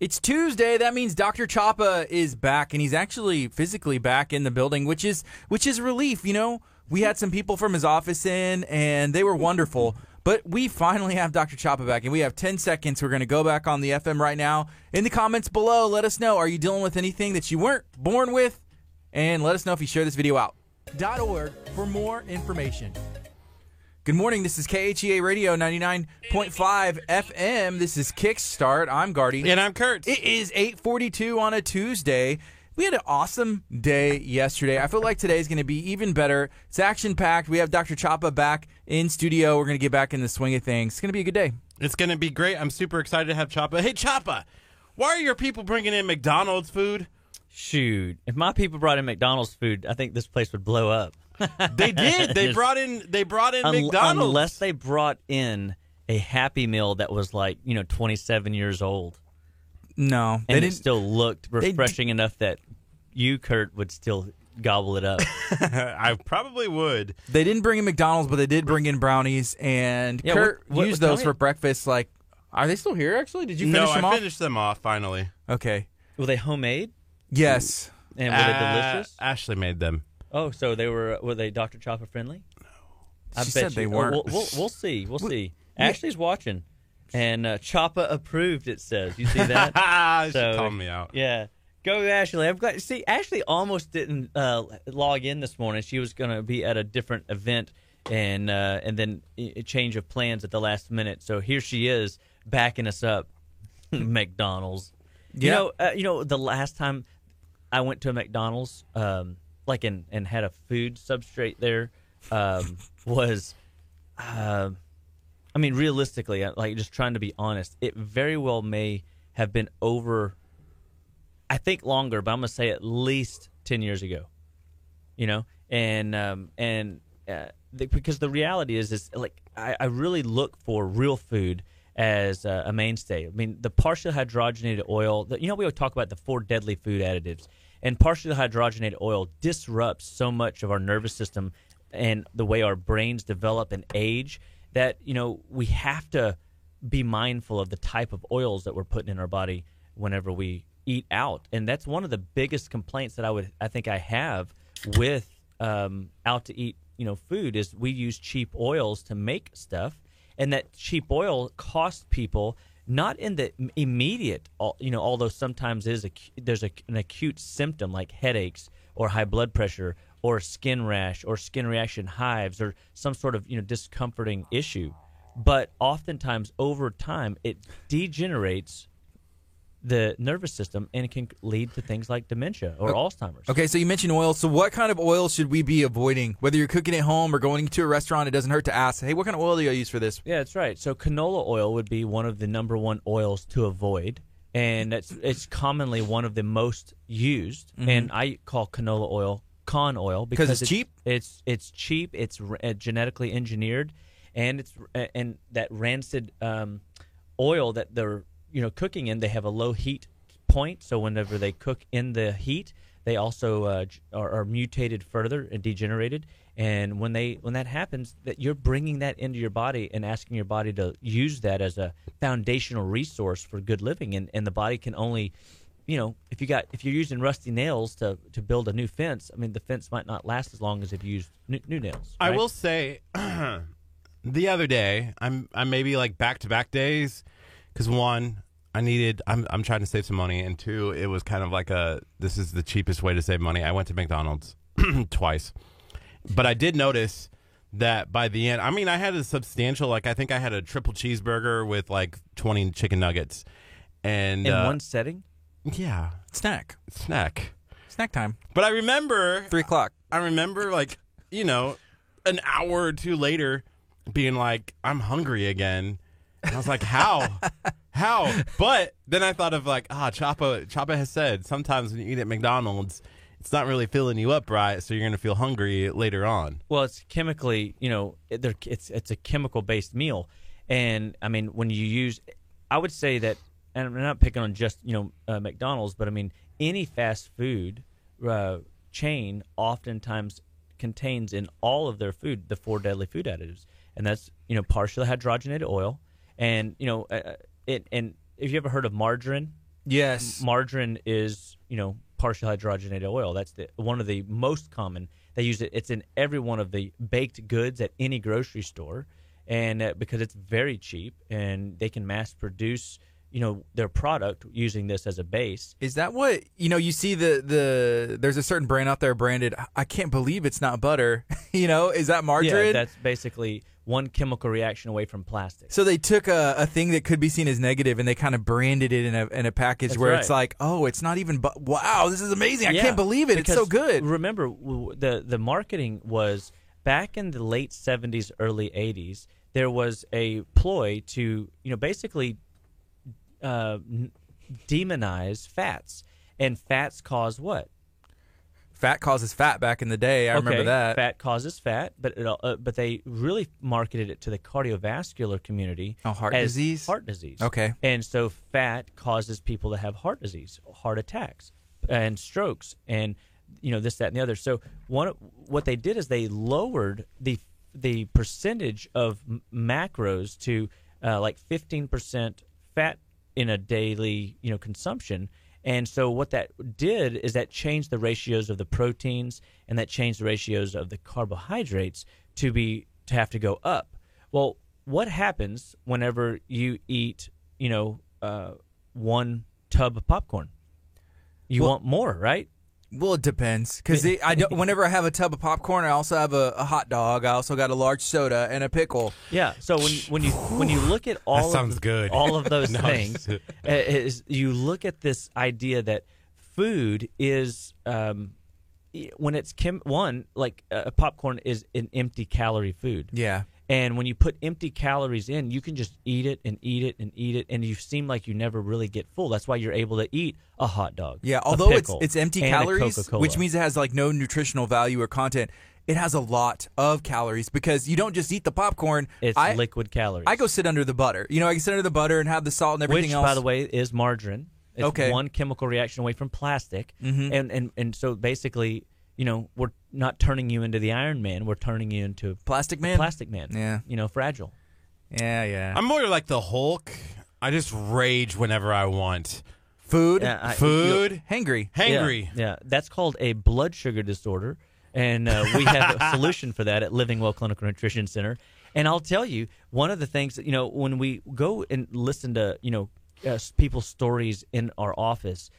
It's Tuesday. That means Dr. Chapa is back, and he's actually physically back in the building, which is relief. You know, we had some people from his office in, and they were wonderful. But we finally have Dr. Chapa back, and we have 10 seconds. We're going to go back on the FM right now. In the comments below, let us know, are you dealing with anything that you weren't born with? And let us know if you share this video out. .org for more information. Good morning. This is KHEA Radio 99.5 FM. This is Kickstart. I'm Gardy. And I'm Kurt. It is 8:42 on a Tuesday. We had an awesome day yesterday. I feel like today's going to be even better. It's action-packed. We have Dr. Chapa back in studio. We're going to get back in the swing of things. It's going to be a good day. It's going to be great. I'm super excited to have Chapa. Hey, Chapa, why are your people bringing in McDonald's food? Shoot, if my people brought in McDonald's food, I think this place would blow up. They did. They brought in McDonald's. Unless they brought in a Happy Meal that was like, 27 years old. No. And it still looked refreshing enough that you, Kurt, would still gobble it up. I probably would. They didn't bring in McDonald's, but they did bring in brownies. And Kurt used those for breakfast. Like, are they still here, actually? Did you finish them off? No, I finished them off, finally. Okay. Were they homemade? Yes. And were they delicious? Ashley made them. Oh, so were they Dr. Chapa friendly? No. I She bet said they weren't. We'll see. We'll see. Ashley's watching. And Chapa approved, it says. You see that? She called me out. Yeah. Go, Ashley. I'm glad. See, Ashley almost didn't log in this morning. She was going to be at a different event and then a change of plans at the last minute. So here she is backing us up. McDonald's. Yeah. The last time I went to a McDonald's, and had a food substrate there, was, realistically, just trying to be honest, it very well may have been over, I think longer, but I'm going to say at least 10 years ago, because the reality is I really look for real food as a mainstay. I mean, the partially hydrogenated oil, we always talk about the 4 deadly food additives. And partially hydrogenated oil disrupts so much of our nervous system and the way our brains develop and age that, we have to be mindful of the type of oils that we're putting in our body whenever we eat out. And that's one of the biggest complaints that I think I have with out to eat, food is we use cheap oils to make stuff. And that cheap oil costs people not in the immediate, although sometimes there's an acute symptom like headaches or high blood pressure or skin rash or skin reaction hives or some sort of discomforting issue. But oftentimes over time it degenerates the nervous system and it can lead to things like dementia or Alzheimer's. Okay, so you mentioned oil. So what kind of oil should we be avoiding? Whether you're cooking at home or going to a restaurant, it doesn't hurt to ask, hey, what kind of oil do you use for this? Yeah, that's right. So canola oil would be one of the number one oils to avoid, and it's commonly one of the most used. Mm-hmm. And I call canola oil con oil because it's cheap? It's cheap, it's genetically engineered, and and that rancid oil that they're cooking in, they have a low heat point, so whenever they cook in the heat, they also are mutated further and degenerated. And when that happens, that you're bringing that into your body and asking your body to use that as a foundational resource for good living. And the body can only, if you're using rusty nails to build a new fence, the fence might not last as long as if you use new nails. Right? I will say, the other day, I'm maybe like back-to-back days. Because one, I'm trying to save some money, and two, it was kind of like this is the cheapest way to save money. I went to McDonald's twice, but I did notice that by the end, I had a substantial, I think I had a triple cheeseburger with 20 chicken nuggets, and in one setting. Yeah, Snack time. But I remember 3 o'clock. I remember an hour or two later, being like, I'm hungry again. And I was like, how? But then I thought of Chapa has said sometimes when you eat at McDonald's, it's not really filling you up right, so you're going to feel hungry later on. Well, it's chemically, it's a chemical-based meal. And, when you use, I would say that, and I'm not picking on just, McDonald's, but, any fast food chain oftentimes contains in all of their food the 4 deadly food additives. And that's, partially hydrogenated oil. And, and if you ever heard of margarine, Yes. Margarine is, partially hydrogenated oil. That's one of the most common. They use it. It's in every one of the baked goods at any grocery store, and because it's very cheap, and they can mass produce, their product using this as a base. Is that what you see there's a certain brand out there branded, I can't believe it's not butter. Is that margarine? Yeah, that's basically one chemical reaction away from plastic. So they took a thing that could be seen as negative and they kind of branded it in a package That's where right. it's like, oh, it's not even wow, this is amazing. I can't believe it. It's Because so good. Remember, the marketing was back in the late 70s, early 80s. There was a ploy to basically demonize fats, and fats cause what? Fat causes fat back in the day. I remember that. Fat causes fat, but they really marketed it to the cardiovascular community. Oh, heart as disease? Heart disease. Okay. And so fat causes people to have heart disease, heart attacks, and strokes, and this, that, and the other. So what they did is they lowered the percentage of macros to like 15% fat in a daily consumption. And so what that did is that changed the ratios of the proteins, and that changed the ratios of the carbohydrates to have to go up. Well, what happens whenever you eat one tub of popcorn? You want more, right? Well, it depends, because whenever I have a tub of popcorn, I also have a hot dog. I also got a large soda and a pickle. Yeah. So when you look at all That sounds good. all of those No, things, you look at this idea that food is when it's popcorn is an empty calorie food. Yeah. And when you put empty calories in, you can just eat it and eat it and eat it, and you seem like you never really get full. That's why you're able to eat a hot dog. Yeah, a although pickle, it's empty and a calories, Coca-Cola. which means it has like no nutritional value or content. It has a lot of calories because you don't just eat the popcorn. It's liquid calories. I go sit under the butter. I can sit under the butter and have the salt and everything which, else. by the way, is margarine. It's Okay. one chemical reaction away from plastic. Mm-hmm. And so basically, we're not turning you into the Iron Man. We're turning you into Plastic Man? Plastic Man. Yeah. Fragile. Yeah. I'm more like the Hulk. I just rage whenever I want. Food? Yeah, Food. Hangry. Hangry. Yeah. That's called a blood sugar disorder. And we have a solution for that at Living Well Clinical Nutrition Center. And I'll tell you, one of the things that, when we go and listen to, people's stories in our office,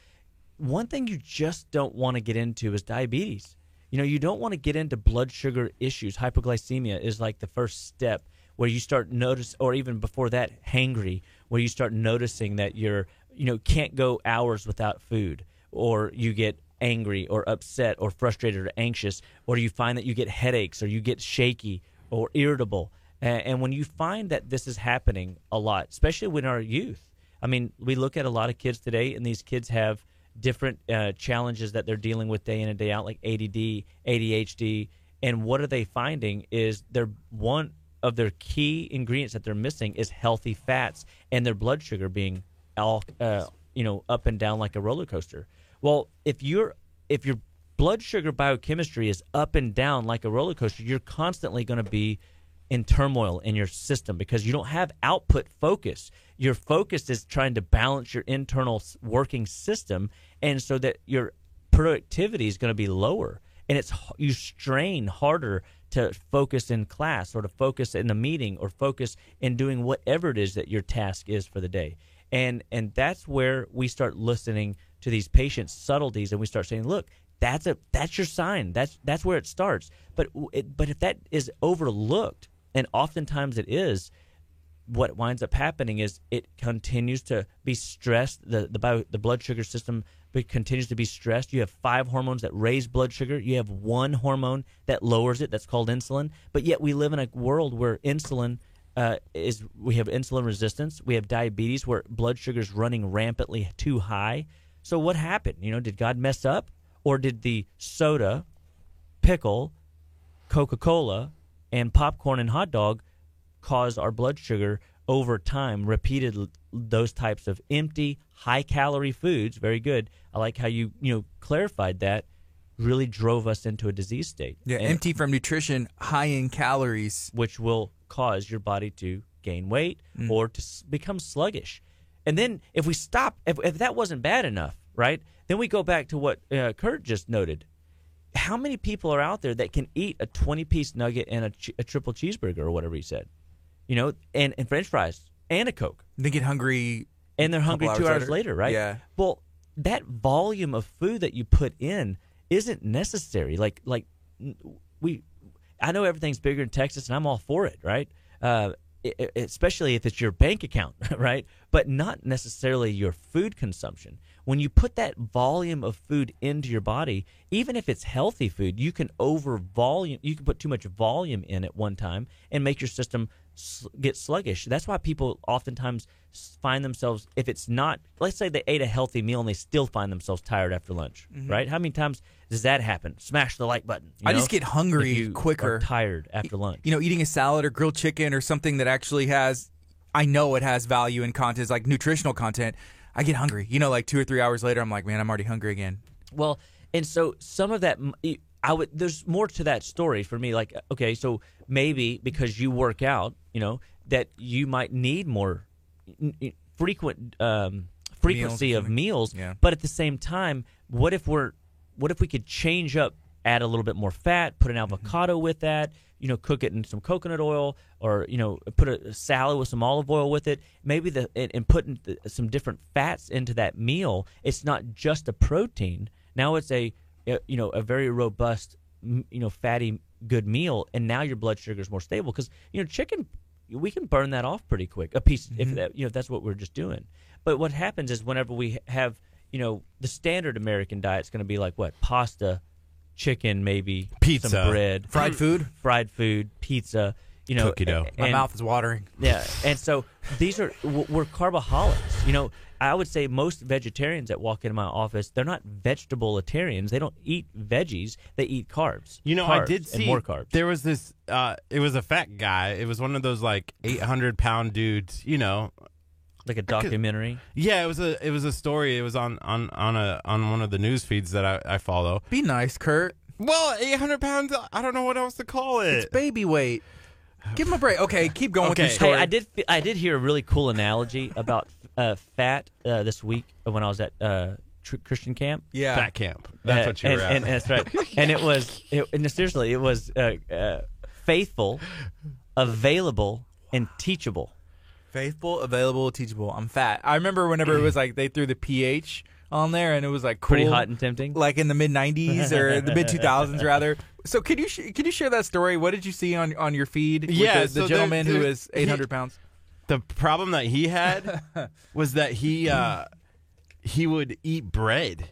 one thing you just don't want to get into is diabetes. You don't want to get into blood sugar issues. Hypoglycemia is like the first step where you start notice, or even before that, hangry, where you start noticing that you're, can't go hours without food, or you get angry or upset or frustrated or anxious, or you find that you get headaches or you get shaky or irritable. And when you find that this is happening a lot, especially when our youth, I mean, we look at a lot of kids today, and these kids have different challenges that they're dealing with day in and day out, like ADD, ADHD, and what are they finding is one of their key ingredients that they're missing is healthy fats, and their blood sugar being all up and down like a roller coaster. Well, if your blood sugar biochemistry is up and down like a roller coaster, you're constantly going to be in turmoil in your system because you don't have output focus. Your focus is trying to balance your internal working system, and so that your productivity is going to be lower, and you strain harder to focus in class or to focus in a meeting or focus in doing whatever it is that your task is for the day. And that's where we start listening to these patients' subtleties, and we start saying, look, that's your sign. That's where it starts. But if that is overlooked, and oftentimes it is, what winds up happening is it continues to be stressed. The blood sugar system continues to be stressed. You have 5 hormones that raise blood sugar. You have 1 hormone that lowers it. That's called insulin. But yet we live in a world where insulin we have insulin resistance. We have diabetes where blood sugar is running rampantly too high. So what happened? Did God mess up, or did the soda, pickle, Coca-Cola, and popcorn and hot dog cause our blood sugar over time, repeated those types of empty, high-calorie foods? Very good. I like how you clarified that. Really drove us into a disease state. Yeah, empty from nutrition, high in calories. Which will cause your body to gain weight or to become sluggish. And then if we stop, if that wasn't bad enough, right? Then we go back to what Kurt just noted. How many people are out there that can eat a 20-piece nugget and a triple cheeseburger or whatever he said, and French fries and a Coke? They get hungry, and they're hungry 2 hours later, right? Yeah. Well, that volume of food that you put in isn't necessary. I know everything's bigger in Texas, and I'm all for it, right? Especially if it's your bank account, right? But not necessarily your food consumption. When you put that volume of food into your body, even if it's healthy food, you can put too much volume in at one time and make your system get sluggish. That's why people oftentimes find themselves, if it's not, let's say they ate a healthy meal and they still find themselves tired after lunch, right? How many times does that happen? Smash the like button. I just get hungry quicker. Are tired after lunch. Eating a salad or grilled chicken or something that actually I know it has value and content, like nutritional content. I get hungry. 2 or 3 hours later, I'm like, man, I'm already hungry again. Well, and so some of that, there's more to that story for me. Like, okay, so maybe because you work out, that you might need more frequency of meals. Yeah. But at the same time, what if we could change up, add a little bit more fat, put an avocado with that, cook it in some coconut oil, or put a salad with some olive oil with it. Maybe and putting some different fats into that meal. It's not just a protein. Now it's a very robust, fatty, good meal, and now your blood sugar is more stable because chicken, we can burn that off pretty quick. A piece, if that's what we're just doing. But what happens is whenever we have, the standard American diet is going to be like what? Pasta, chicken, maybe pizza, some bread, fried food, pizza. Cookie dough. My mouth is watering. Yeah, and so we're carboholics. I would say most vegetarians that walk into my office, they're not vegetabilitarians. They don't eat veggies. They eat carbs. I did see and more carbs. There was this. It was a fat guy. It was one of those 800-pound dudes. Like a documentary. Yeah, it was a story. It was on one of the news feeds that I follow. Be nice, Kurt. Well, 800 pounds. I don't know what else to call it. It's baby weight. Give him a break. Okay, keep going with your Hey, story. I did hear a really cool analogy about fat this week when I was at Christian camp. Yeah, fat camp. That's what you were at. And that's right. And seriously, it was faithful, available, and teachable. Faithful, available, teachable. I'm fat. I remember whenever it was they threw the pH on there, and it was cool, pretty hot and tempting, like in the mid '90s or the mid 2000s rather. So can you share that story? What did you see on your feed? With the gentleman who is 800 pounds. The problem that he had was that he would eat bread.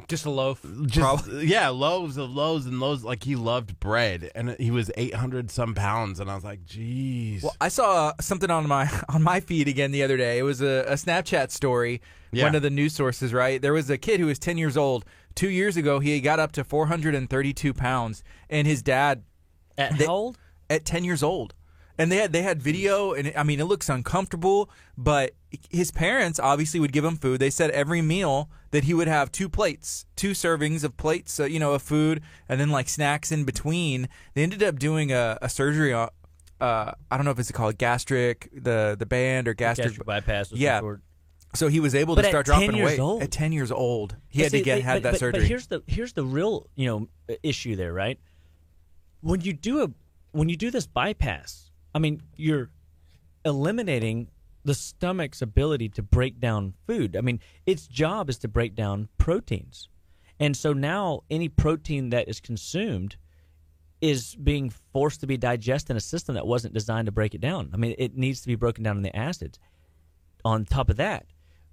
Just a loaf. Loaves and loaves. He loved bread, and he was 800 some pounds, and I was like, "Geez." Well, I saw something on my feed again the other day. It was a Snapchat story. Yeah. One of the news sources, right? There was a kid who was 10 years old. 2 years ago, he got up to 432 pounds, and his dad how old? At 10 years old. And they had video, and it looks uncomfortable, but his parents obviously would give him food. They said every meal that he would have 2 servings of plates, of food, and then snacks in between. They ended up doing a surgery on, I don't know if it's called gastric, the band or gastric bypass. Yeah. So he was able to start dropping weight at 10 years old. He had to have that surgery. But here's the real issue there, right? When you do this bypass, you're eliminating the stomach's ability to break down food. Its job is to break down proteins. And so now any protein that is consumed is being forced to be digested in a system that wasn't designed to break it down. It needs to be broken down in the acids. On top of that,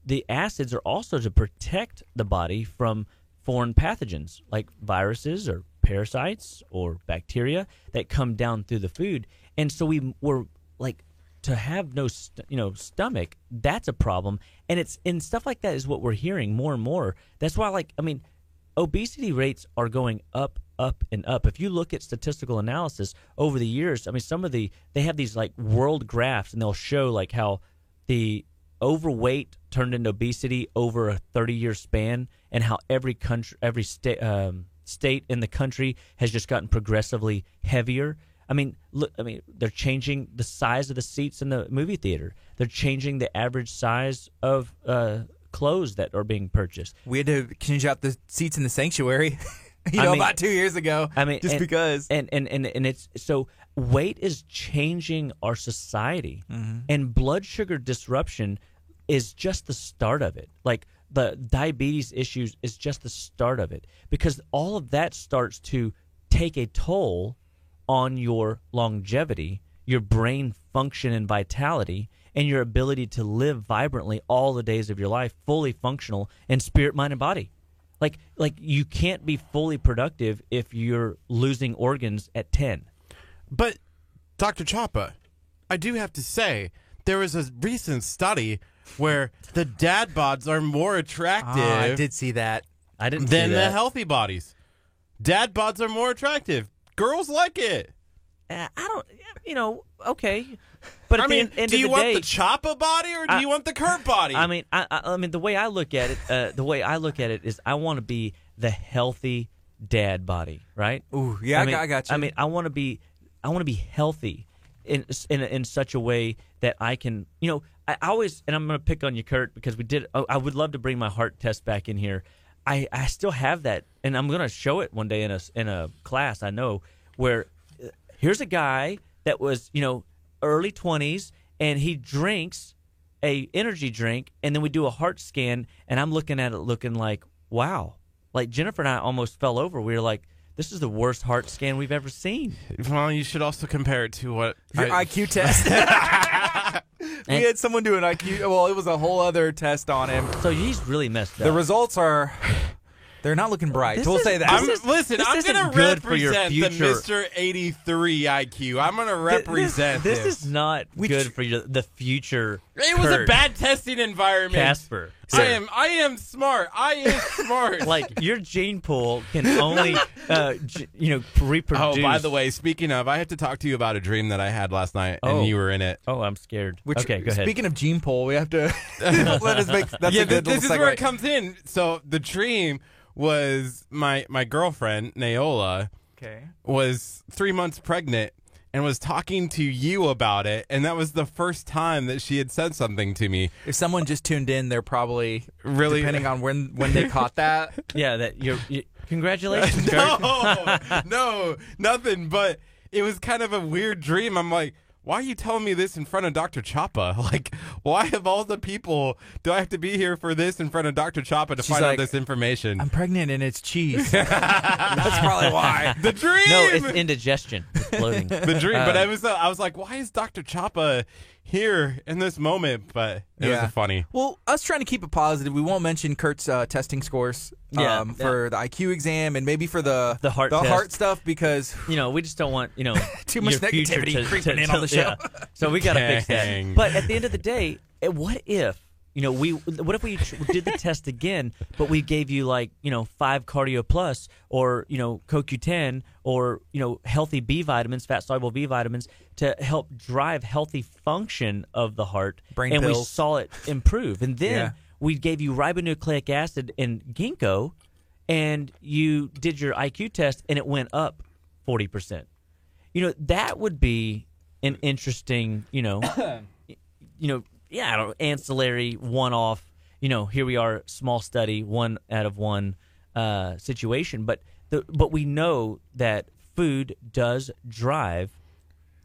the acids are also to protect the body from foreign pathogens like viruses or parasites or bacteria that come down through the food. And so we're to have no stomach, that's a problem. And stuff like that is what we're hearing more and more. That's why obesity rates are going up, and up. If you look at statistical analysis over the years, they have these world graphs, and they'll show how the overweight turned into obesity over a 30-year span, and how every state in the country has just gotten progressively heavier. I mean, look. I mean, they're changing the size of the seats in the movie theater. They're changing the average size of clothes that are being purchased. We had to change out the seats in the sanctuary, I mean, about 2 years ago. I mean, just because. And it's so weight is changing our society, and blood sugar disruption is just the start of it. Like the diabetes issues is just the start of it, because all of that starts to take a toll on your longevity, your brain function and vitality, and your ability to live vibrantly all the days of your life, fully functional in spirit, mind, and body. Like you can't be fully productive if you're losing organs at 10. But, Dr. Chapa, I do have to say, there was a recent study where the dad bods are more attractive I did see that. I didn't than see the that. healthy bodies. Dad bods are more attractive. Girls like it. I don't, okay. But at I mean, the end do of you the want day, the Chapa body or do you want the Kurt body? I mean, I mean, the way I look at it, is I want to be the healthy dad body, right? Ooh, yeah, I got you. I mean, I want to be healthy in such a way that I can, I always, and I'm going to pick on you, Kurt, because I would love to bring my heart test back in here. I still have that, and I'm going to show it one day in a class I know, where here's a guy that was, early 20s, and he drinks a energy drink, and then we do a heart scan, and I'm looking at it looking like, wow. Like Jennifer and I almost fell over. We were like, this is the worst heart scan we've ever seen. Well, you should also compare it to what Your IQ test. We had someone do an IQ. Well, it was a whole other test on him. So he's really messed up. The results are, they're not looking bright. This We'll is- say that. I'm this going isn't to good for your represent the future. Mr. 83 IQ. I'm going to represent This is not good for the future. It was a Kurt bad testing environment. Casper. I am smart. I am smart. Like your gene pool can only, reproduce. Oh, by the way, speaking of, I have to talk to you about a dream that I had last night, Oh. and you were in it. Oh, I'm scared. Which, okay, go ahead. Speaking of gene poll, we have to let us make. That's a good this little is where segue. it comes in. So the dream was my girlfriend, Naola, Okay. was 3 months pregnant and was talking to you about it, and that was the first time that she had said something to me. If someone just tuned in, they're probably Really- depending on when they caught that. Yeah, that congratulations, Kurt. No, nothing. But it was kind of a weird dream. I'm like, why are you telling me this in front of Dr. Chapa? Like, why of all the people do I have to be here for this in front of Dr. Chapa to She's find out like, this information? I'm pregnant and it's cheese. That's probably why. The dream. No, it's indigestion. It's bloating. The dream. But I was like, why is Dr. Chapa here in this moment? But it was funny. Well, us trying to keep it positive, we won't mention Kurt's testing scores for the IQ exam and maybe for the heart test. heart stuff because We just don't want Too much your future negativity creeping in on the show. yeah. So we got to fix Dang. that. But at the end of the day, what if we did the test again, but we gave you 5 Cardio Plus or CoQ10 or healthy B vitamins, fat soluble B vitamins to help drive healthy function of the heart, Brain and we pills. saw it improve, and then Yeah. we gave you ribonucleic acid and ginkgo, and you did your IQ test and it went up 40%. That would be an interesting, ancillary one-off, here we are, small study, 1 out of 1 situation. But we know that food does drive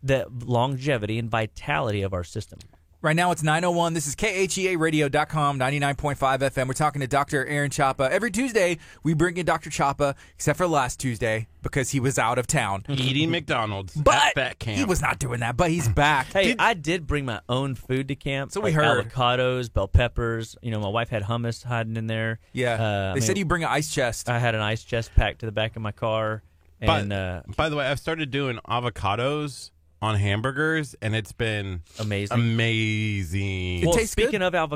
the longevity and vitality of our system. right now it's 9:01. This is KHEARadio.com, 99.5 FM. We're talking to Dr. Aaron Chapa. Every Tuesday, we bring in Dr. Chapa, except for last Tuesday because he was out of town. Eating McDonald's But at Fat Camp. he was not doing that, but he's back. Hey, I did bring my own food to camp. So we like heard. avocados, bell peppers. My wife had hummus hiding in there. Yeah. They said you bring an ice chest. I had an ice chest packed to the back of my car. And By the way, I've started doing avocados on hamburgers, and it's been amazing. amazing. It tastes speaking good. of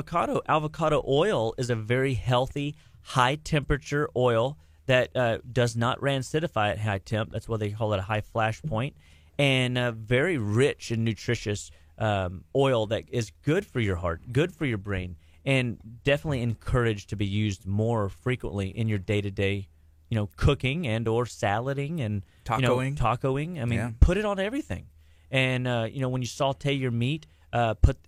avocado oil is a very healthy, high temperature oil that does not rancidify at high temp. That's why they call it a high flash point, and very rich and nutritious oil that is good for your heart, good for your brain, and definitely encouraged to be used more frequently in your day-to-day cooking and or salading and Tacoing. tacoing. I mean, Yeah. put it on everything. And when you saute your meat,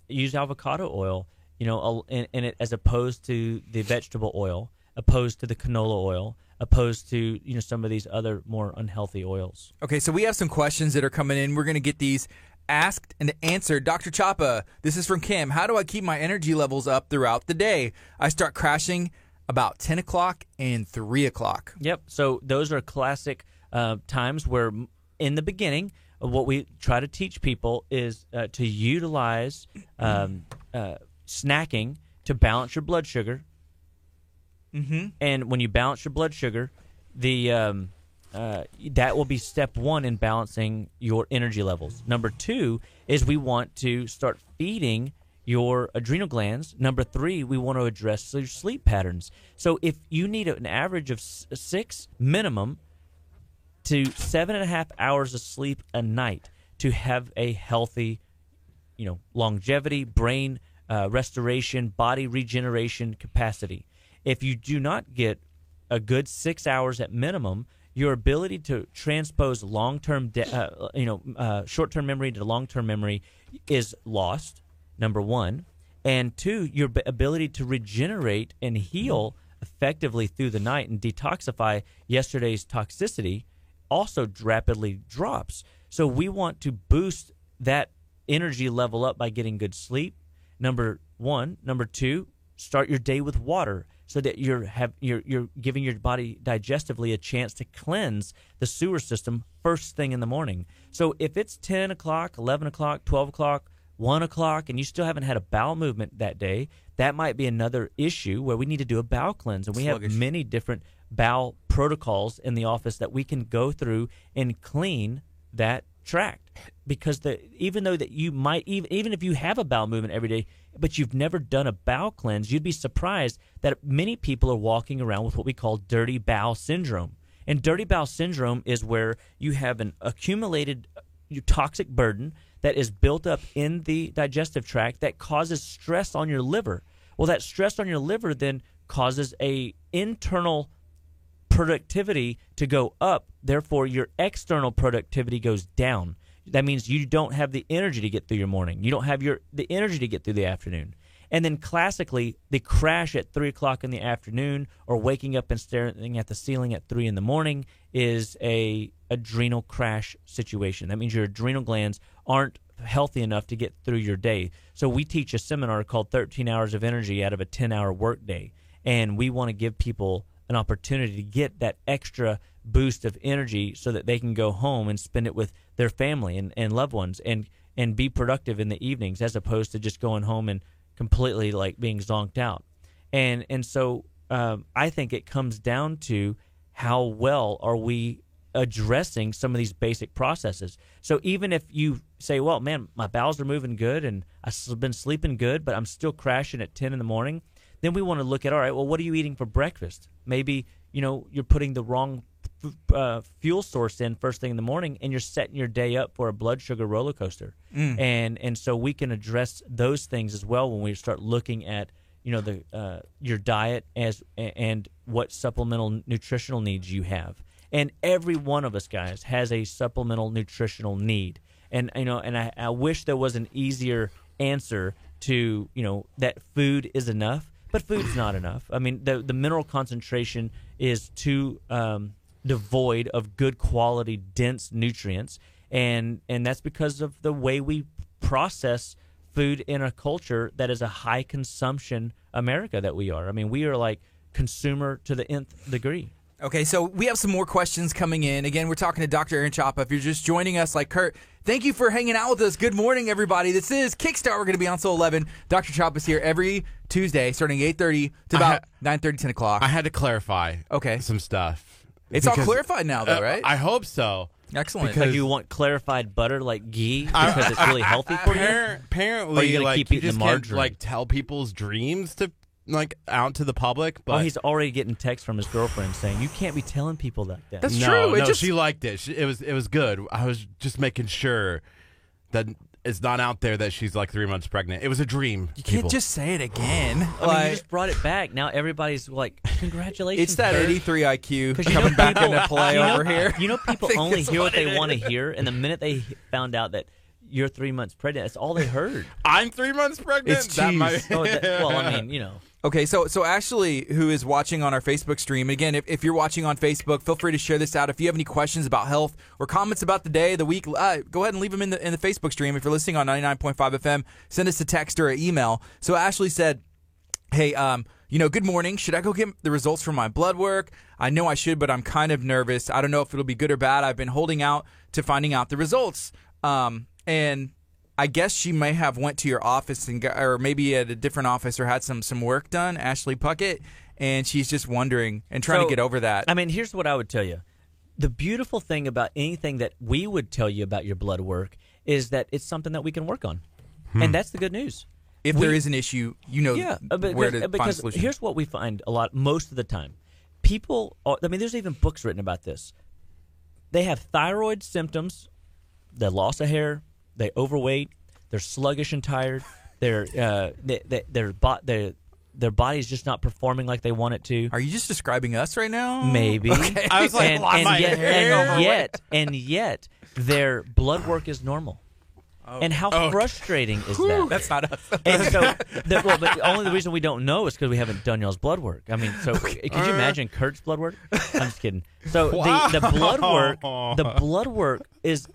use avocado oil, in it as opposed to the vegetable oil, opposed to the canola oil, opposed to some of these other more unhealthy oils. Okay, so we have some questions that are coming in. We're going to get these asked and answered. Dr. Chapa, this is from Kim. How do I keep my energy levels up throughout the day? I start crashing about 10 o'clock and 3 o'clock. Yep. So those are classic times where in the beginning, what we try to teach people is to utilize snacking to balance your blood sugar. Mm-hmm. And when you balance your blood sugar, that will be step one in balancing your energy levels. Number two is we want to start feeding your adrenal glands. Number three, we want to address your sleep patterns. So if you need an average of 6 minimum to 7.5 hours of sleep a night to have a healthy, longevity, brain restoration, body regeneration capacity. If you do not get a good 6 hours at minimum, your ability to transpose long-term, short-term memory to long-term memory is lost, number one. And two, your ability to regenerate and heal effectively through the night and detoxify yesterday's toxicity also rapidly drops. So we want to boost that energy level up by getting good sleep, number one. Number two, start your day with water, so that you're giving your body digestively a chance to cleanse the sewer system first thing in the morning. So if it's 10 o'clock, 11 o'clock, 12 o'clock, 1 o'clock, and you still haven't had a bowel movement that day, that might be another issue where we need to do a bowel cleanse. And we have many different bowel protocols in the office that we can go through and clean that tract. Because even though that you might, even if you have a bowel movement every day, but you've never done a bowel cleanse, you'd be surprised that many people are walking around with what we call dirty bowel syndrome. And dirty bowel syndrome is where you have an accumulated toxic burden that is built up in the digestive tract that causes stress on your liver. Well, that stress on your liver then causes a internal productivity to go up. Therefore, your external productivity goes down. That means you don't have the energy to get through your morning. You don't have the energy to get through the afternoon. And then classically, the crash at 3 o'clock in the afternoon or waking up and staring at the ceiling at 3 in the morning is a adrenal crash situation. That means your adrenal glands aren't healthy enough to get through your day. So we teach a seminar called 13 Hours of Energy out of a 10-hour workday. And we want to give people an opportunity to get that extra boost of energy so that they can go home and spend it with their family and loved ones and be productive in the evenings, as opposed to just going home and completely like being zonked out. And so I think it comes down to how well are we addressing some of these basic processes. So even if you say, well, man, my bowels are moving good and I've been sleeping good, but I'm still crashing at 10 in the morning, then we want to look at, all right, well, what are you eating for breakfast? Maybe, you're putting the wrong fuel source in first thing in the morning, and you're setting your day up for a blood sugar roller coaster. And so we can address those things as well when we start looking at your diet and what supplemental nutritional needs you have. And every one of us guys has a supplemental nutritional need. And I wish there was an easier answer to that food is enough, but food's not enough. I mean, the mineral concentration is too devoid of good quality, dense nutrients, and that's because of the way we process food in a culture that is a high consumption America that we are. I mean, we are like consumer to the nth degree. Okay, so we have some more questions coming in. Again, we're talking to Dr. Aaron Chapa. If you're just joining us, like Kurt, thank you for hanging out with us. Good morning, everybody. This is Kickstart. We're going to be on Soul 11. Dr. Chapa's here every Tuesday, starting at 8:30 to about 9:30, 10 o'clock. I had to clarify some stuff. It's all clarified now, though, right? I hope so. Excellent. Like you want clarified butter like ghee because it's really healthy for you? Apparently, or you're gonna keep you eating just the margarine? can't tell people's dreams to out to the public. But he's already getting texts from his girlfriend saying you can't be telling people that. That's true. No, she liked it. It was good. I was just making sure that is not out there that she's like 3 months pregnant. It was a dream. You can't just say it again. I mean, you just brought it back. Now everybody's like, congratulations. It's that Kurt. 83 IQ 'Cause coming back into play over here. You know, people think only it's hear what what it they want to hear, and the minute they found out that you're 3 months pregnant, that's all they heard. I'm 3 months pregnant. It's That cheese. might- Well, I mean, you know. Okay, so Ashley, who is watching on our Facebook stream, again, if you're watching on Facebook, feel free to share this out. If you have any questions about health or comments about the day, the week, go ahead and leave them in the Facebook stream. If you're listening on 99.5 FM, send us a text or an email. So Ashley said, hey, good morning. Should I go get the results from my blood work? I know I should, but I'm kind of nervous. I don't know if it'll be good or bad. I've been holding out to finding out the results. And I guess she may have went to your office or maybe at a different office or had some work done, Ashley Puckett, and she's just wondering and trying to get over that. I mean, here's what I would tell you. The beautiful thing about anything that we would tell you about your blood work is that it's something that we can work on. And that's the good news. If there is an issue, where to find a because solution. here's what we find most of the time. There's even books written about this. They have thyroid symptoms, the loss of hair, they're overweight, they're sluggish and tired, their body's just not performing like they want it to. Are you just describing us right now? Maybe. Okay. I was like, and yet their blood work is normal. And how frustrating is that? That's not us. And so, but only the reason we don't know is because we haven't done y'all's blood work. I mean, so could you imagine Kurt's blood work? I'm just kidding. So the blood work is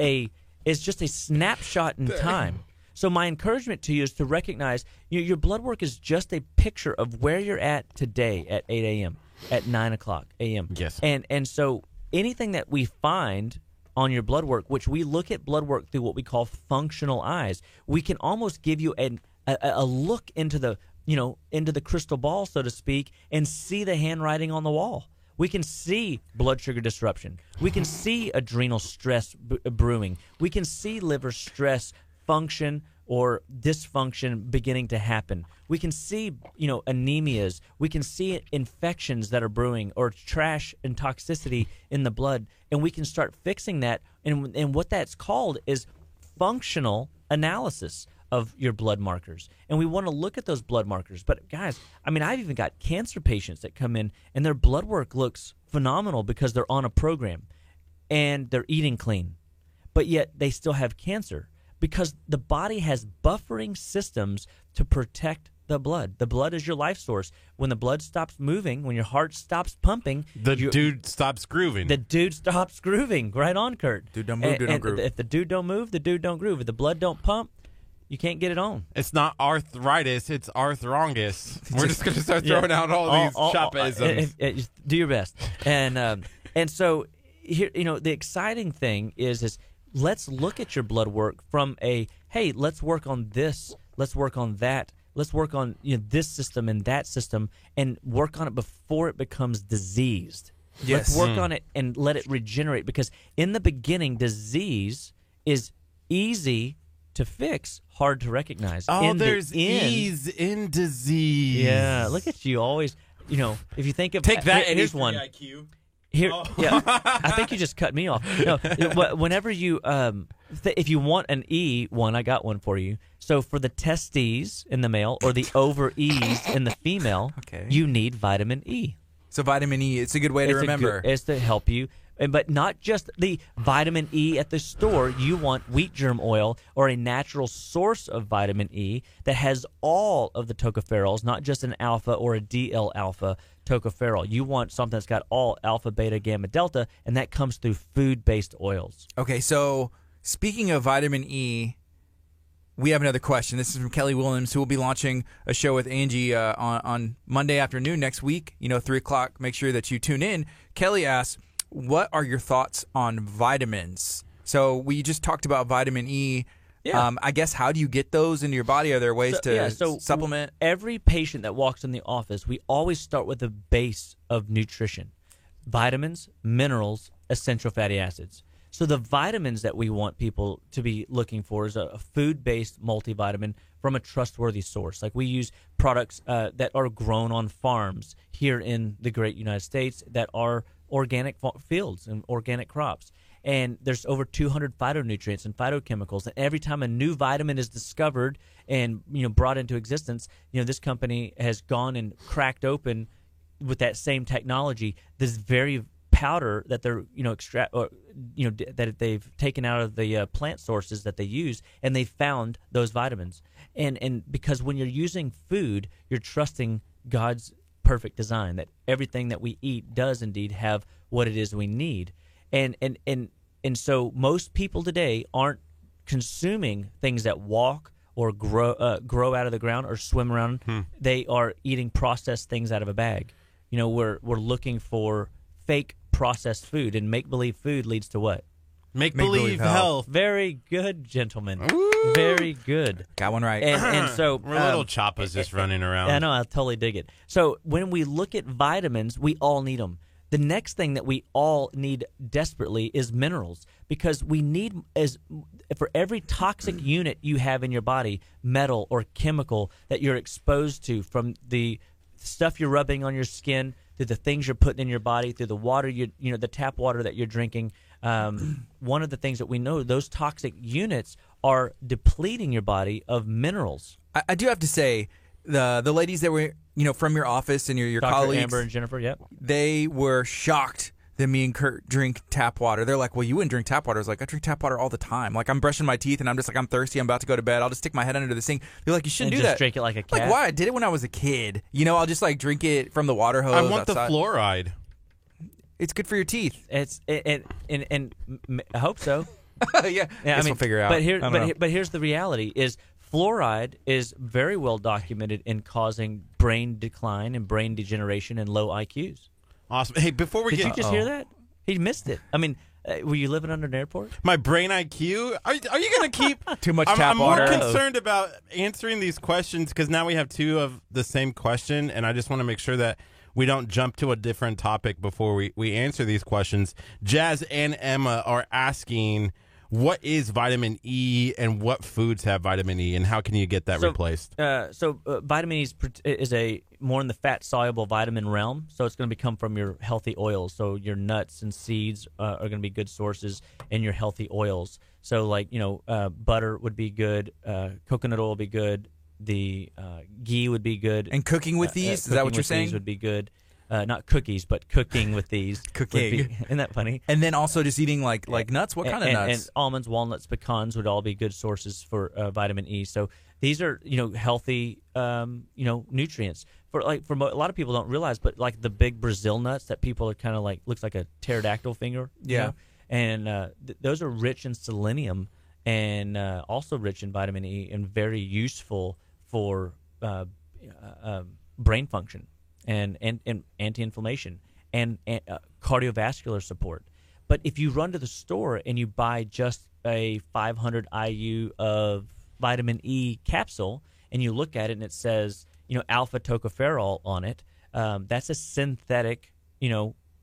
just a snapshot in time. So my encouragement to you is to recognize your blood work is just a picture of where you're at today at 8 a.m., at 9 o'clock a.m. Yes. And so anything that we find on your blood work, which we look at blood work through what we call functional eyes, we can almost give you a look into the crystal ball, so to speak, and see the handwriting on the wall. We can see blood sugar disruption. We can see adrenal stress brewing. We can see liver stress function or dysfunction beginning to happen. We can see, anemias. We can see infections that are brewing or trash and toxicity in the blood, and we can start fixing that. And what that's called is functional analysis of your blood markers. And we want to look at those blood markers. But guys, I mean, I've even got cancer patients that come in and their blood work looks phenomenal because they're on a program and they're eating clean, but yet they still have cancer. Because the body has buffering systems to protect the blood. The blood is your life source. When the blood stops moving, when your heart stops pumping, the dude stops grooving. The dude stops grooving. Right on, Kurt. Dude don't move, dude don't groove. If the dude don't move, the dude don't groove. If the blood don't pump, you can't get it on. It's not arthritis, it's arthrongus. We're just going to start throwing out all these shop-isms. Do your best. And so here, the exciting thing is let's look at your blood work from hey, let's work on this, let's work on that, let's work on this system and that system, and work on it before it becomes diseased. Yes. Let's work on it and let it regenerate, because in the beginning, disease is easy to fix, hard to recognize. There's ease in disease. Yeah, look at you always. If you think of take that, here's one. IQ. Here, yeah, I think you just cut me off. No, whenever you, if you want an E one, I got one for you. So for the testes in the male or the ovaries in the female, you need vitamin E. So vitamin E, it's a good way to remember. It's to help you. But not just the vitamin E at the store. You want wheat germ oil or a natural source of vitamin E that has all of the tocopherols, not just an alpha or a DL alpha tocopherol. You want something that's got all alpha, beta, gamma, delta, and that comes through food-based oils. Okay, so speaking of vitamin E, we have another question. This is from Kelly Williams, who will be launching a show with Angie on Monday afternoon next week, 3 o'clock. Make sure that you tune in. Kelly asks, what are your thoughts on vitamins? So we just talked about vitamin E. Yeah. I guess, how do you get those into your body? Are there ways to supplement? Every patient that walks in the office, we always start with a base of nutrition. Vitamins, minerals, essential fatty acids. So the vitamins that we want people to be looking for is a food-based multivitamin from a trustworthy source. Like, we use products that are grown on farms here in the great United States that are organic fields and organic crops. and there's over 200 phytonutrients and phytochemicals. And every time a new vitamin is discovered and brought into existence, this company has gone and cracked open with that same technology this very powder that they're that they've taken out of the plant sources that they use, and they found those vitamins. And because when you're using food, you're trusting God's perfect design, that everything that we eat does indeed have what it is we need. And so most people today aren't consuming things that walk or grow out of the ground or swim around. They are eating processed things out of a bag. We're looking for fake processed food, and make-believe food leads to what? Make-believe health. Very good, gentlemen. Ooh. Very good. Got one right. And so we're little Choppas just running around. I know. I totally dig it. So when we look at vitamins, we all need them. The next thing that we all need desperately is minerals, because we need, for every toxic unit you have in your body, metal or chemical that you're exposed to, from the stuff you're rubbing on your skin, through the things you're putting in your body, through the water the tap water that you're drinking. One of the things that we know, those toxic units are depleting your body of minerals. I do have to say, the ladies that were from your office and your Dr. colleagues, Amber and Jennifer, yep, they were shocked that me and Kurt drink tap water. They're like, well, you wouldn't drink tap water. I was like, I drink tap water all the time. Like, I'm brushing my teeth and I'm just like, I'm thirsty, I'm about to go to bed, I'll just stick my head under the sink. They're like, you shouldn't and do just that. Drink it like a cat. Like, why? I did it when I was a kid. I'll just like drink it from the water hose. I want outside. the fluoride. It's good for your teeth. And I hope so. Yeah, we'll figure it out. But here's the reality: is fluoride is very well documented in causing brain decline and brain degeneration and low IQs. Awesome. Hey, before we Did you just hear that? He missed it. I mean, were you living under an airport? My brain IQ? Are you going to keep too much tap water? I'm more concerned about answering these questions because now we have two of the same question, and I just want to make sure that we don't jump to a different topic before we answer these questions. Jazz and Emma are asking, what is vitamin E and what foods have vitamin E, and how can you get that replaced? Vitamin E is a more in the fat-soluble vitamin realm, so it's going to come from your healthy oils. So your nuts and seeds are going to be good sources, and your healthy oils. So like, butter would be good, coconut oil would be good, the ghee would be good. And cooking with these? Is that what you're saying? These would be good. Not cookies, but cooking with these. Cooking. Isn't that funny? And then also just eating like nuts? What kind of nuts? And almonds, walnuts, pecans would all be good sources for vitamin E. So these are, healthy, nutrients. For a lot of people don't realize, but like the big Brazil nuts that people are kind of like, looks like a pterodactyl finger. Yeah. And those are rich in selenium and also rich in vitamin E and very useful for brain function and anti-inflammation and cardiovascular support. But if you run to the store and you buy just a 500 IU of vitamin E capsule and you look at it and it says, alpha tocopherol on it, that's a synthetic,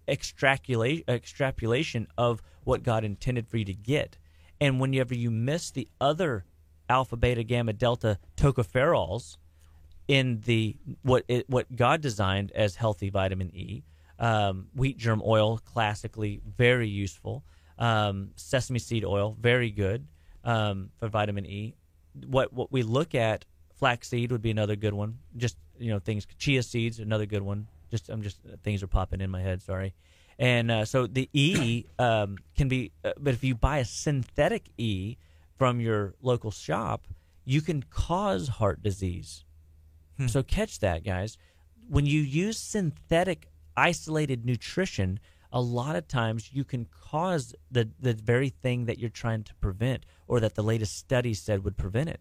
extrapolation of what God intended for you to get. And whenever you miss the other alpha, beta, gamma, delta tocopherols in the what God designed as healthy vitamin E, wheat germ oil, classically very useful. Sesame seed oil, very good for vitamin E. What we look at, flaxseed would be another good one. Just things, chia seeds, another good one. Things are popping in my head. Sorry. And so the E can be, but if you buy a synthetic E from your local shop, you can cause heart disease. So catch that, guys. When you use synthetic isolated nutrition, a lot of times you can cause the very thing that you're trying to prevent, or that the latest study said would prevent it.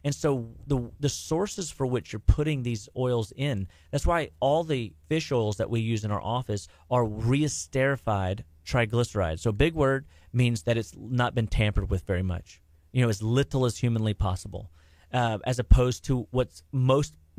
And so the sources for which you're putting these oils in, that's why all the fish oils that we use in our office are reesterified triglycerides. So big word means that it's not been tampered with very much, as little as humanly possible, as opposed to what's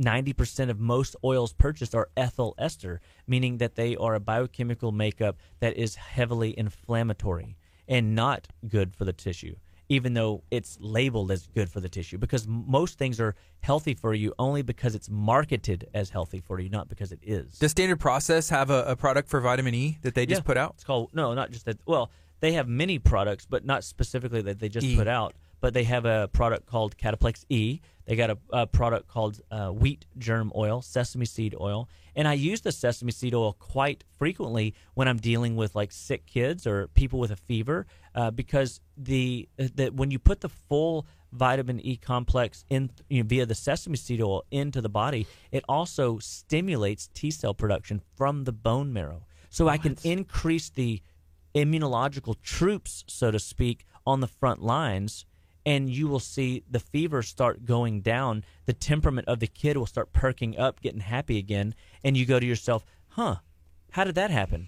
90% of most oils purchased are ethyl ester, meaning that they are a biochemical makeup that is heavily inflammatory and not good for the tissue, even though it's labeled as good for the tissue, because most things are healthy for you only because it's marketed as healthy for you, not because it is. Does Standard Process have a product for vitamin E that they just put out? It's called, no, not just that. Well, they have many products, but not specifically that they just put out. But they have a product called Cataplex E. They got a product called wheat germ oil, sesame seed oil. And I use the sesame seed oil quite frequently when I'm dealing with like sick kids or people with a fever, because when you put the full vitamin E complex in via the sesame seed oil into the body, it also stimulates T cell production from the bone marrow. So I can increase the immunological troops, so to speak, on the front lines, and you will see the fever start going down. The temperament of the kid will start perking up, getting happy again, and you go to yourself, how did that happen?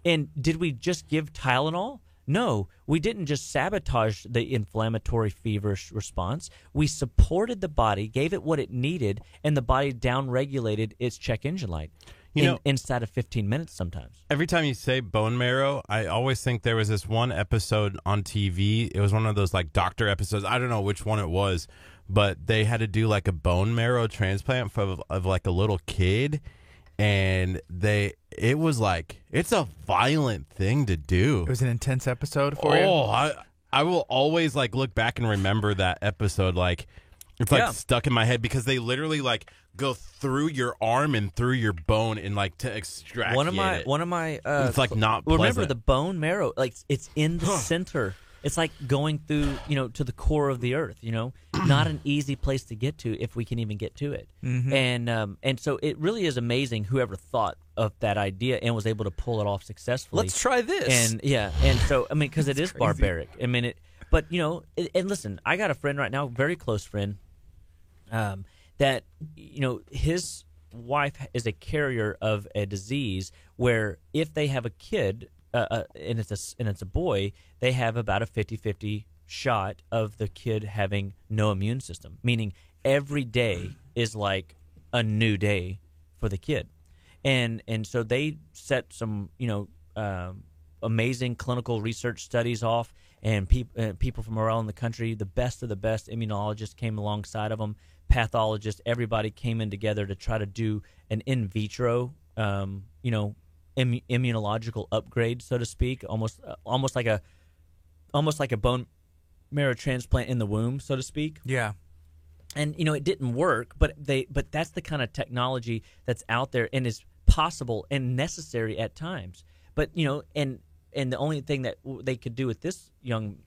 And did we just give Tylenol? No, we didn't just sabotage the inflammatory feverish response. We supported the body, gave it what it needed, and the body downregulated its check engine light inside of 15 minutes sometimes. Every time you say bone marrow, I always think there was this one episode on TV. It was one of those like doctor episodes. I don't know which one it was, but they had to do like a bone marrow transplant of like a little kid. And it was like, it's a violent thing to do. It was an intense episode for you? Oh, I will always like look back and remember that episode. Like, it's like stuck in my head because they literally like go through your arm and through your bone and like to extract one of my it's like not pleasant. Remember the bone marrow, like it's in the center. It's like going through, to the core of the earth, not an easy place to get to if we can even get to it. Mm-hmm. And so it really is amazing whoever thought of that idea and was able to pull it off successfully. Let's try this. And so, I mean, because it is crazy. barbaric. I mean, but and listen, I got a friend right now, very close friend, that, his wife is a carrier of a disease where if they have a kid, and it's a boy, they have about a 50-50 shot of the kid having no immune system, meaning every day is like a new day for the kid. And so they set some, amazing clinical research studies off, and people from around the country, the best of the best immunologists came alongside of them, pathologists, everybody came in together to try to do an in vitro, immunological upgrade, so to speak, almost like a bone marrow transplant in the womb, so to speak. Yeah. And it didn't work, but that's the kind of technology that's out there and is possible and necessary at times. But and the only thing that they could do with this young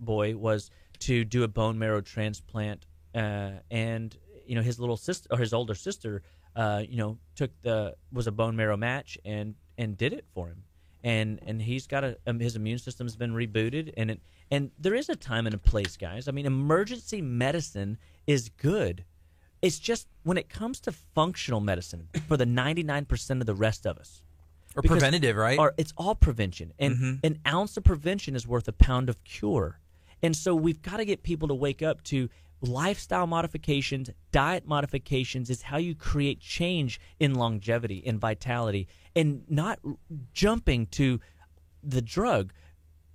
boy was to do a bone marrow transplant, and his little sister or his older sister was a bone marrow match and did it for him, and he's got his immune system's been rebooted, and there is a time and a place, guys. I mean, emergency medicine is good. It's just when it comes to functional medicine for the 99% of the rest of us, or preventative, right? Or it's all prevention, and an ounce of prevention is worth a pound of cure, and so we've got to get people to wake up to. Lifestyle modifications, diet modifications is how you create change in longevity and vitality, and not jumping to the drug.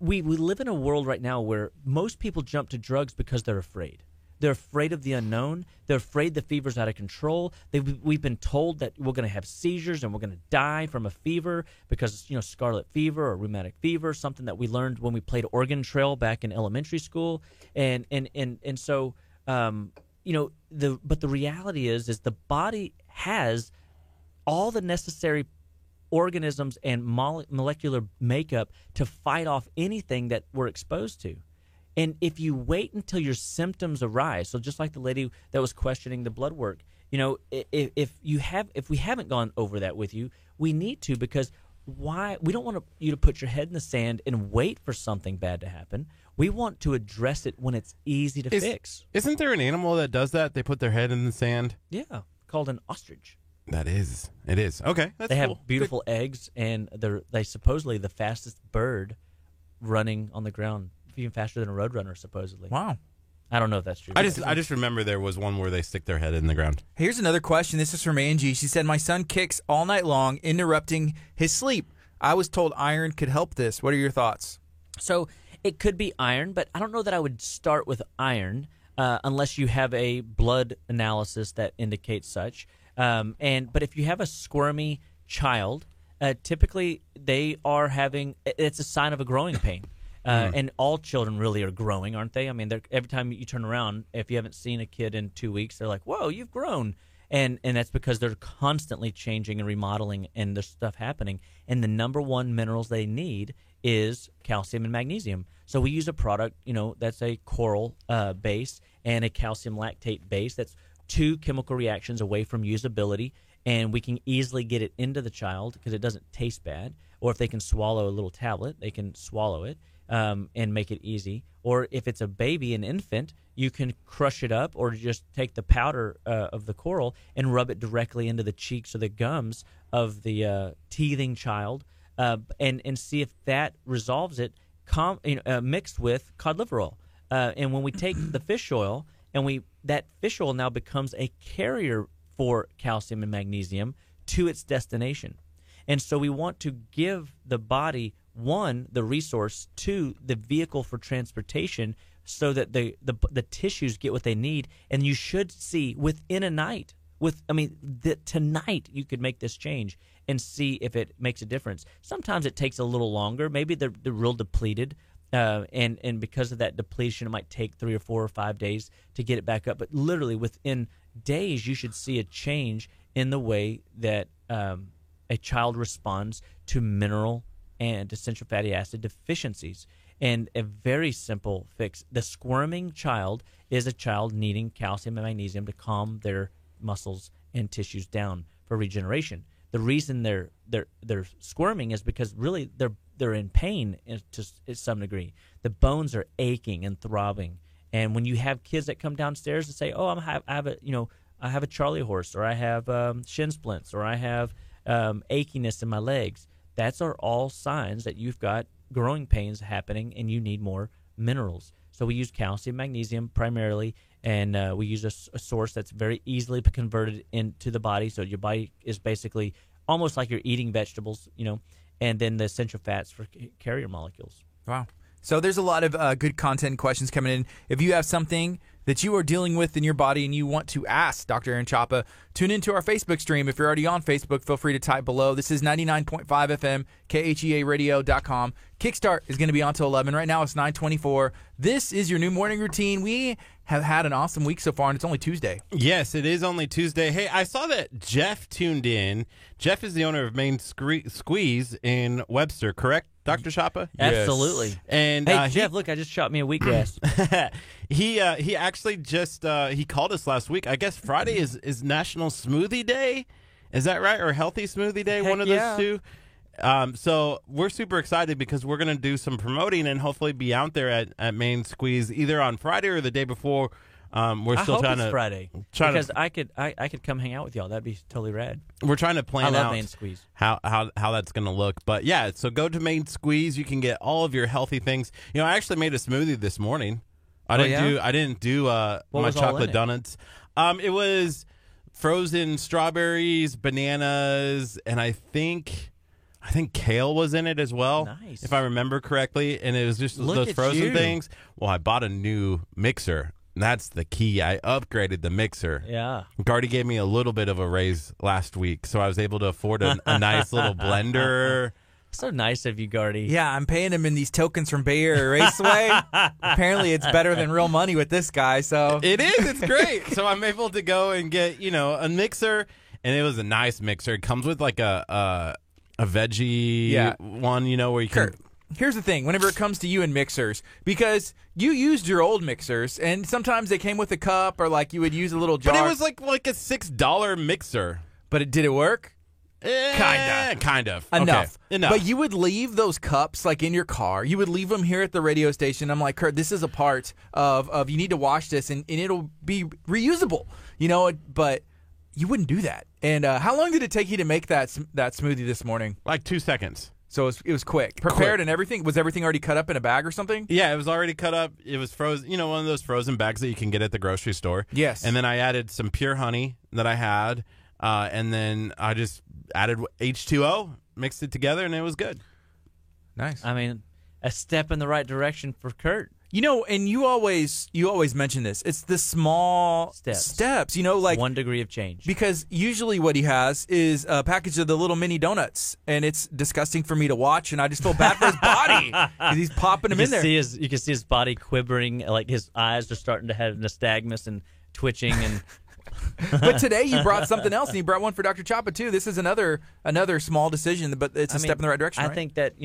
We live in a world right now where most people jump to drugs because they're afraid. They're afraid of the unknown. They're afraid the fever's out of control. We've been told that we're going to have seizures and we're going to die from a fever because, scarlet fever or rheumatic fever, something that we learned when we played Oregon Trail back in elementary school. And so... but the reality is the body has all the necessary organisms and molecular makeup to fight off anything that we're exposed to. And if you wait until your symptoms arise, so just like the lady that was questioning the blood work, if we haven't gone over that with you, we need to, because why? We don't want you to put your head in the sand and wait for something bad to happen. We want to address it when it's easy to fix. Isn't there an animal that does that? They put their head in the sand? Yeah, called an ostrich. It is. Okay, that's They cool. have beautiful eggs, and they supposedly the fastest bird running on the ground, even faster than a roadrunner, supposedly. Wow. I don't know if that's true. I just remember there was one where they stick their head in the ground. Here's another question. This is from Angie. She said, my son kicks all night long, interrupting his sleep. I was told iron could help this. What are your thoughts? So it could be iron, but I don't know that I would start with iron unless you have a blood analysis that indicates such. But if you have a squirmy child, typically they are having. It's a sign of a growing pain. And all children really are growing, aren't they? I mean, every time you turn around, if you haven't seen a kid in 2 weeks, they're like, "Whoa, you've grown!" And that's because they're constantly changing and remodeling, and there's stuff happening. And the number one minerals they need is calcium and magnesium. So we use a product, that's a coral base and a calcium lactate base. That's two chemical reactions away from usability, and we can easily get it into the child because it doesn't taste bad. Or if they can swallow a little tablet, they can swallow it. And make it easy. Or if it's a baby, an infant, you can crush it up or just take the powder of the coral and rub it directly into the cheeks or the gums of the teething child and see if that resolves it, mixed with cod liver oil. And when we take the fish oil, that fish oil now becomes a carrier for calcium and magnesium to its destination. And so we want to give the body, one, the resource, two, the vehicle for transportation so that the tissues get what they need. And you should see within a night, tonight you could make this change and see if it makes a difference. Sometimes it takes a little longer. Maybe they're real depleted. And because of that depletion, it might take 3 or 4 or 5 days to get it back up. But literally within days, you should see a change in the way that a child responds to mineral and essential fatty acid deficiencies. And a very simple fix. The squirming child is a child needing calcium and magnesium to calm their muscles and tissues down for regeneration. The reason they're squirming is because really they're in pain to some degree. The bones are aching and throbbing. And when you have kids that come downstairs and say, "Oh, I have a Charlie horse," or "I have shin splints," or "I have achiness in my legs," that's are all signs that you've got growing pains happening and you need more minerals. So we use calcium, magnesium primarily, and we use a source that's very easily converted into the body. So your body is basically almost like you're eating vegetables, and then the essential fats for carrier molecules. Wow. So there's a lot of good content and questions coming in. If you have something that you are dealing with in your body and you want to ask Dr. Aaron Chapa, tune into our Facebook stream. If you're already on Facebook, feel free to type below. This is 99.5 FM, KHEAradio.com. Kickstart is going to be on till 11. Right now it's 9:24. This is your new morning routine. We have had an awesome week so far, and it's only Tuesday. Yes, it is only Tuesday. Hey, I saw that Jeff tuned in. Jeff is the owner of Main Squeeze in Webster, correct, Dr. Chapa? Absolutely. And hey, Jeff, look, I just shot me a wheatgrass. He actually just he called us last week. I guess Friday is National Smoothie Day. Is that right? Or Healthy Smoothie Day? Heck one of yeah. those two. So we're super excited because we're going to do some promoting and hopefully be out there at Main Squeeze either on Friday or the day before. We're still trying to Friday because I could come hang out with y'all. That'd be totally rad. We're trying to plan I love out Main Squeeze. how that's going to look. But yeah, so go to Main Squeeze. You can get all of your healthy things. I actually made a smoothie this morning. I didn't do my chocolate donuts. It was frozen strawberries, bananas, and I think kale was in it as well. Nice. If I remember correctly. And it was just Look those at frozen you. things. Well, I bought a new mixer. That's the key. I upgraded the mixer. Yeah. Gardy gave me a little bit of a raise last week, so I was able to afford a nice little blender. So nice of you, Gardy. Yeah, I'm paying him in these tokens from Bay Area Raceway. Apparently, it's better than real money with this guy. So It is. It's great. So I'm able to go and get, a mixer, and it was a nice mixer. It comes with like a veggie one, where you can. Kurt, here's the thing. Whenever it comes to you and mixers, because you used your old mixers, and sometimes they came with a cup or like you would use a little jar. But it was like a $6 mixer. But did it work? Kind of. Enough. Okay. Enough. But you would leave those cups like in your car. You would leave them here at the radio station. I'm like, Kurt, this is a part of you need to wash this and it'll be reusable. But you wouldn't do that. And how long did it take you to make that smoothie this morning? Like 2 seconds. So it was quick. Prepared and everything? Was everything already cut up in a bag or something? Yeah, it was already cut up. It was frozen, one of those frozen bags that you can get at the grocery store. Yes. And then I added some pure honey that I had, and then I just added H2O, mixed it together, and it was good. Nice. I mean, a step in the right direction for Kurt. You know, and you always mention this. It's the small steps. You know, like 1 degree of change. Because usually what he has is a package of the little mini donuts, and it's disgusting for me to watch, and I just feel bad for his body because he's popping them in there. You can see his body quivering, like his eyes are starting to have nystagmus and twitching. And But today you brought something else, and you brought one for Dr. Chapa too. This is another small decision, but it's a step in the right direction. I right? think that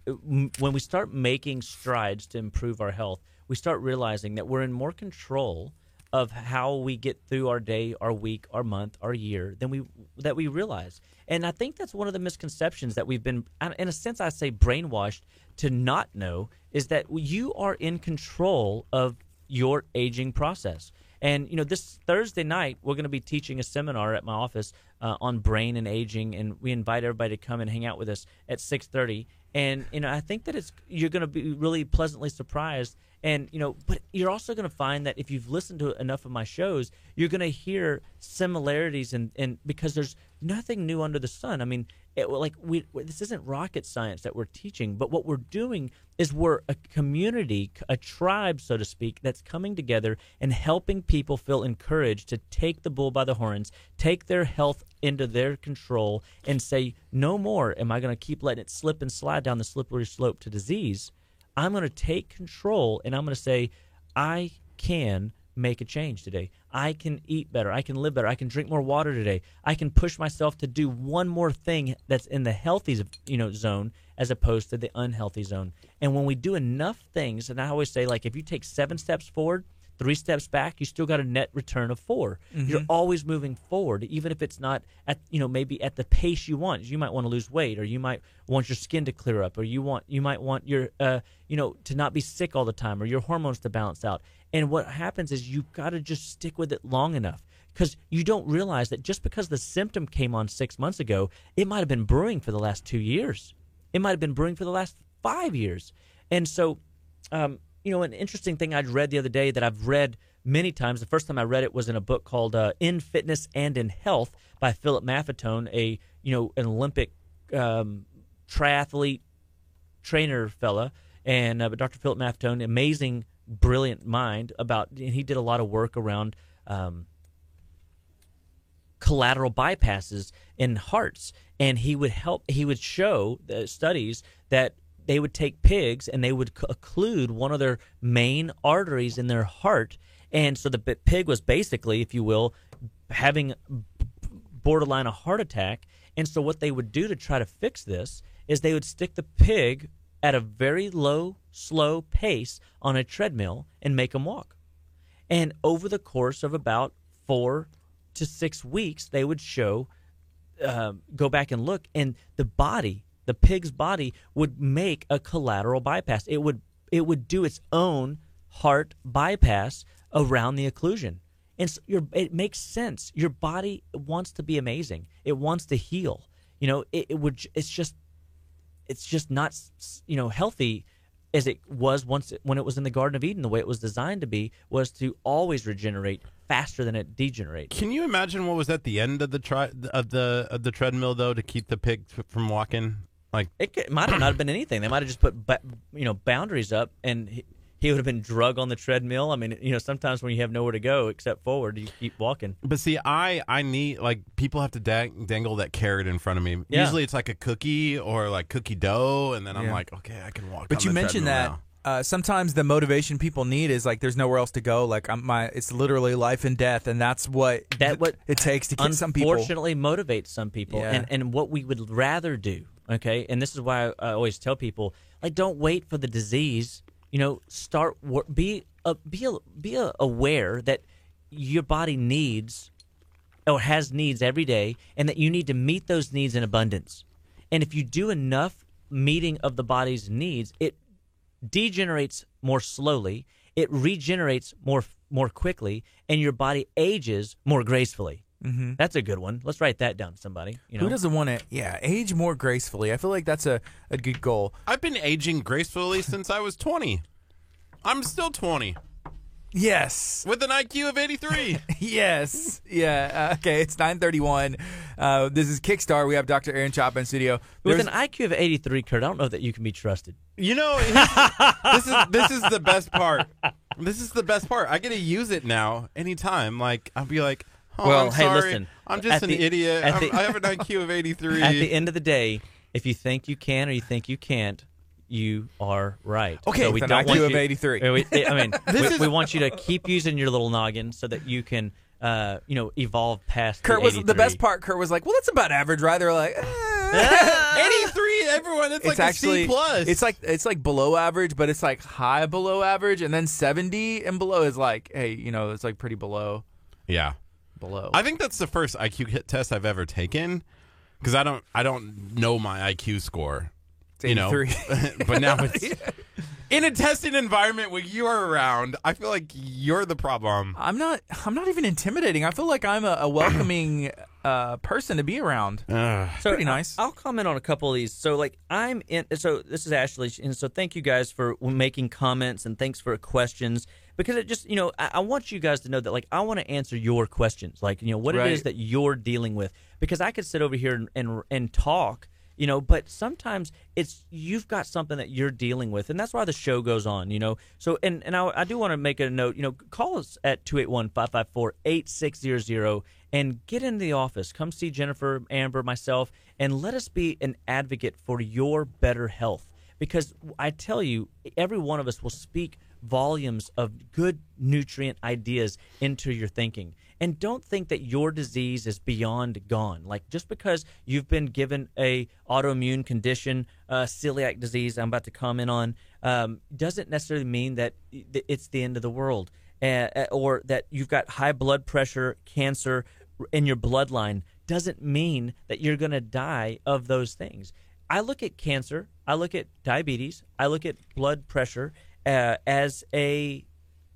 when we start making strides to improve our health, we start realizing that we're in more control of how we get through our day, our week, our month, our year than we realize. And I think that's one of the misconceptions that we've been, in a sense, I say brainwashed to not know, is that you are in control of your aging process. And, this Thursday night, we're going to be teaching a seminar at my office on brain and aging, and we invite everybody to come and hang out with us at 6:30. And, I think that you're going to be really pleasantly surprised. And, but you're also going to find that if you've listened to enough of my shows, you're going to hear similarities, and because there's nothing new under the sun. I mean, this isn't rocket science that we're teaching, but what we're doing is we're a community, a tribe, so to speak, that's coming together and helping people feel encouraged to take the bull by the horns, take their health into their control, and say, no more am I going to keep letting it slip and slide down the slippery slope to disease. I'm going to take control, and I'm going to say, I can make a change today. I can eat better. I can live better. I can drink more water today. I can push myself to do one more thing that's in the healthy, zone as opposed to the unhealthy zone. And when we do enough things, and I always say, like, if you take 7 steps forward, 3 steps back, you still got a net return of 4. Mm-hmm. You're always moving forward, even if it's not at, maybe at the pace you want. You might want to lose weight, or you might want your skin to clear up, or you might want your, to not be sick all the time, or your hormones to balance out. And what happens is you've got to just stick with it long enough, because you don't realize that just because the symptom came on 6 months ago, it might have been brewing for the last 2 years. It might have been brewing for the last 5 years. And so, an interesting thing I'd read the other day that I've read many times. The first time I read it was in a book called "In Fitness and in Health" by Philip Maffetone, an Olympic triathlete trainer fella, and Dr. Philip Maffetone, amazing, brilliant mind and he did a lot of work around collateral bypasses in hearts, and he would show the studies that they would take pigs and they would occlude one of their main arteries in their heart. And so the pig was basically, if you will, having borderline a heart attack. And so what they would do to try to fix this is they would stick the pig at a very low, slow pace on a treadmill and make them walk. And over the course of about 4 to 6 weeks, they would go back and look, and the pig's body would make a collateral bypass. It would do its own heart bypass around the occlusion. And so it makes sense. Your body wants to be amazing. It wants to heal. It's just not healthy as it was when it was in the Garden of Eden. The way it was designed to be was to always regenerate faster than it degenerates. Can you imagine what was at the end of the treadmill though, to keep the pig from walking? Like, it might have not been anything. They might have just put boundaries up, and he would have been drug on the treadmill. I mean, sometimes when you have nowhere to go except forward, you keep walking. But see, I need, like, people have to dangle that carrot in front of me. Yeah. Usually it's like a cookie or like cookie dough, and then I'm like, okay, I can walk. But you mentioned that sometimes the motivation people need is like there's nowhere else to go. Like it's literally life and death, and that's what it takes to get some people. Unfortunately, motivates some people, Yeah. and what we would rather do. Okay, and this is why I always tell people, like, don't wait for the disease. Be aware that your body needs or has needs every day, and that you need to meet those needs in abundance. And if you do enough meeting of the body's needs, it degenerates more slowly, it regenerates more quickly, and your body ages more gracefully. Mm-hmm. That's a good one. Let's write that down, somebody. Who doesn't want to, age more gracefully? I feel like that's a good goal. I've been aging gracefully since I was 20. I'm still 20. Yes. with an IQ of 83. Yes. Yeah. Okay. It's 9:31. This is Kickstart. We have Dr. Aaron Chapa in studio. With There's- an IQ of 83, Kurt, I don't know that you can be trusted. You know, this is the best part. This is the best part. I get to use it now anytime. Like, I'll be like, oh, Well, I'm hey, sorry. listen, I'm just at an the- idiot. at the- I have an IQ of 83. At the end of the day, if you think you can or you think you can't, you are right. Okay, So with we an don't IQ want of you, 83. I mean, This is- we want you to keep using your little noggin so that you can, evolve past. Kurt was the 83. best part. Kurt was like, "Well, that's about average, right?" They're like, 83, everyone. It's like actually a C plus. It's like below average, but it's like high below average, and then 70 and below is like, hey, it's like pretty below. yeah. I think that's the first IQ test I've ever taken because I don't know my IQ score. It's 83. But now it's in a testing environment where you are around. I feel like you're the problem. I'm not even intimidating. I feel like I'm a welcoming person to be around. So Pretty nice. I'll comment on a couple of these. So So this is Ashley, and so thank you guys for making comments and thanks for questions because it just I want you guys to know that like I want to answer your questions, like what Right. it is that you're dealing with because I could sit over here and talk. But sometimes you've got something that you're dealing with, and that's why the show goes on, So, and I do want to make a note, call us at 281-554-8600 and get into the office. Come see Jennifer, Amber, myself, and let us be an advocate for your better health. Because I tell you, every one of us will speak volumes of good nutrient ideas into your thinking. And don't think that your disease is beyond gone. Like just because you've been given a autoimmune condition, celiac disease, I'm about to comment on, doesn't necessarily mean that it's the end of the world, or that you've got high blood pressure, cancer in your bloodline. Doesn't mean that you're going to die of those things. I look at cancer, I look at diabetes, I look at blood pressure as a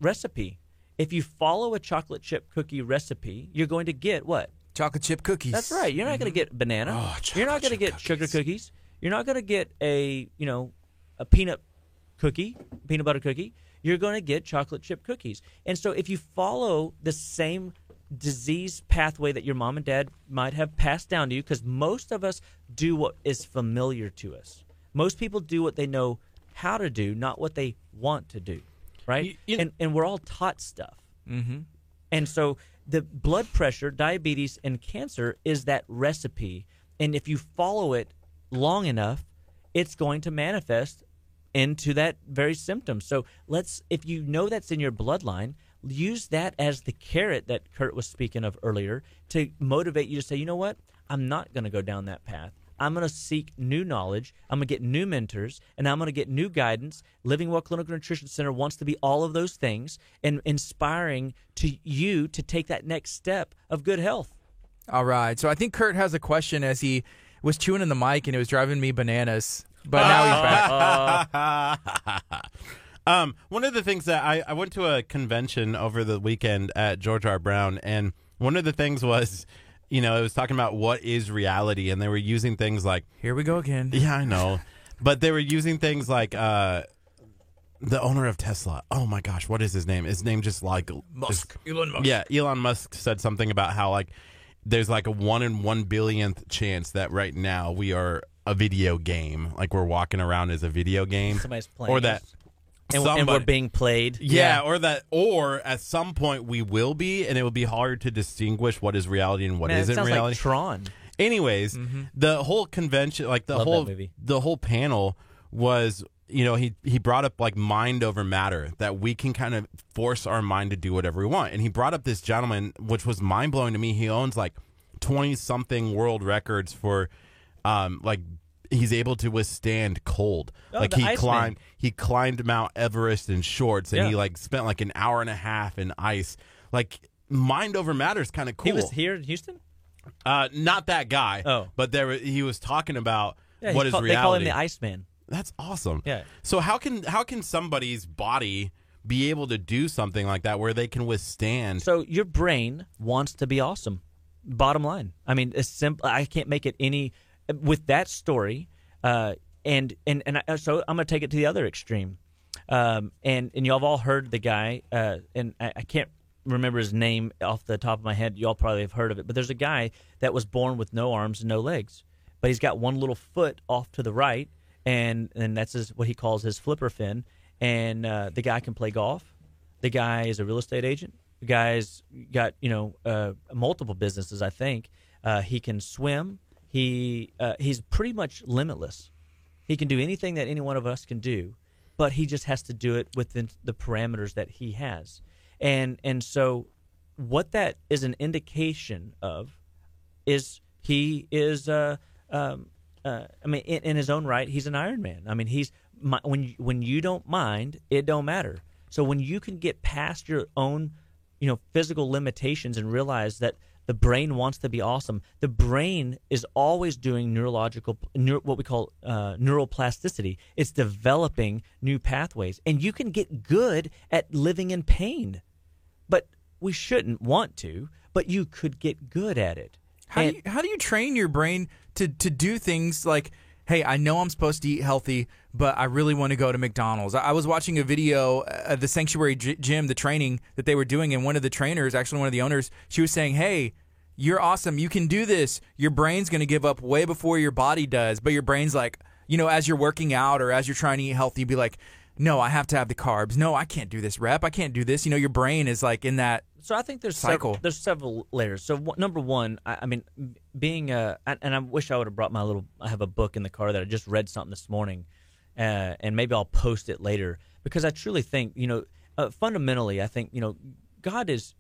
recipe. If you follow a chocolate chip cookie recipe, you're going to get what? Chocolate chip cookies. That's right. You're not going to get banana. You're not going to get sugar cookies. You're not going to get a peanut butter cookie. You're going to get chocolate chip cookies. And so if you follow the same disease pathway that your mom and dad might have passed down to you, because most of us do what is familiar to us. Most people do what they know how to do, not what they want to do. Right? And we're all taught stuff. Mm-hmm. And so the blood pressure, diabetes, and cancer is that recipe. And if you follow it long enough, it's going to manifest into that very symptom. So if you know that's in your bloodline, use that as the carrot that Kurt was speaking of earlier to motivate you to say, you know what? I'm not going to go down that path. I'm going to seek new knowledge. I'm going to get new mentors, and I'm going to get new guidance. Living Well Clinical Nutrition Center wants to be all of those things and inspiring to you to take that next step of good health. All right. So I think Kurt has a question as he was chewing in the mic, and it was driving me bananas. But now he's back. One of the things that I went to a convention over the weekend at George R. Brown, and one of the things was, it was talking about what is reality, and they were using things like, Here we go again. yeah, I know, but they were using things like the owner of Tesla. Oh my gosh, what is his name? His name just like Musk. Elon Musk. Yeah, Elon Musk said something about how like there's like a 1 in 1 billionth chance that right now we are a video game, like we're walking around as a video game, Somebody's playing or that. us. And we're being played. Yeah, or at some point we will be, and it will be hard to distinguish what is reality and what Man, it isn't sounds reality. like Tron. Anyways, the whole convention, like Love that movie. the whole panel was, he brought up like mind over matter, that we can kind of force our mind to do whatever we want. And he brought up this gentleman, which was mind blowing to me. He owns like 20 something world records for, like, he's able to withstand cold. Oh, like the he climbed Mount Everest in shorts, and Yeah. he like spent like an hour and a half in ice. Like mind over matter is kind of cool. He was here in Houston? Not that guy. Oh. But he was talking about Yeah, what is reality. They call him the Iceman. That's awesome. Yeah. So how can somebody's body be able to do something like that where they can withstand? So your brain wants to be awesome. Bottom line. I mean, it's simple. I can't make it any with that story. So I'm going to take it to the other extreme. And y'all have all heard the guy, and I can't remember his name off the top of my head. Y'all probably have heard of it. But there's a guy that was born with no arms and no legs, but he's got one little foot off to the right, and that's what he calls his flipper fin. And the guy can play golf. The guy is a real estate agent. The guy's got multiple businesses, I think. He can swim. He's pretty much limitless. He can do anything that any one of us can do, but he just has to do it within the parameters that he has. And so what that is an indication of is he is in his own right, he's an Iron Man. I mean, when you don't mind, it don't matter. So when you can get past your own physical limitations and realize that the brain wants to be awesome. The brain is always doing what we call neuroplasticity. It's developing new pathways. And you can get good at living in pain. But we shouldn't want to, but you could get good at it. How do you train your brain to do things like, hey, I know I'm supposed to eat healthy, but I really want to go to McDonald's. I was watching a video of the Sanctuary Gym, the training that they were doing, and one of the trainers, actually one of the owners, she was saying, hey, you're awesome. You can do this. Your brain's going to give up way before your body does, but your brain's like, as you're working out or as you're trying to eat healthy, you'd be like, no, I have to have the carbs. No, I can't do this rep. I can't do this. Your brain is like in that So I think there's cycle. There's several layers. So number one, I mean, being and I wish I would have brought I have a book in the car that I just read something this morning, and maybe I'll post it later, because I truly think, fundamentally, I think, God has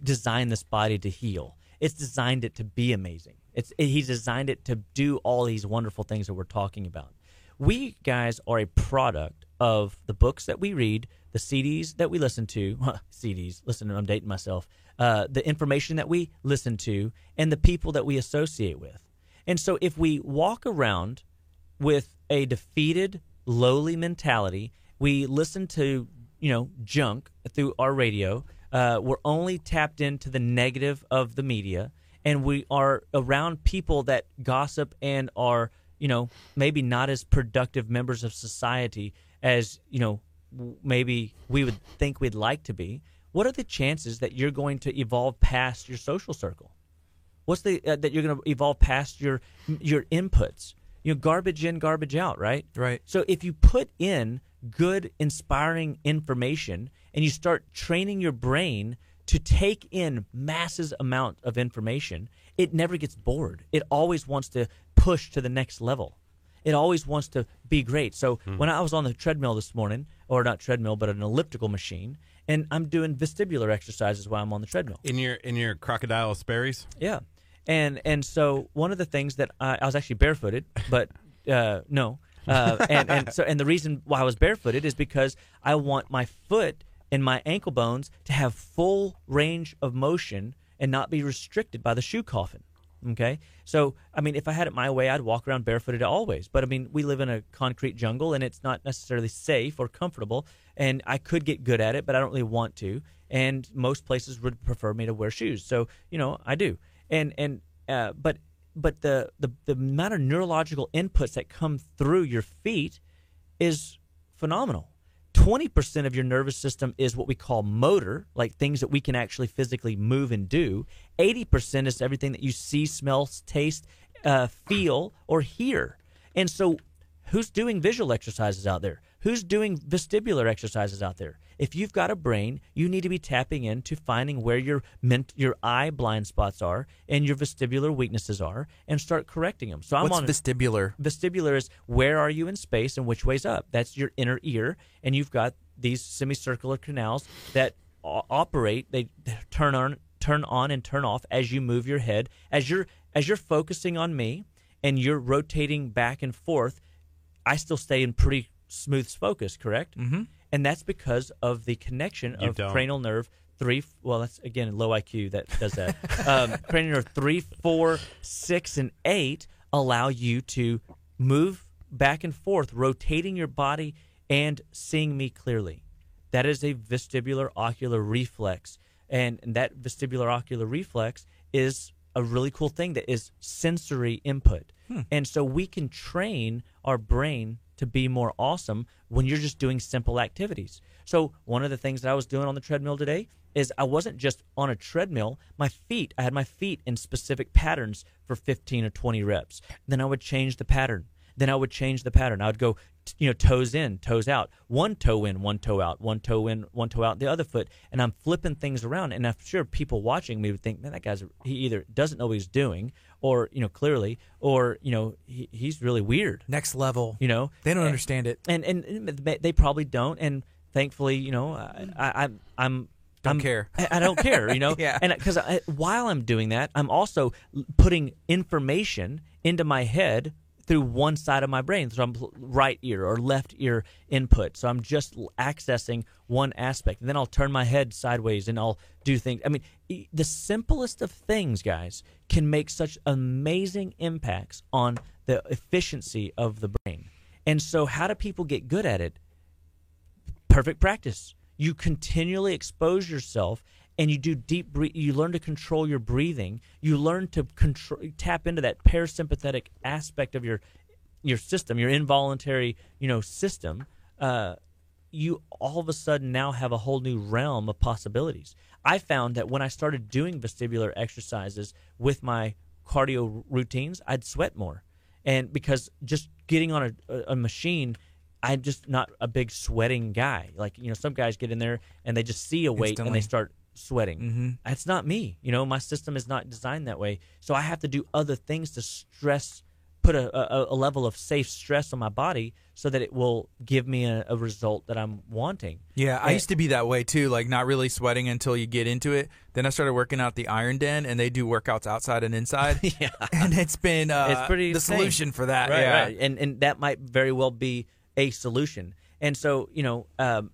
designed this body to heal. It's designed it to be amazing. He's designed it to do all these wonderful things that we're talking about. We guys are a product of the books that we read, the CDs that we listen to, CDs, listen, I'm dating myself, the information that we listen to, and the people that we associate with. And so if we walk around with a defeated, lowly mentality, we listen to, junk through our radio, we're only tapped into the negative of the media, and we are around people that gossip and are, maybe not as productive members of society as, maybe we would think we'd like to be. What are the chances that you're going to evolve past your social circle? What's that you're going to evolve past your inputs? Garbage in, garbage out, right? Right. So if you put in good, inspiring information and you start training your brain to take in massive amount of information, it never gets bored. It always wants to push to the next level. It always wants to be great. So when I was on the treadmill this morning, or not treadmill, but an elliptical machine, and I'm doing vestibular exercises while I'm on the treadmill. In your crocodile Sperry's? Yeah. And so one of the things that I was actually barefooted, but no. And the reason why I was barefooted is because I want my foot and my ankle bones to have full range of motion and not be restricted by the shoe coffin. Okay? So, I mean, if I had it my way, I'd walk around barefooted always. But, I mean, we live in a concrete jungle, and it's not necessarily safe or comfortable. And I could get good at it, but I don't really want to. And most places would prefer me to wear shoes. So, I do. But the amount of neurological inputs that come through your feet is phenomenal. 20% of your nervous system is what we call motor, like things that we can actually physically move and do. 80% is everything that you see, smell, taste, feel, or hear. And so who's doing visual exercises out there? Who's doing vestibular exercises out there? If you've got a brain, you need to be tapping into finding where your eye blind spots are and your vestibular weaknesses are, and start correcting them. So What's vestibular? Vestibular is where are you in space and which way's up. That's your inner ear, and you've got these semicircular canals that operate. They turn on and turn off as you move your head. As you're focusing on me and you're rotating back and forth, I still stay in pretty smooth focus, correct? Mm-hmm. And that's because of the connection of cranial nerve 3. Well, that's again low IQ that does that. Cranial nerve 3, 4, 6, and 8 allow you to move back and forth, rotating your body and seeing me clearly. That is a vestibular ocular reflex, and that vestibular ocular reflex is a really cool thing that is sensory input. And so we can train our brain to be more awesome when you're just doing simple activities. So one of the things that I was doing on the treadmill today is I wasn't just on a treadmill. I had my feet in specific patterns for 15 or 20 reps. Then I would change the pattern. Then I would change the pattern. I would go, toes in, toes out. One toe in, one toe out. One toe in, one toe out. The other foot. And I'm flipping things around. And I'm sure people watching me would think, man, he either doesn't know what he's doing, or clearly, or he's really weird. Next level. They don't understand it, and they probably don't. And thankfully, I'm don't care. I don't care, Yeah. And because while I'm doing that, I'm also putting information into my head through one side of my brain. So I'm right ear or left ear input. So I'm just accessing one aspect. And then I'll turn my head sideways and I'll do things. I mean, the simplest of things, guys, can make such amazing impacts on the efficiency of the brain. And so how do people get good at it? Perfect practice. You continually expose yourself, and you do deep you learn to control your breathing. You learn to tap into that parasympathetic aspect of your system, your involuntary system. You all of a sudden now have a whole new realm of possibilities. I found that when I started doing vestibular exercises with my cardio routines, I'd sweat more, and because just getting on a machine, I'm just not a big sweating guy. Like, some guys get in there and they just see a weight and they start sweating. Mm-hmm. That's not me. My system is not designed that way. So I have to do other things to put a level of safe stress on my body so that it will give me a result that I'm wanting. Yeah, I used to be that way too, like not really sweating until you get into it. Then I started working out the Iron Den, and they do workouts outside and inside. Yeah. And it's been it's pretty the insane. Solution for that. Right, yeah. right. And that might very well be a solution. And so, but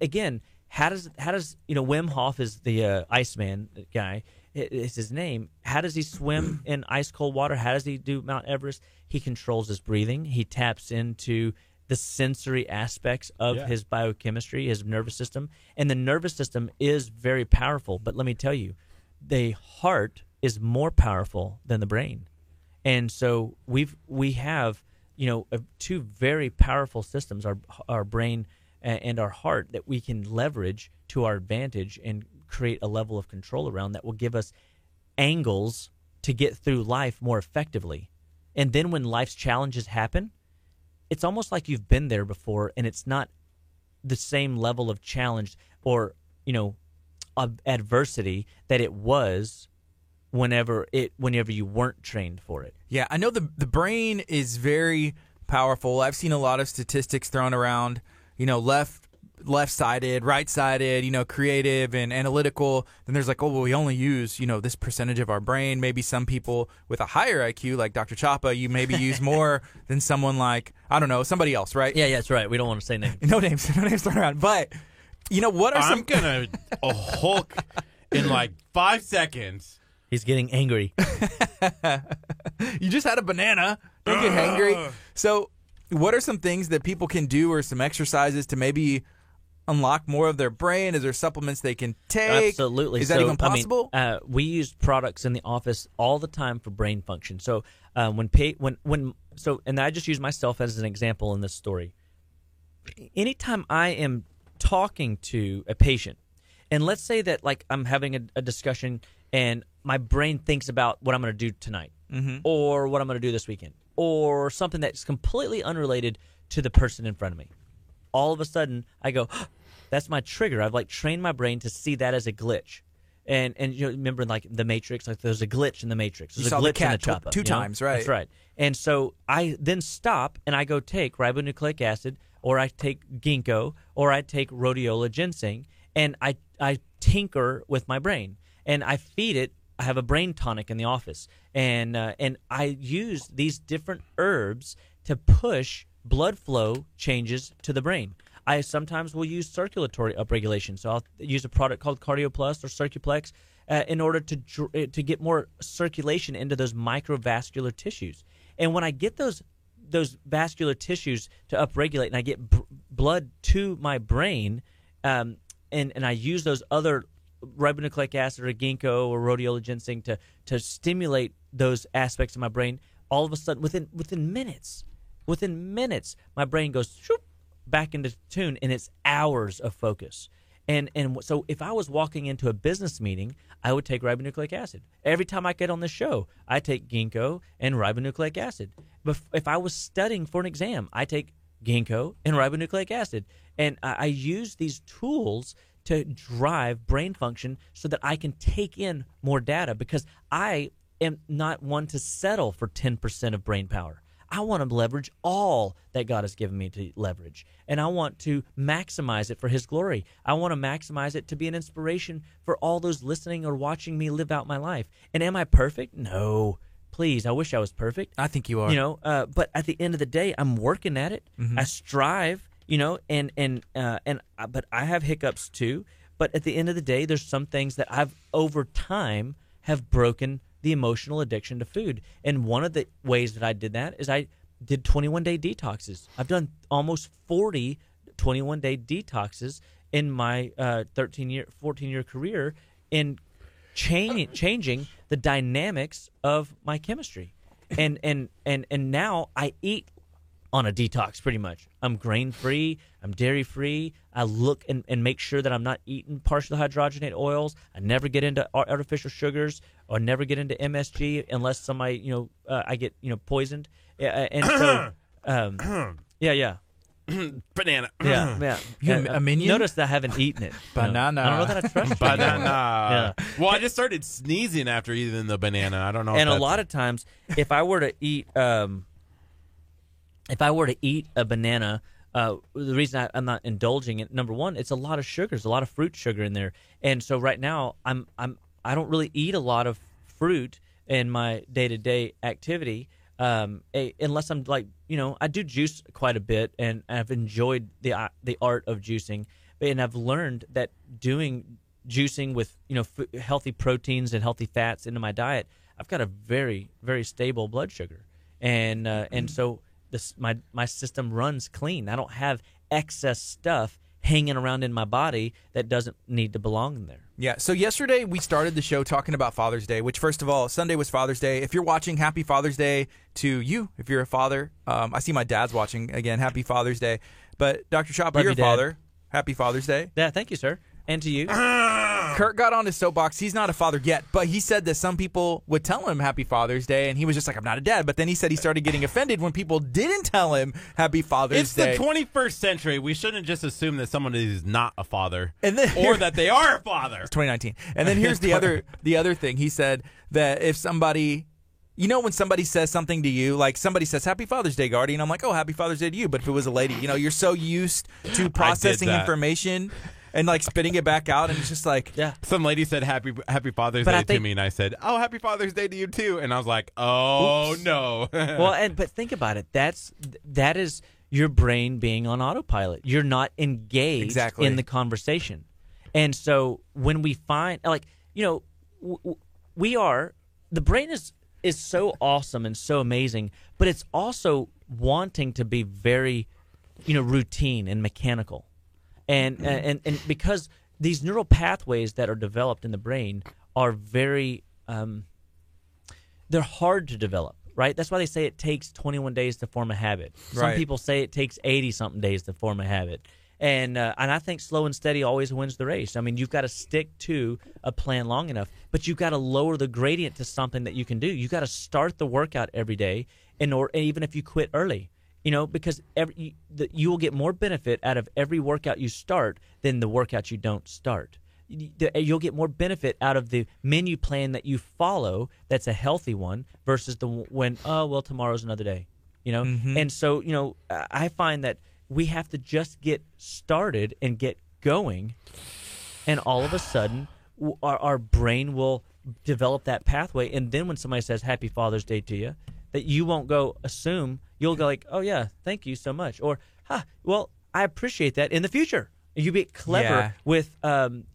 again, how does Wim Hof is the Iceman guy, is his name. How does he swim in ice cold water? How does he do Mount Everest? He controls his breathing. He taps into the sensory aspects of his biochemistry, his nervous system. And the nervous system is very powerful. But let me tell you, the heart is more powerful than the brain. And so we have two very powerful systems, our brain and our heart, that we can leverage to our advantage and create a level of control around that will give us angles to get through life more effectively. And then when life's challenges happen, it's almost like you've been there before, and it's not the same level of challenge or of adversity that it was whenever you weren't trained for it. Yeah, I know the brain is very powerful. I've seen a lot of statistics thrown around, left-sided, right-sided, creative and analytical. Then there's like, we only use, this percentage of our brain. Maybe some people with a higher IQ, like Dr. Chapa, you maybe use more than someone like, I don't know, somebody else, right? Yeah, that's right. We don't want to say names. No names thrown around. But, what are some... I'm going to Hulk in like 5 seconds. He's getting angry. You just had a banana. Don't get hangry. So what are some things that people can do, or some exercises to maybe unlock more of their brain? Is there supplements they can take? Absolutely. Is that even possible? We use products in the office all the time for brain function. So and I just use myself as an example in this story. Anytime I am talking to a patient, and let's say that like I'm having a discussion and my brain thinks about what I'm going to do tonight, or what I'm going to do this weekend, or something that's completely unrelated to the person in front of me. All of a sudden, I go, that's my trigger. I've like trained my brain to see that as a glitch. And remember like the Matrix, like there's a glitch in the Matrix. There's you a saw glitch the cat in the chopper. two times, right? That's right. And so I then stop and I go take ribonucleic acid, or I take ginkgo, or I take rhodiola ginseng, and I tinker with my brain. And I feed it. I have a brain tonic in the office, and I use these different herbs to push blood flow changes to the brain. I sometimes will use circulatory upregulation, so I'll use a product called CardioPlus or Circuplex in order to get more circulation into those microvascular tissues. And when I get those vascular tissues to upregulate, and I get blood to my brain, and I use those other ribonucleic acid or ginkgo or rhodiola ginseng to stimulate those aspects of my brain, all of a sudden within minutes, within minutes, my brain goes shoop, back into tune, and it's hours of focus. And so if I was walking into a business meeting, I would take ribonucleic acid. Every time I get on the show, I take ginkgo and ribonucleic acid. But if I was studying for an exam, I take ginkgo and ribonucleic acid. And I use these tools to drive brain function so that I can take in more data, because I am not one to settle for 10% of brain power. I want to leverage all that God has given me to leverage, and I want to maximize it for His glory. I want to maximize it to be an inspiration for all those listening or watching me live out my life. And am I perfect? No. Please, I wish I was perfect. I think you are. You know, but at the end of the day, I'm working at it. I strive. You know, but I have hiccups too. But at the end of the day, there's some things that I've over time have broken the emotional addiction to food. And one of the ways that I did that is I did 21-day detoxes. I've done almost 40 21-day detoxes in my 14-year career in changing the dynamics of my chemistry. And now I eat on a detox pretty much. I'm grain-free. I'm dairy-free. I look and make sure that I'm not eating partially hydrogenated oils. I never get into artificial sugars or never get into MSG unless somebody, I get, poisoned. And so, yeah. Banana. Yeah. A minion? Notice that I haven't eaten it. Banana. I don't know that I trust you. Banana. Yeah. Well, I just started sneezing after eating the banana. I don't know. And a lot of times, if I were to eat a banana, the reason I'm not indulging it, number one, it's a lot of sugars, a lot of fruit sugar in there, and so right now I don't really eat a lot of fruit in my day-to-day activity, unless I'm like, I do juice quite a bit, and I've enjoyed the art of juicing, and I've learned that doing juicing with healthy proteins and healthy fats into my diet, I've got a very, very stable blood sugar, and so. My system runs clean. I don't have excess stuff hanging around in my body that doesn't need to belong in there. Yeah, so yesterday we started the show talking about Father's Day, which, first of all, Sunday was Father's Day. If you're watching, happy Father's Day to you, if you're a father. I see my dad's watching. Again, happy Father's Day. But Dr. Chapa, you're a father. Happy Father's Day. Yeah, thank you, sir. And to you. Kurt got on his soapbox. He's not a father yet, but he said that some people would tell him Happy Father's Day, and he was just like, I'm not a dad. But then he said he started getting offended when people didn't tell him Happy Father's Day. It's the 21st century. We shouldn't just assume that someone is not a father, or that they are a father. It's 2019. And then here's the other thing. He said that if somebody... when somebody says something to you, like somebody says, Happy Father's Day, Guardian, I'm like, oh, Happy Father's Day to you. But if it was a lady, you're so used to processing information and like spitting it back out, and it's just like, yeah. Some lady said Happy Father's Day to me, and I said, oh, Happy Father's Day to you too. And I was like, oh, oops. No. But think about it. That is your brain being on autopilot. You're not engaged in the conversation. And so when we find, the brain is so awesome and so amazing, but it's also wanting to be very, routine and mechanical. And because these neural pathways that are developed in the brain are very, they're hard to develop, right? That's why they say it takes 21 days to form a habit. Some people say it takes 80-something days to form a habit. And I think slow and steady always wins the race. I mean, you've got to stick to a plan long enough, but you've got to lower the gradient to something that you can do. You've got to start the workout every day, even if you quit early. Because you will get more benefit out of every workout you start than the workout you don't start. You'll get more benefit out of the menu plan that you follow that's a healthy one versus tomorrow's another day. And so, I find that we have to just get started and get going, and all of a sudden our brain will develop that pathway. And then when somebody says Happy Father's Day to you, that you won't assume, you'll go like, oh yeah, thank you so much, or well, I appreciate that in the future. You be clever with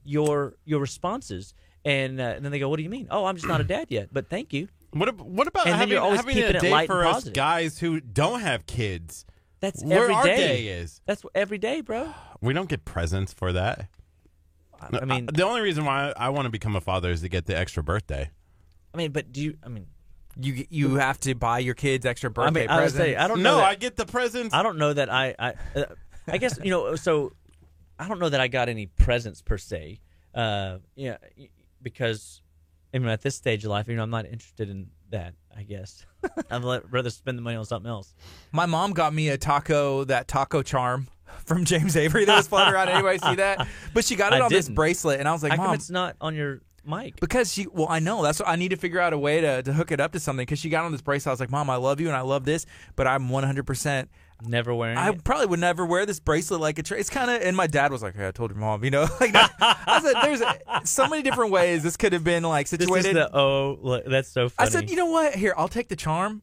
your responses, and then they go, what do you mean? Oh, I'm just not a dad yet, but thank you. What about having a day for us guys who don't have kids? That's where every our day. Day is. That's every day, bro. We don't get presents for that. I mean, the only reason why I want to become a father is to get the extra birthday. I mean, but do you? I mean, you have to buy your kids extra birthday I mean, I would presents. say I don't know. No, that- I get the presents. I don't know that I guess so. I don't know that I got any presents per se. Yeah, because I mean at this stage of life, I'm not interested in that. I guess I'd rather spend the money on something else. My mom got me that taco charm from James Avery that was floating around. Anybody see that? But she got it on this didn't. bracelet, and I was like, How come Mom, it's not on your mic? because I know that's what I need to figure out a way to hook it up to something. Because she got on this bracelet, I was like, Mom, I love you and I love this, but I'm 100%. Never wearing I it. probably would never wear this bracelet like a it's kind of, and my dad was like, hey, I told your mom, like I said, there's so many different ways this could have been like This situated. is look, that's so funny. I said, you know what? Here, I'll take the charm,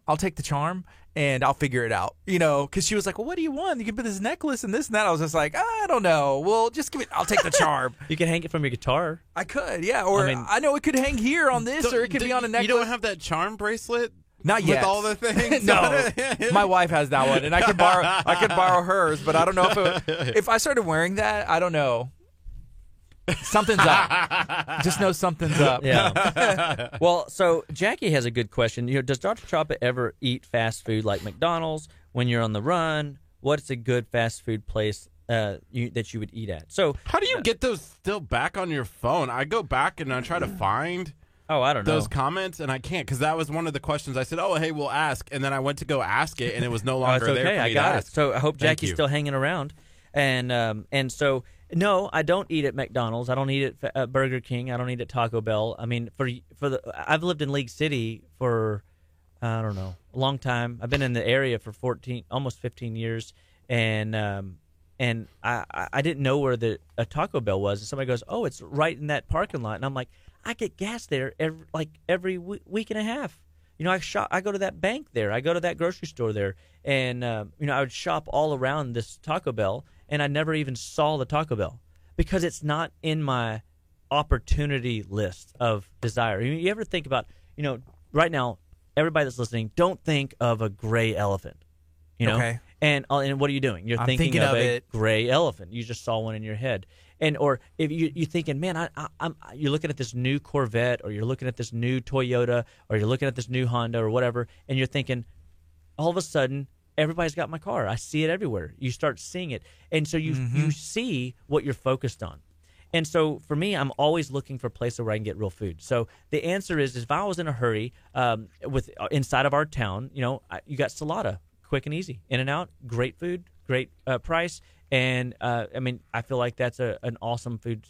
and I'll figure it out. Because she was like, well, what do you want? You can put this necklace and this and that. I was just like, I don't know. Well, just give it. I'll take the charm. You can hang it from your guitar. I could, yeah. Or I mean- I know it could hang here on this, or it could be on a necklace. You don't have that charm bracelet? Not yet. With all the things? No, my wife has that one, and I could borrow hers. But I don't know if I started wearing that. I don't know. Something's up. Just know something's up. Yeah. Well, so Jackie has a good question. Does Dr. Choppa ever eat fast food like McDonald's when you're on the run? What's a good fast food place that you would eat at? So How do you get those still back on your phone? I go back and I try to find I don't know. those comments, and I can't, because that was one of the questions. I said, oh, hey, we'll ask. And then I went to go ask it, and it was no longer it's okay. there for me I got to it. ask. So I hope Thank Jackie's you. still hanging around. And so no, I don't eat at McDonald's. I don't eat at Burger King. I don't eat at Taco Bell. I mean, I've lived in League City for I don't know, a long time. I've been in the area for almost 15 years, and I didn't know where a Taco Bell was. And somebody goes, "Oh, it's right in that parking lot," and I'm like, I get gas there every week and a half. I go to that bank there. I go to that grocery store there, and I would shop all around this Taco Bell, and I never even saw the Taco Bell because it's not in my opportunity list of desire. You ever think about, right now, everybody that's listening, don't think of a gray elephant. Okay. And what are you doing? You're I'm thinking thinking of of a it. gray elephant. You just saw one in your head. Or if you're thinking, man, you're looking at this new Corvette, or you're looking at this new Toyota, or you're looking at this new Honda, or whatever, and you're thinking, all of a sudden, everybody's got my car. I see it everywhere. You start seeing it, and so you see what you're focused on. And so for me, I'm always looking for places where I can get real food. So the answer is if I was in a hurry inside of our town, you got Salada, quick and easy, in and out, great food, great price. And I feel like that's an awesome food,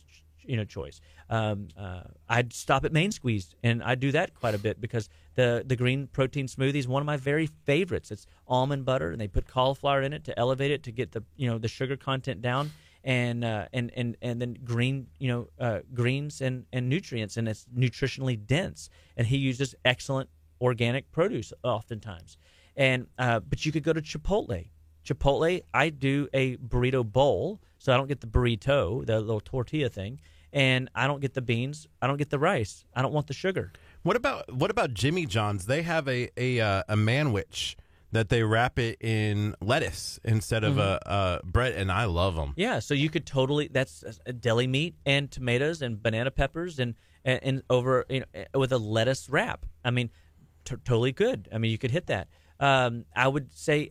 choice. I'd stop at Main Squeeze, and I do that quite a bit because the green protein smoothie is one of my very favorites. It's almond butter, and they put cauliflower in it to elevate it to get the sugar content down, and then green greens and nutrients, and it's nutritionally dense. And he uses excellent organic produce oftentimes. And but you could go to Chipotle. Chipotle, I do a burrito bowl, so I don't get the burrito, the little tortilla thing, and I don't get the beans, I don't get the rice, I don't want the sugar. What about Jimmy John's? They have a manwich that they wrap it in lettuce instead of a bread, and I love them. Yeah, so you could that's a deli meat and tomatoes and banana peppers and over with a lettuce wrap. I mean, totally good. I mean, you could hit that. I would say,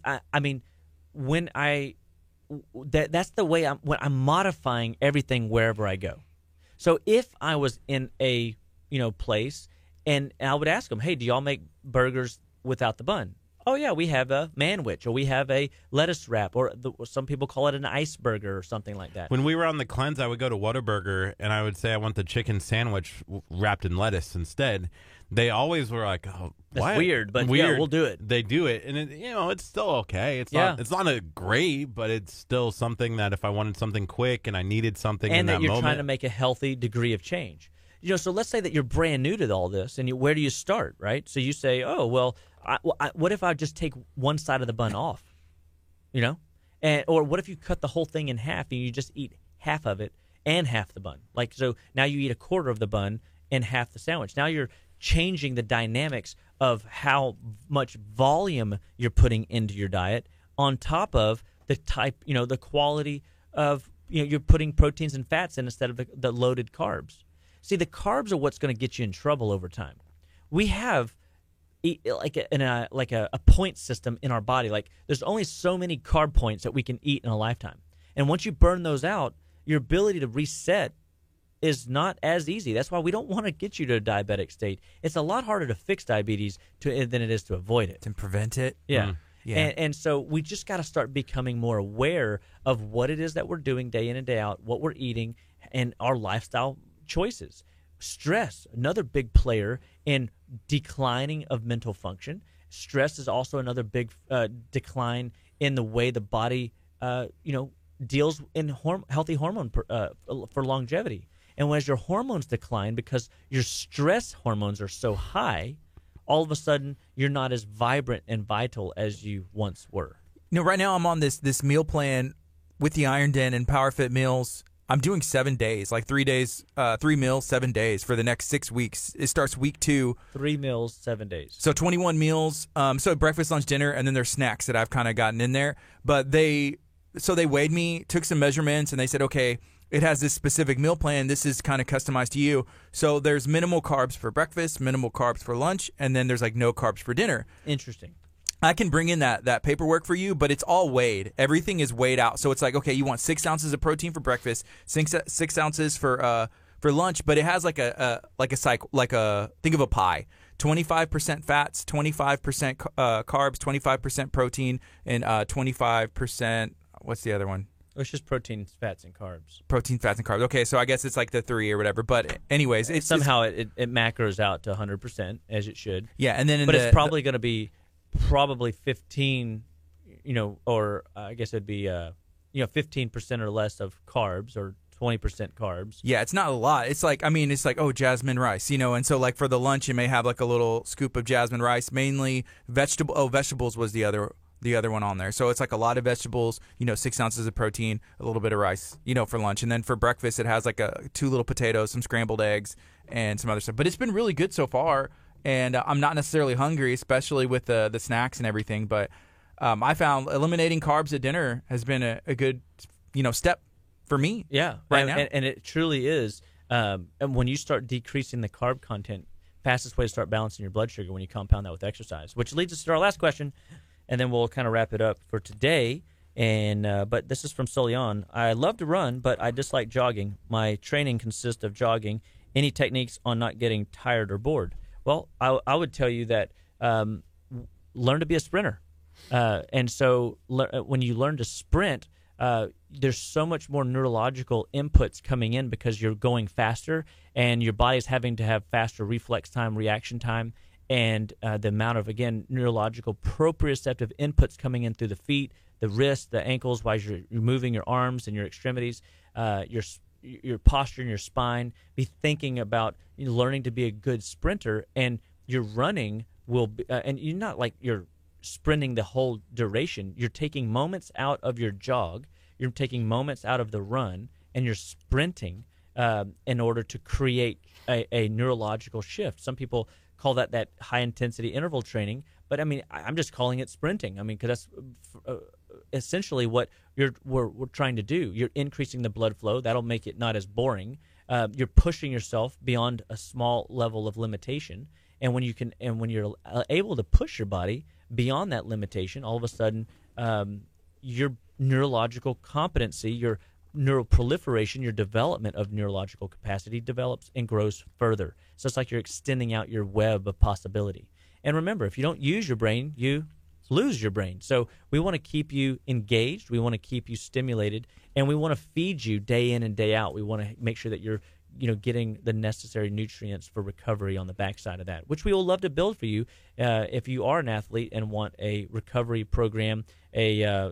that's the way when I'm modifying everything wherever I go. So if I was in a place and I would ask them, hey, do y'all make burgers without the bun? Oh yeah, we have a manwich, or we have a lettuce wrap, or some people call it an iceberger or something like that. When we were on the cleanse, I would go to Whataburger and I would say I want the chicken sandwich wrapped in lettuce instead. They always were like, "Oh, That's what? weird, but yeah, we'll do it." They do it, and it's still okay. It's not a great, but it's still something that if I wanted something quick and I needed something in that that you're moment, trying to make a healthy degree of change. So let's say that you're brand new to all this, and where do you start, right? So you say, oh, well, what if I just take one side of the bun off, or what if you cut the whole thing in half and you just eat half of it and half the bun? Like, so now you eat a quarter of the bun and half the sandwich. Now you're changing the dynamics of how much volume you're putting into your diet on top of the type, the quality of, you're putting proteins and fats in instead of the loaded carbs. See, the carbs are what's going to get you in trouble over time. We have eat like a point system in our body. Like there's only so many carb points that we can eat in a lifetime, and once you burn those out, your ability to reset is not as easy. That's why we don't want to get you to a diabetic state. It's a lot harder to fix diabetes than it is to avoid it. To prevent it? Yeah. Yeah. And so we just got to start becoming more aware of what it is that we're doing day in and day out, what we're eating, and our lifestyle choices. Stress, another big player in declining of mental function. Stress is also another big decline in the way the body, deals in healthy hormone for longevity. And as your hormones decline because your stress hormones are so high, all of a sudden you're not as vibrant and vital as you once were. Right now I'm on this meal plan with the Iron Den and PowerFit meals. I'm doing 7 days, like 3 days, 3 meals, 7 days for the next 6 weeks. It starts week 2. 3 meals, 7 days. So 21 meals. So breakfast, lunch, dinner, and then there's snacks that I've kind of gotten in there. But they weighed me, took some measurements, and they said, okay, it has this specific meal plan. This is kind of customized to you. So there's minimal carbs for breakfast, minimal carbs for lunch, and then there's like no carbs for dinner. Interesting. I can bring in that paperwork for you, but it's all weighed. Everything is weighed out. So it's like, okay, you want 6 ounces of protein for breakfast, 6 ounces for lunch, but it has think of a pie. 25% fats, 25% carbs, 25% protein, and 25%. What's the other one? It's just protein, fats, and carbs. Protein, fats, and carbs. Okay, so I guess it's like the 3 or whatever. But anyways, it macros out to 100% as it should. Yeah, and then it's probably going to be 15, or I guess it'd be 15% or less of carbs or 20% carbs. Yeah, it's not a lot. It's like jasmine rice, and so like for the lunch you may have like a little scoop of jasmine rice, mainly vegetables was the other one on there. So it's like a lot of vegetables, 6 ounces of protein, a little bit of rice, for lunch. And then for breakfast, it has like 2 little potatoes, some scrambled eggs, and some other stuff. But it's been really good so far. And I'm not necessarily hungry, especially with the snacks and everything. But I found eliminating carbs at dinner has been a good, step for me. Yeah, right now. And it truly is. And when you start decreasing the carb content, fastest way to start balancing your blood sugar when you compound that with exercise, which leads us to our last question. And then we'll kind of wrap it up for today. And but this is from Solion. I love to run, but I dislike jogging. My training consists of jogging. Any techniques on not getting tired or bored? Well, I would tell you that learn to be a sprinter. And so when you learn to sprint, there's so much more neurological inputs coming in because you're going faster and your body's having to have faster reflex time, reaction time. And the amount of, again, neurological proprioceptive inputs coming in through the feet, the wrists, the ankles, while you're moving your arms and your extremities, your posture and your spine. Be thinking about learning to be a good sprinter, and your running will be, and you're not like you're sprinting the whole duration. You're taking moments out of your jog, you're taking moments out of the run, and you're sprinting in order to create a neurological shift. Some people call that high intensity interval training, but I mean I'm just calling it sprinting. I mean, because that's essentially what we're trying to do. You're increasing the blood flow. That'll make it not as boring. You're pushing yourself beyond a small level of limitation, and when you're able to push your body beyond that limitation, all of a sudden your neurological competency, your neural proliferation, your development of neurological capacity develops and grows further. So it's like you're extending out your web of possibility. And remember, if you don't use your brain, you lose your brain. So we want to keep you engaged. We want to keep you stimulated, and we want to feed you day in and day out. We want to make sure that you're getting the necessary nutrients for recovery on the backside of that, which we will love to build for you if you are an athlete and want a recovery program, a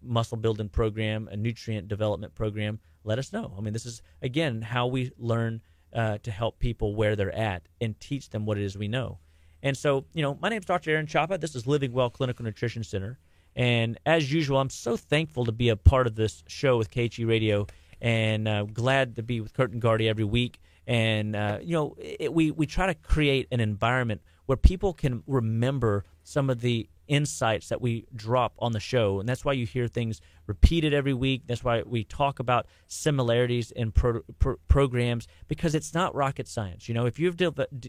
muscle building program, a nutrient development program. Let us know. I mean, this is, again, how we learn to help people where they're at and teach them what it is we know. And so, my name is Dr. Aaron Chapa. This is Living Well Clinical Nutrition Center. And as usual, I'm so thankful to be a part of this show with KHE Radio, and glad to be with Kurt Gardy every week. And, we try to create an environment where people can remember some of the insights that we drop on the show. And that's why you hear things repeated every week. That's why we talk about similarities in programs, because it's not rocket science. If you're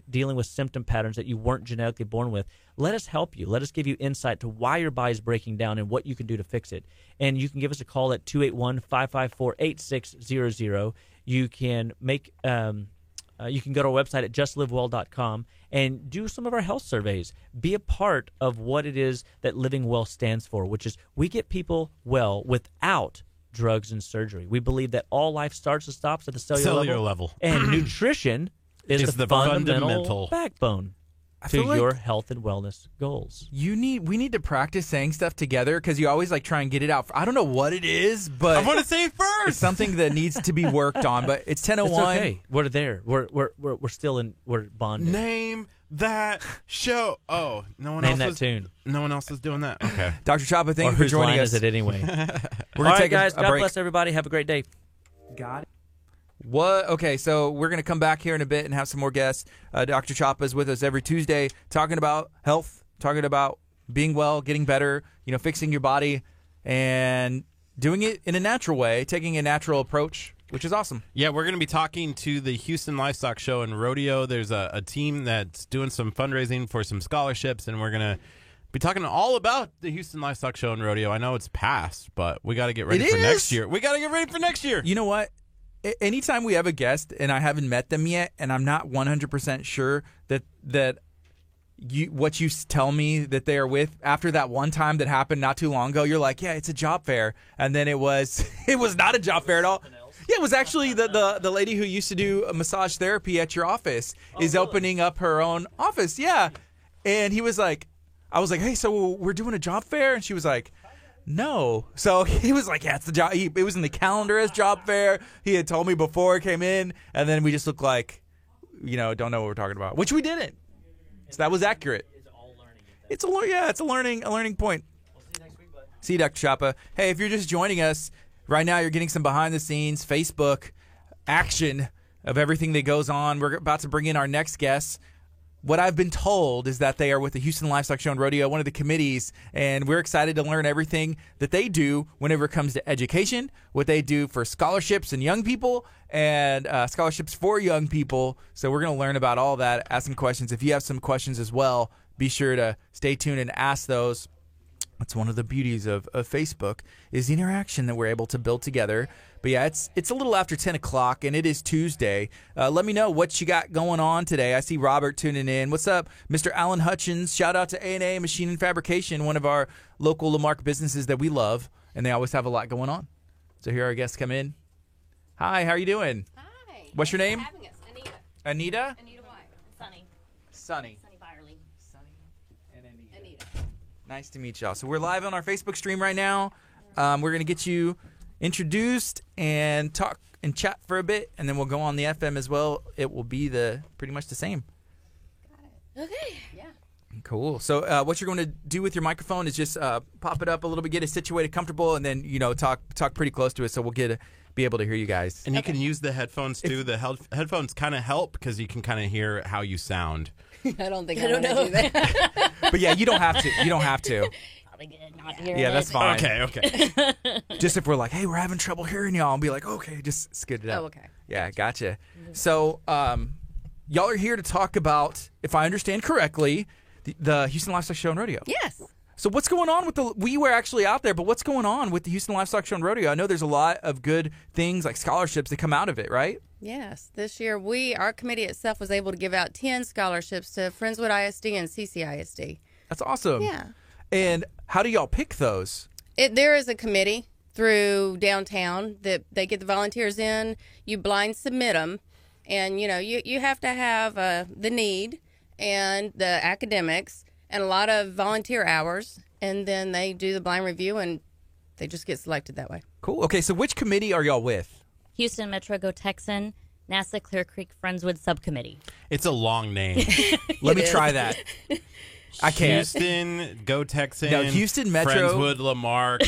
dealing with symptom patterns that you weren't genetically born with, let us help you. Let us give you insight to why your body's breaking down and what you can do to fix it. And you can give us a call at 281-554-8600. You can you can go to our website at justlivewell.com and do some of our health surveys. Be a part of what it is that Living Well stands for, which is we get people well without drugs and surgery. We believe that all life starts and stops at the cellular level. And nutrition is the fundamental backbone to your health and wellness goals. We need to practice saying stuff together, because you always try and get it out. I don't know what it is, but I want to say it first. It's something that needs to be worked on. But it's 10:01. It's okay. We're there. We're still we're bonded. Name that show. Oh, no one Name else. that tune. No one else is doing that. Okay. Dr. Chapa, thank you for whose joining line us. Is it anyway? We're All gonna right, take guys. a God break. bless everybody. Have a great day. Got it. What? Okay, so we're going to come back here in a bit and have some more guests. Dr. Chapa is with us every Tuesday, talking about health, talking about being well, getting better, fixing your body, and doing it in a natural way, taking a natural approach, which is awesome. Yeah, we're going to be talking to the Houston Livestock Show and Rodeo. There's a team that's doing some fundraising for some scholarships, and we're going to be talking all about the Houston Livestock Show and Rodeo. I know it's past, but we got to get ready for next year. We got to get ready for next year. You know what? Anytime we have a guest and I haven't met them yet, and I'm not 100% sure that what you tell me that they are with, after that one time that happened not too long ago, you're like, yeah, it's a job fair, and then it was not a job fair at all. Yeah, it was actually the lady who used to do a massage therapy at your office is opening up her own office. Yeah, and he was like, I was like, hey, so we're doing a job fair, and she was like, no. So he was like, yeah, it's the job. It was in the calendar as job fair. He had told me before it came in, and then we just looked like, don't know what we're talking about, which we didn't. So that was accurate. It's a learning point. We'll see you next week, bud. See you, Dr. Chapa. Hey, if you're just joining us right now, you're getting some behind the scenes Facebook action of everything that goes on. We're about to bring in our next guest. What I've been told is that they are with the Houston Livestock Show and Rodeo, one of the committees, and we're excited to learn everything that they do whenever it comes to education, what they do for scholarships and young people, and scholarships for young people. So we're going to learn about all that, ask some questions. If you have some questions as well, be sure to stay tuned and ask those. That's one of the beauties of Facebook, is the interaction that we're able to build together. But yeah, it's a little after 10 o'clock, and it is Tuesday. Let me know what you got going on today. I see Robert tuning in. What's up, Mr. Alan Hutchins? Shout out to A&A Machine and Fabrication, one of our local Lamarck businesses that we love, and they always have a lot going on. So here our guests come in. Hi, how are you doing? Hi. What's your name? Thanks for having us. Anita. Anita? Anita White. Sunny. Sunny. Sunny Byerly. Sunny and Anita. Nice to meet y'all. So we're live on our Facebook stream right now. We're going to get you introduced and talk and chat for a bit, and then we'll go on the FM as well. It will be pretty much the same. Got it. Okay. Yeah. Cool. So what you're going to do with your microphone is just pop it up a little bit, get it situated comfortable, and then talk pretty close to it, so we'll be able to hear you guys. And you can use the headphones too. The headphones kind of help because you can kind of hear how you sound. I don't think I want to do that. But yeah, you don't have to. You don't have to. Probably good not hearing Yeah, that's fine. Okay. Just if we're like, hey, we're having trouble hearing y'all, and be like, okay, just skid it out. Oh, okay. Yeah, gotcha. So y'all are here to talk about, if I understand correctly, the Houston Livestock Show and Rodeo. Yes. So what's going on with we were actually out there, but what's going on with the Houston Livestock Show and Rodeo? I know there's a lot of good things like scholarships that come out of it, right? Yes. This year, our committee itself was able to give out 10 scholarships to Friendswood ISD and CCISD. That's awesome. Yeah. And how do y'all pick those? There is a committee through downtown that they get the volunteers in. You blind submit them, and you have to have the need and the academics and a lot of volunteer hours, and then they do the blind review and they just get selected that way. Cool. Okay, so which committee are y'all with? Houston Metro Go Texan, NASA Clear Creek Friendswood Subcommittee. It's a long name. Let me try that. I can't. Houston, Go Texan. No, Houston Metro. Friendswood, Lamarck,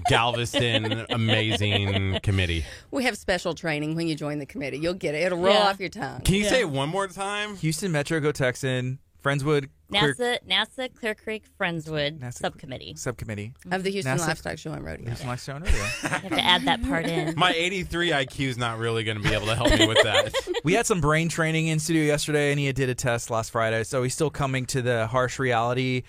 Galveston, amazing committee. We have special training when you join the committee. You'll get it. It'll roll Yeah. off your tongue. Can you say it one more time? Houston Metro Go Texan, Friendswood Clear NASA Clear Creek Friendswood NASA Subcommittee. Subcommittee. Of the Houston NASA Livestock Show and Rodeo. There's my show on radio. You have to add that part in. My 83 IQ is not really going to be able to help me with that. We had some brain training in studio yesterday, and he did a test last Friday, so he's still coming to the harsh reality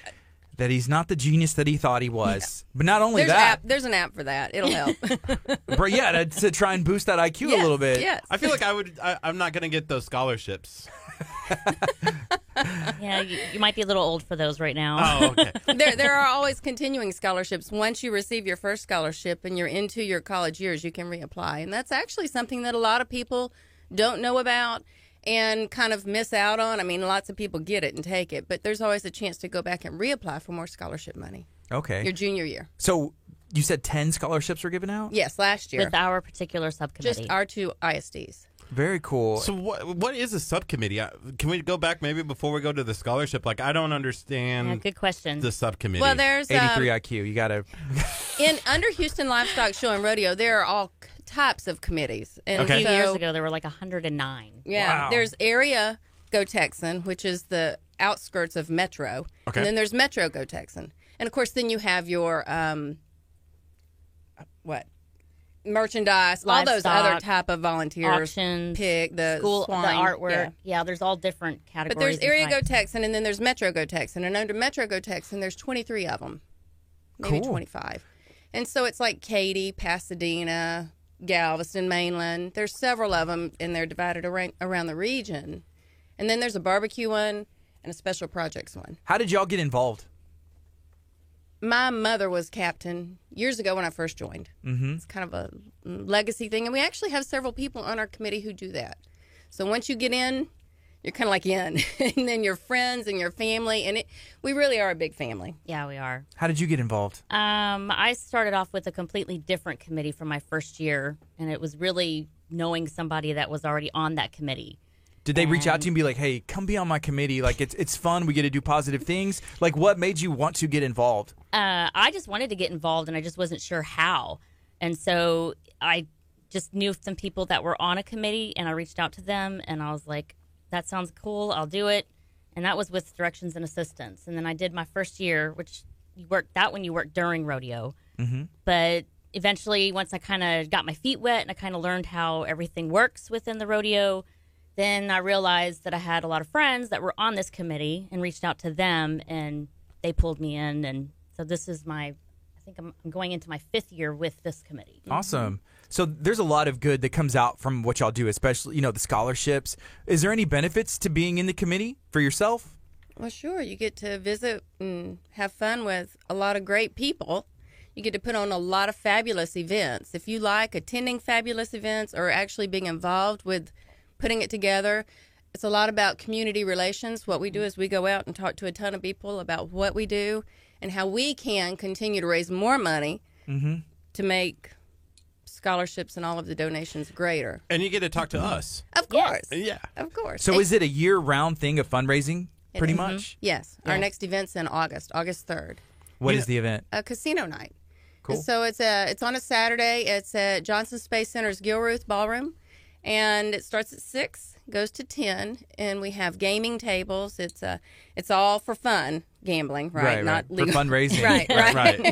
that he's not the genius that he thought he was. But not only There's an app for that. It'll help. but yeah, to try and boost that IQ a little bit. Yes. I feel like I'm not going to get those scholarships. Yeah, you might be a little old for those right now. Oh, okay. There are always continuing scholarships. Once you receive your first scholarship and you're into your college years, you can reapply. And that's actually something that a lot of people don't know about and kind of miss out on. I mean, lots of people get it and take it, but there's always a chance to go back and reapply for more scholarship money Okay. your junior year. So you said 10 scholarships were given out? Yes, last year. With our particular subcommittee. Just our two ISDs. Very cool. So what is a subcommittee? Can we go back maybe before we go to the scholarship? Like, I don't understand Yeah, good question. the subcommittee. Well, there's 83 IQ. You got to. under Houston Livestock Show and Rodeo, there are all types of committees. And a few so- years ago, there were like 109. Yeah, Wow. there's Area Go Texan, which is the outskirts of Metro. Okay. And then there's Metro Go Texan. And of course, then you have your merchandise, all those Livestock, other type of volunteers. auctions, Pig, the School, swine, the artwork. yeah. Yeah, there's all different categories. But there's and Area Go types. Texan, and then there's Metro Go Texan. And under Metro Go Texan, there's 23 of them, maybe Cool. 25. And so it's like Katy, Pasadena, Galveston, Mainland. There's several of them, and they're divided around the region. And then there's a barbecue one and a special projects one. How did y'all get involved? My mother was captain years ago when I first joined. Mm-hmm. It's kind of a legacy thing. And we actually have several people on our committee who do that. So once you get in, you're kind of like in. And then your friends and your family. And we really are a big family. Yeah, we are. How did you get involved? I started off with a completely different committee for my first year, and it was really knowing somebody that was already on that committee. Did they reach out to you and be like, hey, come be on my committee? Like, it's fun. We get to do positive things. Like, what made you want to get involved? I just wanted to get involved, and I just wasn't sure how. And so I just knew some people that were on a committee, and I reached out to them, and I was like, that sounds cool. I'll do it. And that was with directions and assistance. And then I did my first year, which you work during rodeo. Mm-hmm. But eventually, once I kind of got my feet wet and I kind of learned how everything works within the rodeo, then I realized that I had a lot of friends that were on this committee and reached out to them, and they pulled me in. And so this is I think I'm going into my 5th year with this committee. Awesome. So there's a lot of good that comes out from what y'all do, especially, the scholarships. Is there any benefits to being in the committee for yourself? Well, sure. You get to visit and have fun with a lot of great people. You get to put on a lot of fabulous events. If you like attending fabulous events or actually being involved with putting it together, it's a lot about community relations. What we do is we go out and talk to a ton of people about what we do and how we can continue to raise more money to make scholarships and all of the donations greater. and you get to talk to us. Of course. Yeah. Of course. So is it a year-round thing of fundraising, pretty much? Yes. Our next event's in August 3rd. What is the event? A casino night. Cool. And so it's on a Saturday. It's at Johnson Space Center's Gilruth Ballroom, and it starts at 6, goes to 10, and we have gaming tables. It's all for fun gambling, right? Not For legal. fundraising.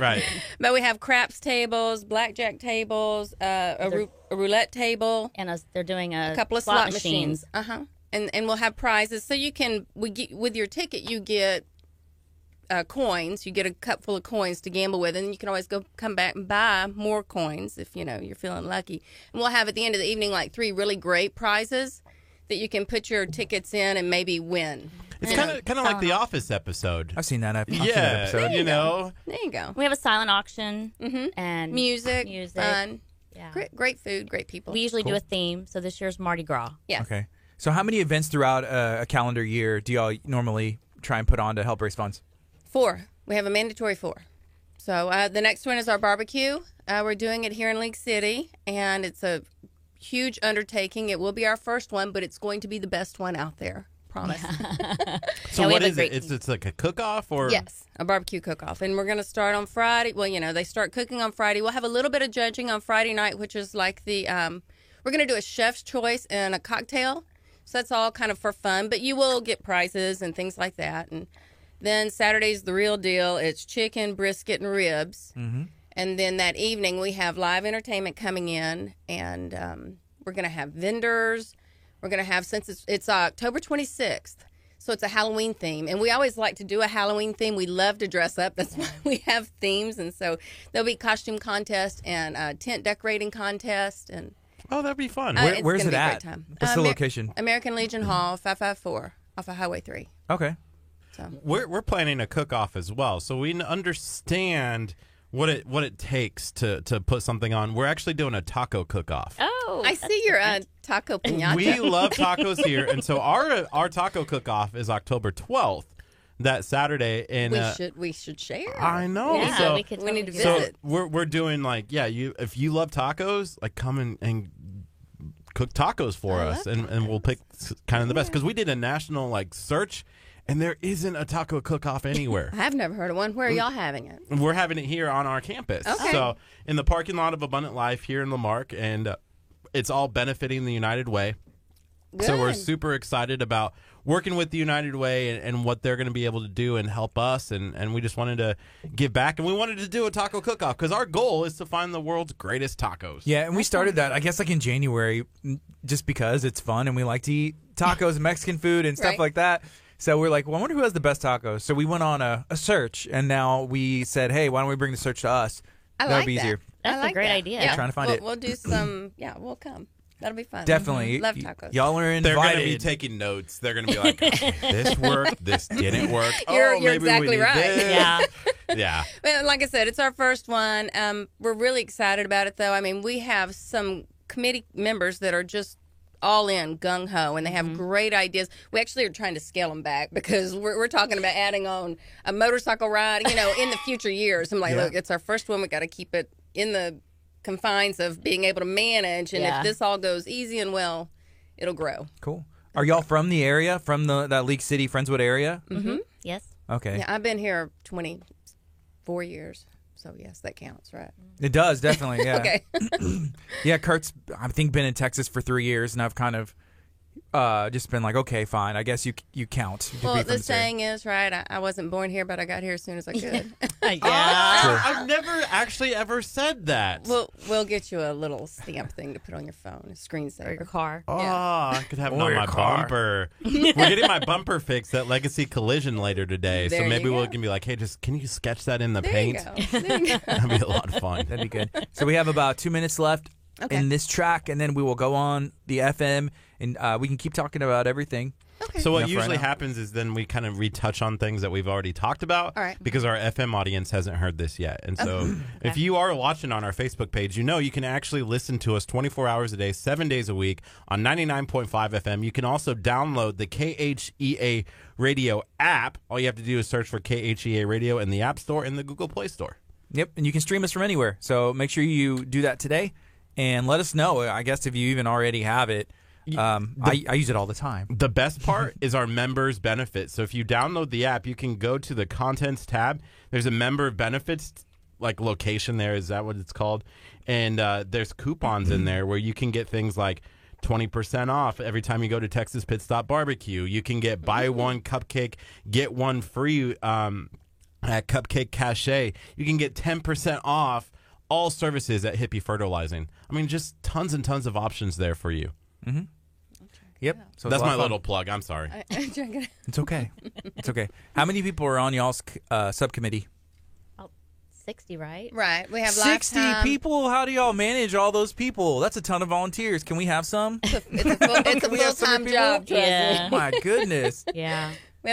Right. But we have craps tables, blackjack tables, a roulette table, And they're doing a couple of slot machines. And we'll have prizes. So with your ticket, you get coins. You get a cup full of coins to gamble with, and you can always come back and buy more coins if you're feeling lucky. And we'll have at the end of the evening like 3 really great prizes that you can put your tickets in and maybe win. It's kind of like the Office episode. I've seen that. I've seen that episode. There you go. We have a silent auction and Music, fun, Yeah. great food, great people. We usually do a theme, so this year's Mardi Gras. Yes. Okay. So how many events throughout a calendar year do y'all normally try and put on to help raise funds? 4. We have a mandatory 4. So the next one is our barbecue. We're doing it here in League City, and it's a huge undertaking. It will be our first one, but it's going to be the best one out there. Promise. So Yeah, we what have a is great it? It's like a cook-off or? Yes, a barbecue cook-off. And we're going to start on Friday. Well, they start cooking on Friday. We'll have a little bit of judging on Friday night, which is like we're going to do a chef's choice and a cocktail. So that's all kind of for fun, but you will get prizes and things like that. And then Saturday's the real deal. It's chicken, brisket, and ribs. Mm-hmm. And then that evening we have live entertainment coming in, and we're going to have vendors. We're going to have, since it's October 26th, so it's a Halloween theme. And we always like to do a Halloween theme. We love to dress up. That's why we have themes. And so there'll be costume contest and tent decorating contest. And Oh, that'd be fun. it's Where's gonna it be a at? great time. What's the location? American Legion Hall, 554, off of Highway 3. Okay. So We're planning a cook-off as well, so we understand what it takes to put something on. We're actually doing a taco cook-off. Oh, I see your taco piñata. We love tacos here, and so our taco cook-off is October 12th, that Saturday. And we should share. I know. yeah, so, we could. we need to totally do visit. that. So we're doing if you love tacos, come and cook tacos for us, and we'll pick kind of the best, because we did a national search, and there isn't a taco cook-off anywhere. I've never heard of one. Where are y'all having it? We're having it here on our campus. Okay. So in the parking lot of Abundant Life here in Lamarck, and it's all benefiting the United Way. Good. So we're super excited about working with the United Way and what they're going to be able to do and help us. And we just wanted to give back. And we wanted to do a taco cook-off because our goal is to find the world's greatest tacos. Yeah, and we started that, I guess, in January, just because it's fun and we like to eat tacos and Mexican food and stuff Right. like that. So we're like, well, I wonder who has the best tacos. So we went on a search, and now we said, hey, why don't we bring the search to us? I That would like be that. easier. That's I a like great that. idea. Yeah. Trying to find we'll, it. We'll do some. Yeah, we'll come. That'll be fun. Definitely. Love tacos. Y'all are invited. They're going to be taking notes. They're going to be like, this worked, this didn't work. You're maybe exactly we need right. this. Yeah. Yeah. Well, like I said, it's our first one. We're really excited about it, though. I mean, we have some committee members that are just all in, gung-ho, and they have great ideas. We actually are trying to scale them back because we're talking about adding on a motorcycle ride, in the future years. I'm like, Yeah. look, it's our first one. We got to keep it in the confines of being able to manage, and Yeah. if this all goes easy and well, it'll grow. Cool. Are y'all from the area, from that League City, Friendswood area? Yes. Okay. Yeah, I've been here 24 years, so yes, that counts, right? It does, definitely, yeah. Okay. Yeah, Kurt's, I think, been in Texas for 3 years, and I've kind of just been like, okay, fine. I guess you count. You can Well, be from the this area. saying is, right, I wasn't born here, but I got here as soon as I could. Yeah. I've never actually ever said that. We'll get you a little stamp thing to put on your phone, a Or your screensaver. car. Oh, I could have it Or on your my car. bumper. We're getting my bumper fixed at Legacy Collision later today, There so you maybe we go. can be like, hey, can you sketch that in the There paint? you go. There you go. That'd be a lot of fun. That'd be good. So we have about 2 minutes left Okay. in this track, and then we will go on the FM, and we can keep talking about everything. Okay. So what Enough right usually now. happens is then we kind of retouch on things that we've already talked about, All right. because our FM audience hasn't heard this yet. And so if you are watching on our Facebook page, you can actually listen to us 24 hours a day, 7 days a week on 99.5 FM. You can also download the KHEA Radio app. All you have to do is search for KHEA Radio in the App Store and the Google Play Store. Yep, and you can stream us from anywhere. So make sure you do that today, and let us know, I guess, if you even already have it. I use it all the time. The best part is our members benefits. So if you download the app, you can go to the contents tab. There's a member benefits location there. Is that what it's called? And there's coupons in there where you can get things like 20% off every time you go to Texas Pit Stop Barbecue. You can get buy one cupcake, get one free at Cupcake Cache. You can get 10% off all services at Hippie Fertilizing. I mean, just tons and tons of options there for you. Yep. So it's That's a lot my of fun. little plug. I'm sorry. It's okay. It's okay. How many people are on y'all's subcommittee? 60, right? Right. We have 60 lifetime. people? How do y'all manage all those people? That's a ton of volunteers. Can we have some? It's a Can we have some full-time people? job. Tracy. Yeah. My goodness. Yeah. We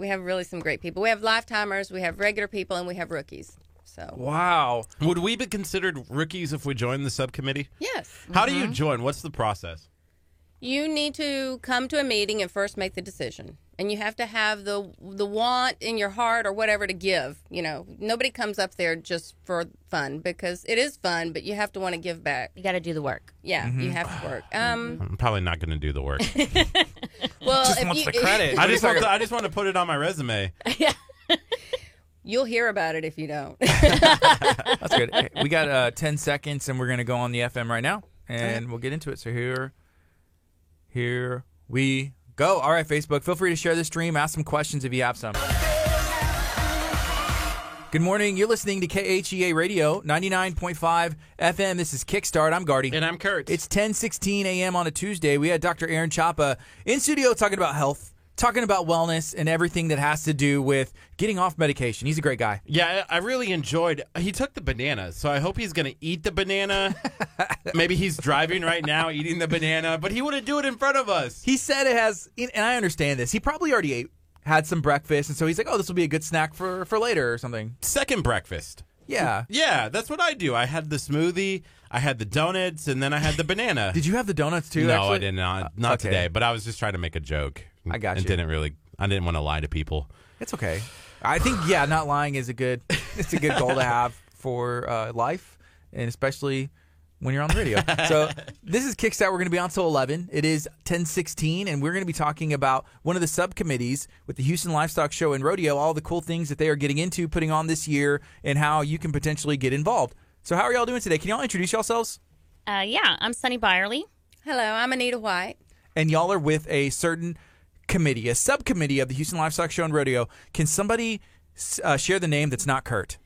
have really some great people. We have lifetimers, we have regular people, and we have rookies. So Wow. Would we be considered rookies if we joined the subcommittee? yes, How do you join? What's the process? you need to come to a meeting and first make the decision, and you have to have the want in your heart or whatever to give. Nobody comes up there just for fun, because it is fun, but you have to want to give back. You got to do the work. Yeah, you have to work. I'm probably not going to do the work. Well, Just if wants you, the credit. I just want to put it on my resume. you'll hear about it if you don't. That's good. Hey, we got 10 seconds, and we're going to go on the FM right now, and we'll get into it. So here we go. All right, Facebook, feel free to share this stream. Ask some questions if you have some. Good morning. You're listening to KHEA Radio, 99.5 FM. This is Kickstart. I'm Gardy. And I'm Kurt. It's 10:16 a.m. on a Tuesday. We had Dr. Aaron Chapa in studio talking about health, talking about wellness, and everything that has to do with getting off medication. He's a great guy. Yeah, I really enjoyed. He took the banana, so I hope he's going to eat the banana. Maybe he's driving right now, eating the banana, but he wouldn't do it in front of us. He said it has, and I understand this. He probably already had some breakfast, and so he's like, "Oh, this will be a good snack for later or something." Second breakfast. Yeah. Yeah, that's what I do. I had the smoothie, I had the donuts, and then I had the banana. Did you have the donuts too? No, actually? I did not. Not Okay. today, but I was just trying to make a joke. I got and you. I didn't want to lie to people. It's okay. I think not lying is a good goal to have for life, and especially when you're on the radio. So this is Kickstart. We're going to be on till 11. It is 10:16, and we're going to be talking about one of the subcommittees with the Houston Livestock Show and Rodeo, all the cool things that they are getting into, putting on this year, and how you can potentially get involved. So how are y'all doing today? Can y'all introduce yourselves? Yeah, I'm Sunny Byerly. Hello, I'm Anita White. And y'all are with a certain committee, a subcommittee of the Houston Livestock Show and Rodeo. Can somebody share the name that's not Kurt?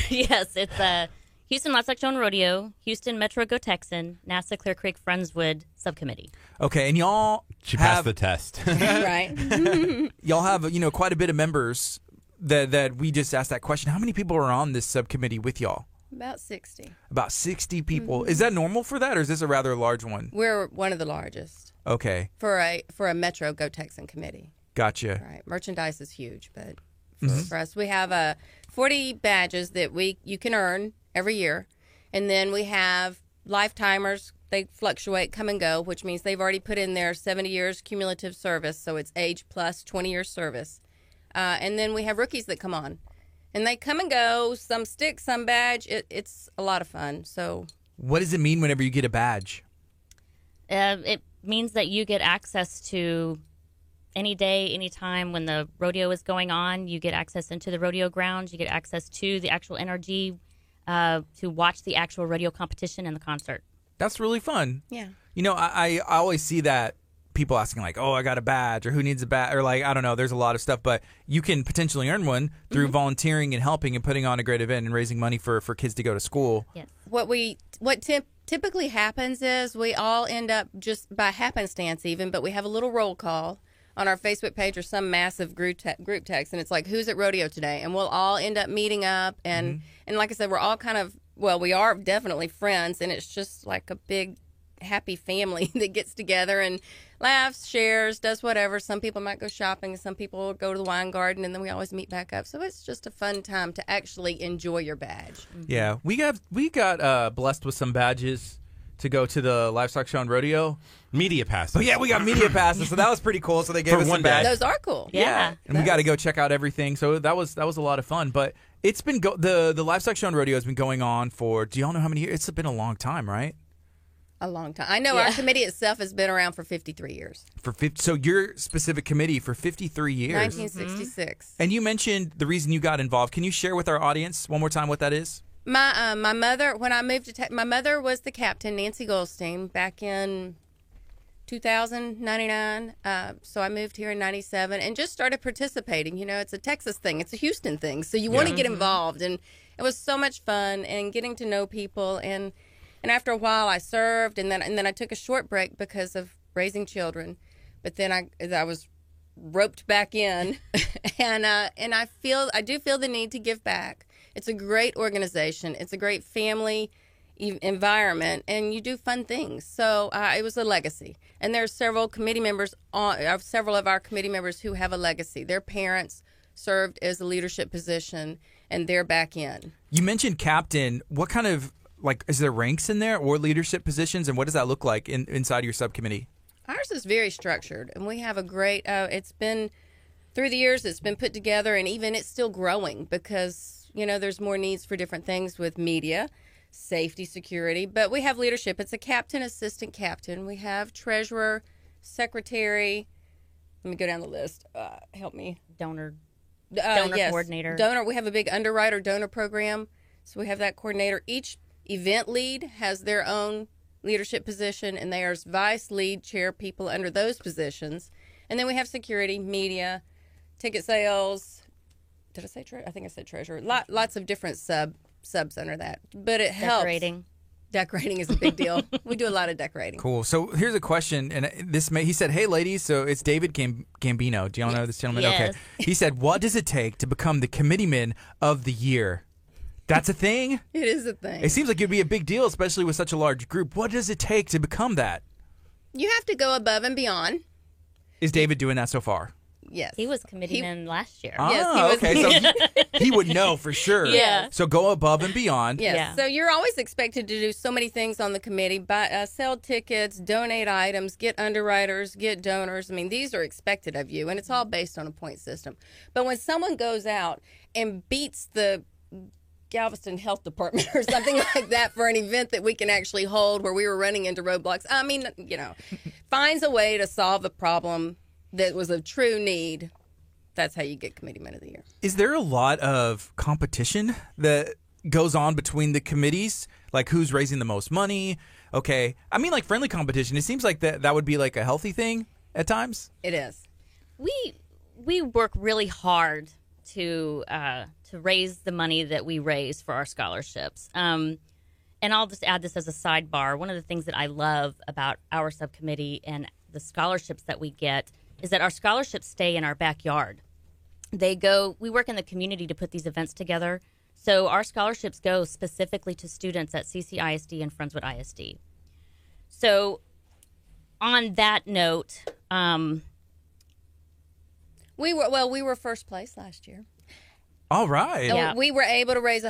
Yes, it's Houston Livestock Show and Rodeo, Houston Metro Go Texan, NASA Clear Creek Friendswood Subcommittee. Okay, and y'all She have passed the test. Right. y'all have quite a bit of members that we just asked that question. How many people are on this subcommittee with y'all? About 60. About 60 people. Is that normal for that, or is this a rather large one? We're one of the largest Okay, for a Metro Go Texan committee. gotcha. Right. Merchandise is huge, but for us, we have 40 badges that you can earn every year, and then we have lifetimers. They fluctuate, come and go, which means they've already put in their 70 years cumulative service, so it's age plus 20 years service. And then we have rookies that come on, and they come and go. Some stick, some badge. It's a lot of fun. So What does it mean whenever you get a badge? It means that you get access to any day, any time when the rodeo is going on. You get access into the rodeo grounds. You get access to the actual NRG to watch the actual rodeo competition and the concert. That's really fun. yeah. I always see that people asking like, "Oh, I got a badge," or "Who needs a badge?" or like, I don't know. There's a lot of stuff, but you can potentially earn one through volunteering and helping and putting on a great event and raising money for kids to go to school. Yes. What typically happens is we all end up just by happenstance even, but we have a little roll call on our Facebook page or some massive group text, and it's like, who's at rodeo today? And we'll all end up meeting up, and like I said, we're all we are definitely friends, and it's just like a big happy family that gets together and laughs, shares, does whatever. Some people might go shopping, some people go to the wine garden, and then we always meet back up. So it's just a fun time to actually enjoy your badge. Yeah, we got blessed with some badges to go to the Livestock Show and Rodeo. Media passes. But yeah, we got media passes, so that was pretty cool. So they gave For us one some day. badges. Those are cool. Yeah. And we got to go check out everything. So that was a lot of fun. But it's been the Livestock Show and Rodeo has been going on for. Do y'all know how many years? It's been a long time, right? A long time. I know our committee itself has been around for 53 years. So your specific committee for 53 years. 1966. And you mentioned the reason you got involved. Can you share with our audience one more time what that is? My mother, when I moved to my mother was the captain, Nancy Goldstein, back in 99. So I moved here in 97 and just started participating. It's a Texas thing. It's a Houston thing. So you want to get involved. And it was so much fun and getting to know people. And after a while I served, and then I took a short break because of raising children. But then I was roped back in, and I do feel the need to give back. It's a great organization. It's a great family environment, and you do fun things. So it was a legacy. And there's several committee members several of our committee members who have a legacy. Their parents served as a leadership position, and they're back in. You mentioned captain. What kind of is there ranks in there or leadership positions, and what does that look like inside your subcommittee? Ours is very structured, and we have a great. It's been through the years. It's been put together, and even it's still growing because there's more needs for different things with media, safety, security. But we have leadership. It's a captain, assistant captain. We have treasurer, secretary. Let me go down the list. Help me. Donor Yes. coordinator. Donor. We have a big underwriter donor program, so we have that coordinator. Each event lead has their own leadership position, and there's vice lead chair people under those positions. And then we have security, media, ticket sales. Did I say treasurer? I think I said treasurer. Lots of different subs under that. But it helps. Decorating is a big deal. We do a lot of decorating. Cool. So here's a question, and he said, "Hey, ladies, so it's David Gambino. Do y'all know this gentleman? Yes. Okay." He said, "What does it take to become the committeeman of the year?" That's a thing? It is a thing. It seems like it'd be a big deal, especially with such a large group. What does it take to become that? You have to go above and beyond. Is David doing that so far? Yes. He was committeeman last year. Yes, Ah, he okay. So he would know for sure. Yeah. So go above and beyond. Yes. Yeah. So you're always expected to do so many things on the committee: sell tickets, donate items, get underwriters, get donors. I mean, these are expected of you, and it's all based on a point system. But when someone goes out and beats the Galveston Health Department or something like that for an event that we can actually hold where we were running into roadblocks, I mean, finds a way to solve a problem that was a true need, that's how you get Committeeman of the Year. Is there a lot of competition that goes on between the committees? Like who's raising the most money? Okay. I mean, like friendly competition. It seems like that would be like a healthy thing at times. It is. We work really hard to raise the money that we raise for our scholarships. And I'll just add this as a sidebar. One of the things that I love about our subcommittee and the scholarships that we get is that our scholarships stay in our backyard. We work in the community to put these events together. So our scholarships go specifically to students at CCISD and Friendswood ISD. So on that note, we were first place last year. All right. Yeah. We were able to raise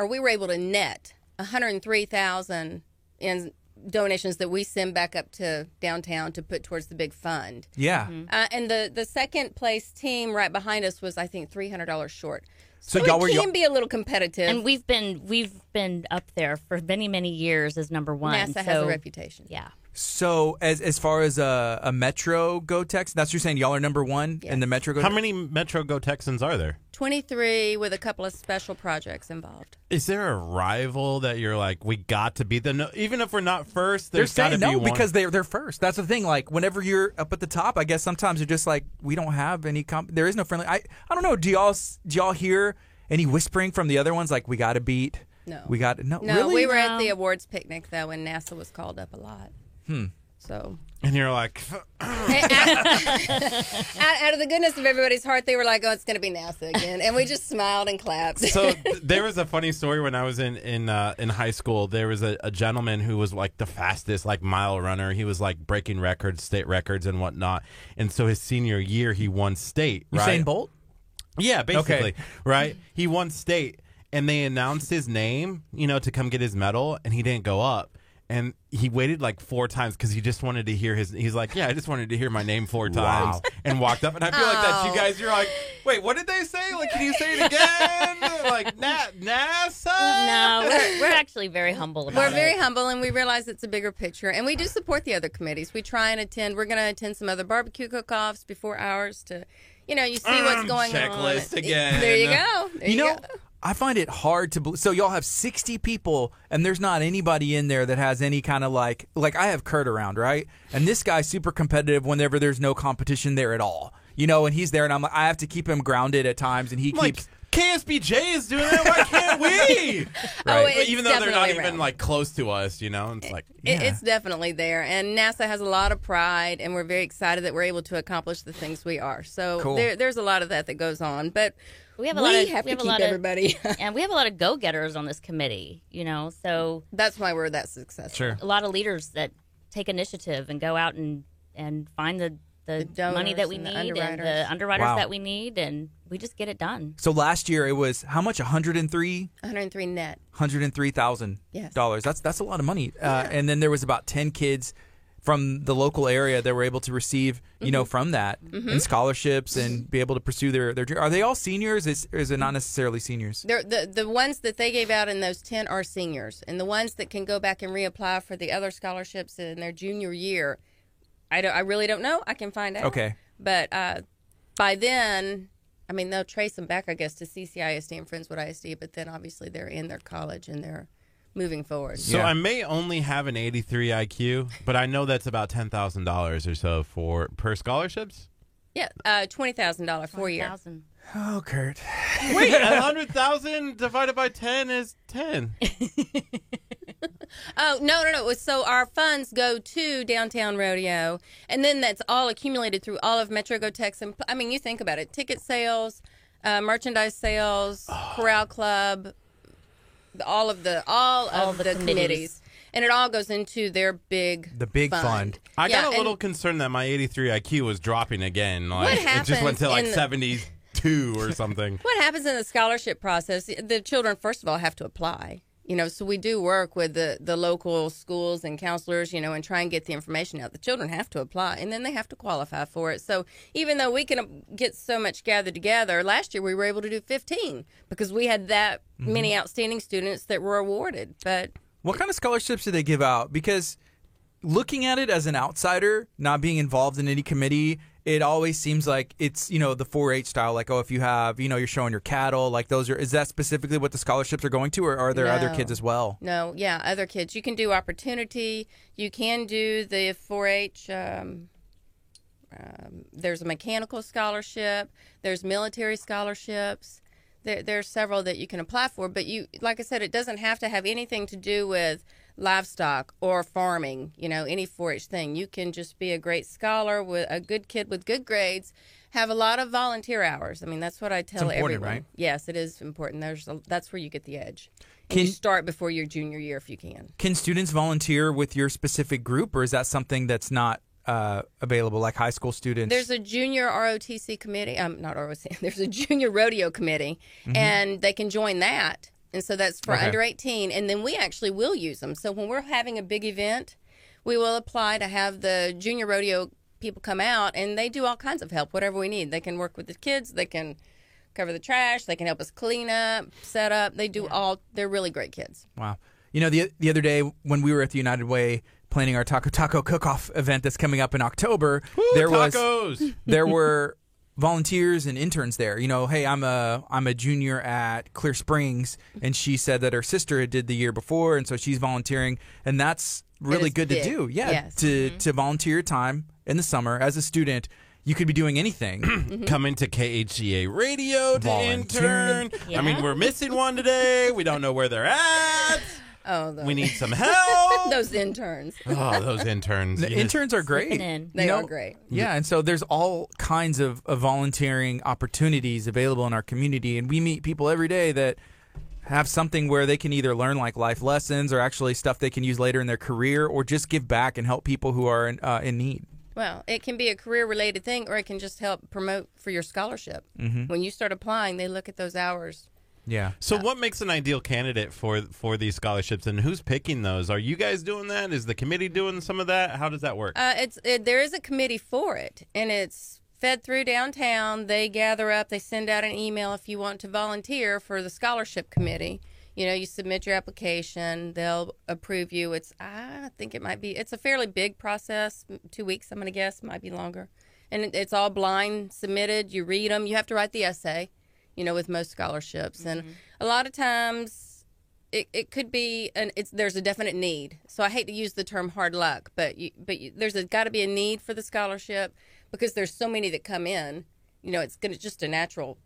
we were able to net $103,000 in donations that we send back up to downtown to put towards the big fund. Yeah. And the second place team right behind us was, I think, $300 short. So y'all can be a little competitive. and we've been up there for many, many years as number one. NASA has a reputation. Yeah. So as far as a Metro Go Tex, that's what you're saying y'all are number one in the Metro Go. How many Metro Go Texans are there? 23 with a couple of special projects involved. Is there a rival that you're like, we got to be even if we're not first? They're There's got to saying be no one. because they're first. That's the thing. Like whenever you're up at the top, I guess sometimes you're just like, we don't have any. There is no friendly. I don't know. Do y'all hear any whispering from the other ones? Like we got to beat. No. We got no. No, Really? we were at No. the awards picnic, though, and NASA was called up a lot. So and you're like, out of the goodness of everybody's heart, they were like, "Oh, it's going to be NASA again," and we just smiled and clapped. so there was a funny story when I was in high school. There was a gentleman who was like the fastest mile runner. He was like breaking records, state records, and whatnot. And so his senior year, he won state. Right? Usain Bolt. Yeah, basically, Okay. right? He won state, and they announced his name, to come get his medal, and he didn't go up. And he waited like 4 times because he just wanted to hear he's like, yeah, I just wanted to hear my name 4 times. And walked up. And I feel like that's you guys, you're like, wait, what did they say? Like, can you say it again? Like, NASA? No, we're actually very humble about We're it. very humble, and we realize it's a bigger picture. And we do support the other committees. We try and attend. We're going to attend some other barbecue cook-offs before ours to, you see what's going on. checklist again. There you go. There you go. I find it hard to believe. So y'all have 60 people, and there's not anybody in there that has any kind of like I have Kurt around, right? And this guy's super competitive whenever there's no competition there at all, and he's there, and I'm like, I have to keep him grounded at times, and he Like, keeps. KSBJ is doing that. Why can't we? Oh, Right. it's Even though they're not definitely even around. like close to us, it's like, It's definitely there, and NASA has a lot of pride, and we're very excited that we're able to accomplish the things we are. So Cool. there's a lot of that goes on, but We have a we lot of have we to have a keep lot everybody. and we have a lot of go-getters on this committee. So That's why we're that successful. Sure. a lot of leaders that take initiative and go out and find the donors money that we and the need and underwriters. the underwriters Wow. that we need, and we just get it done. So last year it was how much? 103 net. $103,000. Yes. That's a lot of money. And then there was about 10 kids from the local area that were able to receive, from that and scholarships and be able to pursue their dream. Are they all seniors? Is it not necessarily seniors? The ones that they gave out in those 10 are seniors, and the ones that can go back and reapply for the other scholarships in their junior year, I really don't know. I can find out. Okay. But by then, they'll trace them back, I guess, to CCISD and Friendswood ISD, but then obviously they're in their college and they're moving forward. So Yeah. I may only have an 83 IQ, but I know that's about $10,000 or so per scholarships. Yeah, $20,000 for a year. 1,000. Oh, Kurt. Wait, 100,000 divided by 10 is 10. Oh, no. So our funds go to Downtown Rodeo, and then that's all accumulated through all of Metro Go-Tex. And I mean, you think about it: ticket sales, merchandise sales, Corral Club, all of the the committees, and it all goes into their big The big fund. I Yeah, got a and little concerned that my 83 IQ was dropping again. Like it just happens went to like in the- 72 or something. What happens in the scholarship process? The children, first of all, have to apply. So we do work with the local schools and counselors, and try and get the information out. The children have to apply, and then they have to qualify for it. So even though we can get so much gathered together, last year we were able to do 15 because we had that many outstanding students that were awarded. But What kind of scholarships do they give out? Because looking at it as an outsider, not being involved in any committee, it always seems like it's, the 4-H style. Like, if you have, you're showing your cattle, like is that specifically what the scholarships are going to, or are there other No. kids as well? No, yeah, other kids. You can do opportunity. You can do the 4-H. There's a mechanical scholarship. There's military scholarships. There's several that you can apply for. But like I said, it doesn't have to have anything to do with livestock or farming. Any 4-H thing. You can just be a great scholar, with a good kid with good grades. Have a lot of volunteer hours. I mean, that's what I tell important, everyone. right? Yes, it is important. That's where you get the edge. And Can- you start before your junior year if you can. Can students volunteer with your specific group, or is that something that's not available, like high school students? There's a junior ROTC committee. Not ROTC. There's a junior rodeo committee, and they can join that. And so that's for Okay. under 18. And then we actually will use them. So when we're having a big event, we will apply to have the junior rodeo people come out, and they do all kinds of help, whatever we need. They can work with the kids. They can cover the trash. They can help us clean up, set up. They do all. They're really great kids. Wow. The other day when we were at the United Way planning our Taco Cook-Off event that's coming up in October, Tacos. there were volunteers and interns there. Hey, I'm a junior at Clear Springs, and she said that her sister did the year before, and so she's volunteering, and that's really is good big. to do. Yeah, Yes. to volunteer your time in the summer as a student. You could be doing anything. Coming to KHCA Radio to Volunteer. intern. Yeah. I mean, we're missing one today. We don't know where they're at. Oh, We need some help. those interns. Oh, those interns. The You just- interns are great. Slipping in. They are great. Yeah, and so there's all kinds of volunteering opportunities available in our community, and we meet people every day that have something where they can either learn like life lessons or actually stuff they can use later in their career, or just give back and help people who are in need. Well, it can be a career-related thing, or it can just help promote for your scholarship. When you start applying, they look at those hours. Yeah. So what makes an ideal candidate for these scholarships, and who's picking those? Are you guys doing that? Is the committee doing some of that? How does that work? There is a committee for it, and it's fed through downtown. They gather up. They send out an email if you want to volunteer for the scholarship committee. You submit your application. They'll approve you. I think it might be. It's a fairly big process. 2 weeks, I'm going to guess. Might be longer. And it's all blind submitted. You read them. You have to write the essay. With most scholarships, and a lot of times it could be there's a definite need. So I hate to use the term hard luck, but there's got to be a need for the scholarship because there's so many that come in. It's just a natural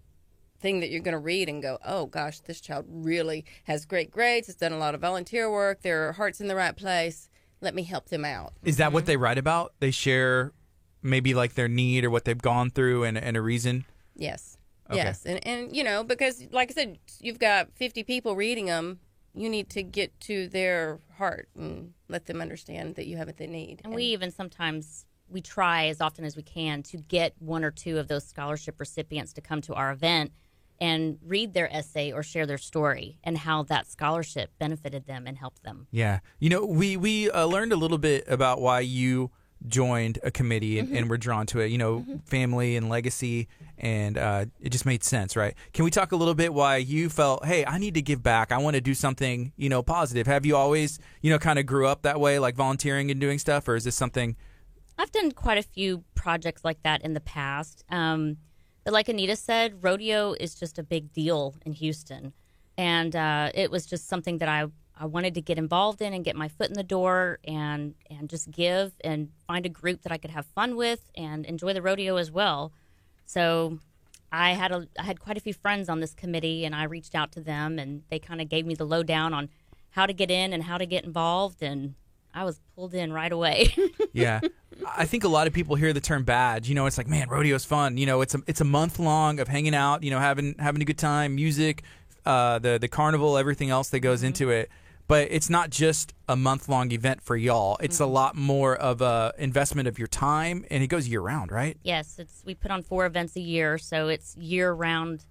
thing that you're going to read and go, oh gosh, this child really has great grades. Has done a lot of volunteer work. Their heart's in the right place. Let me help them out. Is that what they write about? They share maybe like their need or what they've gone through and a reason? Yes. Okay. Yes. And because like I said, you've got 50 people reading them, you need to get to their heart and let them understand that you have what they need. And we even sometimes we try as often as we can to get one or two of those scholarship recipients to come to our event and read their essay or share their story and how that scholarship benefited them and helped them. Yeah. We learned a little bit about why you joined a committee and were drawn to it, family and legacy, and it just made sense, right? Can we talk a little bit why you felt, hey, I need to give back. I want to do something, positive. Have you always, kind of grew up that way, like volunteering and doing stuff, or is this something? I've done quite a few projects like that in the past. But like Anita said, rodeo is just a big deal in Houston. And it was just something that I I wanted to get involved in and get my foot in the door and just give and find a group that I could have fun with and enjoy the rodeo as well. So I had quite a few friends on this committee, and I reached out to them, and they kind of gave me the lowdown on how to get in and how to get involved, and I was pulled in right away. Yeah. I think a lot of people hear the term badge. You know, it's like, man, rodeo's fun. You know, it's a month long of hanging out, you know, having a good time, music, the carnival, everything else that goes into it. But it's not just a month-long event for y'all. It's a lot more of a investment of your time, and it goes year-round, right? Yes, we put on 4 events a year, so it's year-round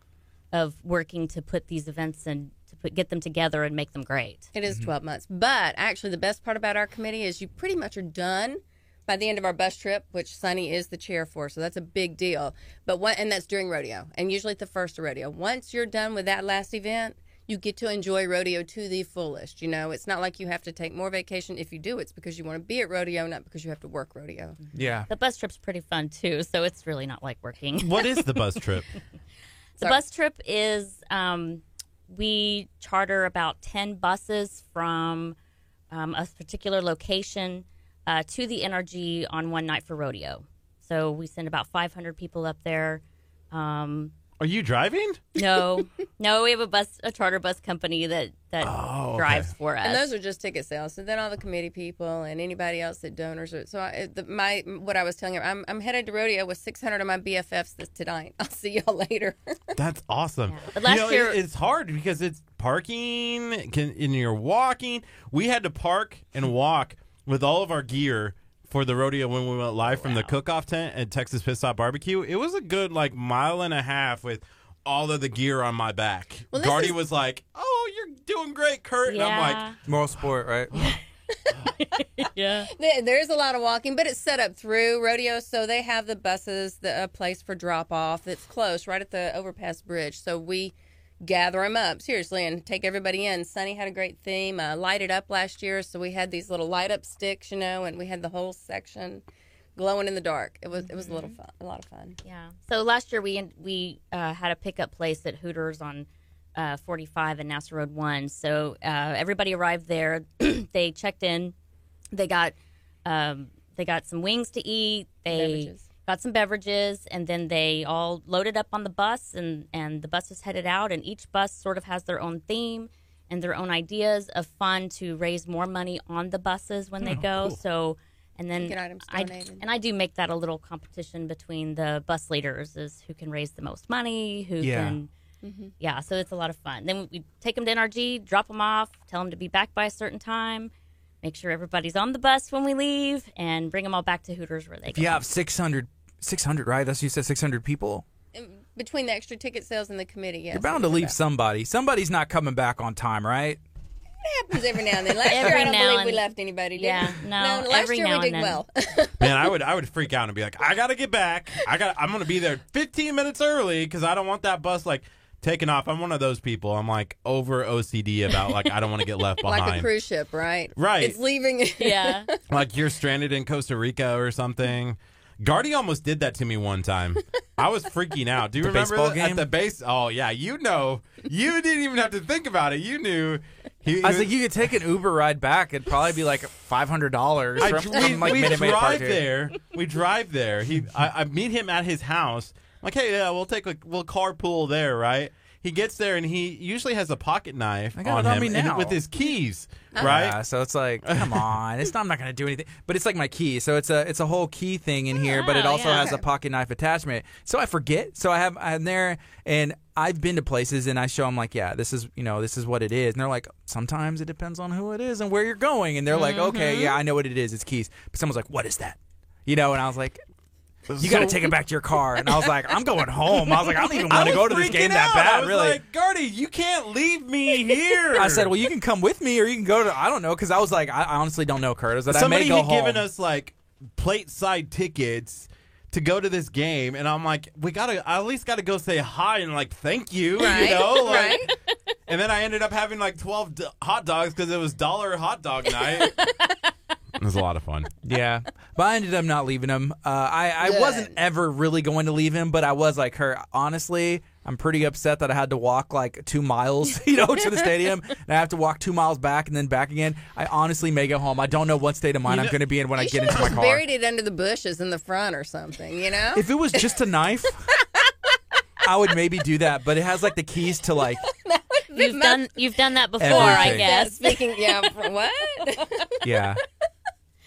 of working to put these events and to get them together and make them great. It is 12 months. But actually, the best part about our committee is you pretty much are done by the end of our bus trip, which Sunny is the chair for, so that's a big deal. And that's during rodeo, and usually at the first of rodeo. Once you're done with that last event, you get to enjoy rodeo to the fullest. You know, it's not like you have to take more vacation. If you do, it's because you want to be at rodeo, not because you have to work rodeo. Yeah. The bus trip's pretty fun, too, so it's really not like working. What is the bus trip? The bus trip is we charter about 10 buses from a particular location to the NRG on one night for rodeo. So we send about 500 people up there. Are you driving? No, we have a charter bus company that drives for us. And those are just ticket sales. So then all the committee people and anybody else that donors. What I was telling you, I'm headed to rodeo with 600 of my BFFs tonight. I'll see y'all later. That's awesome. Yeah. But last year it's hard because it's parking and you're walking. We had to park and walk with all of our gear for the rodeo when we went live from the cook-off tent at Texas Pit Stop Barbecue. It was a good mile and a half with all of the gear on my back. Well, Gardy was like, "Oh, you're doing great, Kurt." And I'm like, Moral sport, right? yeah. There's a lot of walking, but it's set up through rodeo, so they have the buses, a place for drop-off that's close, right at the overpass bridge. So we gather them up, seriously, and take everybody in. Sunny had a great theme, Light It Up last year, so we had these little light-up sticks, you know, and we had the whole section glowing in the dark. It was a lot of fun. Yeah. So last year we had a pickup place at Hooters on 45 and NASA Road 1. So everybody arrived there. They checked in. They got some wings to eat. They got some beverages, and then they all loaded up on the bus, and the buses headed out. And each bus sort of has their own theme and their own ideas of fun to raise more money on the buses when they go. Cool. So. And then Get items donated. I do make that a little competition between the bus leaders, is who can raise the most money, who can, so it's a lot of fun. Then we take them to NRG, drop them off, tell them to be back by a certain time, make sure everybody's on the bus when we leave, and bring them all back to Hooters where they go. You have 600, right? That's what you said, 600 people? Between the extra ticket sales and the committee, yes. You're bound to leave somebody. Somebody's not coming back on time, right? It happens every now and then. Last year, I don't believe we left anybody, did we? No, last every year now we did and then. well. man, I would freak out and be like, I gotta get back. I'm gonna be there 15 minutes early because I don't want that bus taking off. I'm one of those people. I'm over OCD about I don't want to get left behind. Like a cruise ship, right? Right. It's leaving. Yeah. Like you're stranded in Costa Rica or something. Gardy almost did that to me one time. I was freaking out. Do you remember baseball at game? the base? Oh yeah, you know. You didn't even have to think about it. You knew. I was like, you could take an Uber ride back. It'd probably be $500 from we Minute Maid Park drive here. there. We drive there. I meet him at his house. I'm like, hey, yeah, we'll carpool there, right? He gets there and he usually has a pocket knife I got on it on him me now. with his keys, right? Yeah, so it's like, come on, I'm not going to do anything. But it's like my key, so it's a whole key thing in here. But it also has a pocket knife attachment. So I forget. So I'm there, and I've been to places, and I show them this is what it is, and they're like, sometimes it depends on who it is and where you're going, and they're like, okay, yeah, I know what it is. It's keys. But someone's like, what is that? And I was like, you got to take it back to your car. And I was like, I'm going home. I was like, I don't even want to go to this game that bad, I was really. like, Gardy, you can't leave me here. I said, well, you can come with me, or you can go to, I don't know, because I was like, I honestly don't know, Kurt. I Somebody may go had home. given us plate side tickets to go to this game, and I'm like, I at least got to go say hi and thank you, Right, right. And then I ended up having 12 hot dogs because it was $1 hot dog night. It was a lot of fun. Yeah, but I ended up not leaving him. I Good. wasn't ever really going to leave him, but I was like, honestly, I'm pretty upset that I had to walk like 2 miles, to the stadium, and I have to walk 2 miles back and then back again. I honestly may go home. I don't know what state of mind I'm going to be in when I get into my car. Buried it under the bushes in the front or something, If it was just a knife, I would maybe do that, but it has like the keys to like. You've done that before, Everything. I guess. Speaking, what? Yeah.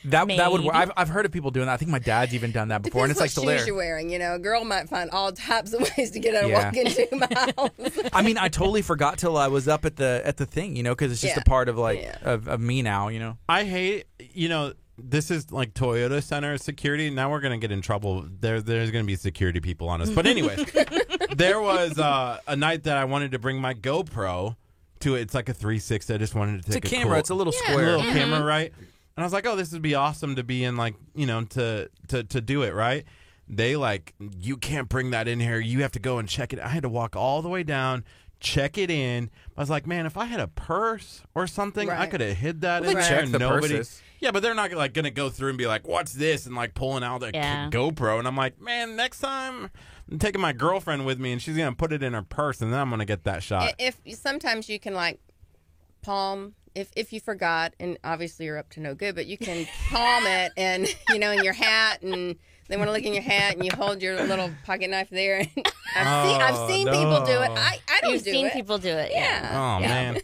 That would work. Maybe. I've heard of people doing that. I think my dad's even done that before, Depends and it's like what still shoes there. you're wearing. A girl might find all types of ways to get out of Yeah. walking 2 miles. I mean, I totally forgot till I was up at the thing, because it's just Yeah. a part of like Yeah. of me now, I hate, this is like Toyota Center security. Now we're going to get in trouble. There's going to be security people on us. But anyway, there was a night that I wanted to bring my GoPro to it. It's like a 360. I just wanted to It's take a camera. cool, It's a little a square. little camera, right? And I was like, oh, this would be awesome to be in, like, to do it, right? They like, you can't bring that in here. You have to go and check it. I had to walk all the way down, check it in. I was like, man, if I had a purse or something, I Right. could have hid that Well, in they there. check And the nobody. purses. Yeah, but they're not like going to go through and be like, what's this? And like pulling out the Yeah. GoPro. And I'm like, man, next time I'm taking my girlfriend with me and she's going to put it in her purse and then I'm going to get that shot. If sometimes you can like palm if you forgot, and obviously you're up to no good, but you can palm it and in your hat, and they want to look in your hat and you hold your little pocket knife there. I've seen people do it. I don't You've do seen it. people do it. Yeah. Oh, man.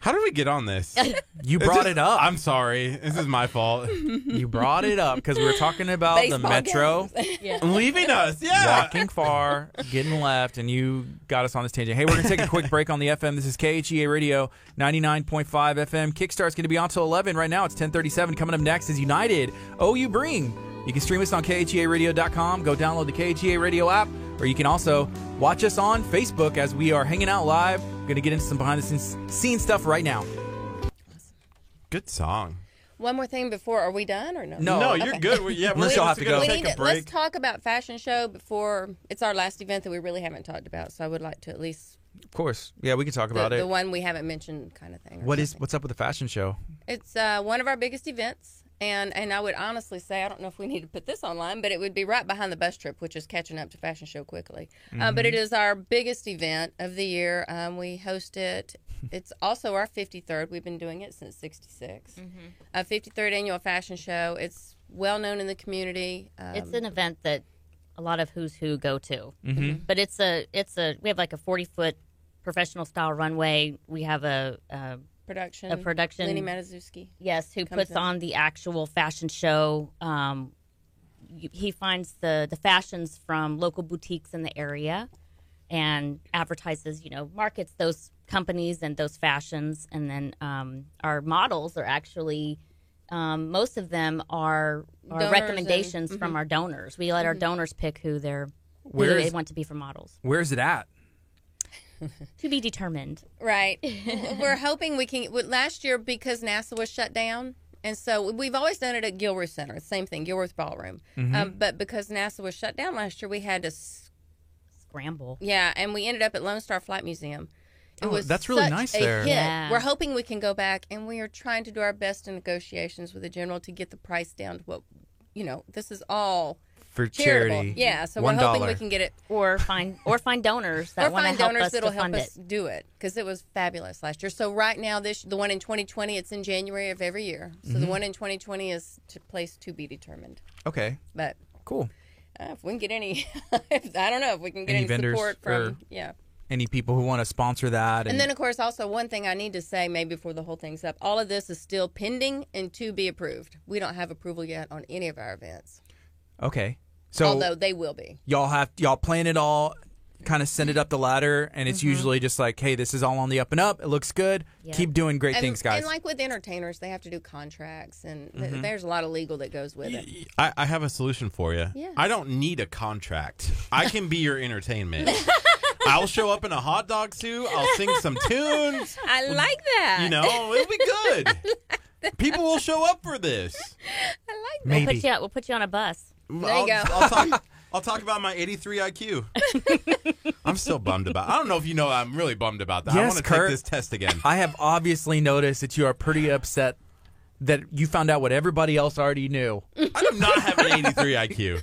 How did we get on this? You brought it up. I'm sorry. This is my fault. You brought it up because we were talking about the Baseball Metro games. Yeah. Leaving us. Yeah. walking far, getting left, and you got us on this tangent. Hey, we're going to take a quick break on the FM. This is KHEA Radio 99.5 FM. Kickstart's going to be on till 11. Right now, it's 10:37. Coming up next is United. Oh, you bring. You can stream us on KHEARadio.com. Go download the KHEA Radio app, or you can also watch us on Facebook as we are hanging out live. We're going to get into some behind-the-scenes stuff right now. Good song. One more thing before, are we done or no? No. No, you're Okay. good. We're Unless y'all have to go. gonna We take need a to, let's break. talk about fashion show before it's our last event that we really haven't talked about. So I would like to at least Of course. Yeah, we can talk about the it. one we haven't mentioned kind of thing. or What's something. up with the fashion show? It's one of our biggest events, and I would honestly say, I don't know if we need to put this online, but it would be right behind the bus trip, which is catching up to Fashion Show quickly. But it is our biggest event of the year. We host it. It's also our 53rd. We've been doing it since '66. 53rd annual fashion show. It's well known in the community. It's an event that a lot of who's who go to. But it's a we have like a 40-foot professional style runway. We have a production. production. Lenny Matazuski. Yes, who comes puts in. on the actual fashion show. He finds the fashions from local boutiques in the area and advertises, markets those companies and those fashions. And then our models are actually, most of them are Donors recommendations from our donors. We let our donors pick who they want to be for models. Where's it at? To be determined. Right. We're hoping we can. Last year, because NASA was shut down, and so we've always done it at Gilruth Center, same thing, Gilruth Ballroom. But because NASA was shut down last year, we had to, Scramble. and we ended up at Lone Star Flight Museum. It Oh, was that's really such nice a there. hit. Yeah. We're hoping we can go back, and we are trying to do our best in negotiations with the general to get the price down to what, this is all For charitable. charity. Yeah, so $1. we're hoping we can get it. Or find donors that Or want to find help donors us that'll to help fund us it. do it, because it was fabulous last year. So right now, the one in 2020, it's in January of every year. So the one in 2020 is to place to be determined. Okay, But cool. if we can get any, I don't know if we can get Any any vendors support from, or- Any people who want to sponsor that? And then, of course, also one thing I need to say, maybe before the whole thing's up, all of this is still pending and to be approved. We don't have approval yet on any of our events, okay, so although they will be. y'all plan it all, kind of send it up the ladder, and it's usually just like, hey, this is all on the up and up. It looks good. Yeah. Keep doing great things, guys. And like with entertainers, they have to do contracts, and there's a lot of legal that goes with it. I have a solution for you. Yeah. I don't need a contract. I can be your entertainment. I'll show up in a hot dog suit. I'll sing some tunes. I like that. It'll be good. People will show up for this. I like that. Maybe. We'll put you on a bus. There you go. I'll talk about my 83 IQ. I'm still bummed about. I don't know if you know. I'm really bummed about that. I Yes, want to Kurt. take this test again. I have obviously noticed that you are pretty upset that you found out what everybody else already knew. I do not have an 83 IQ.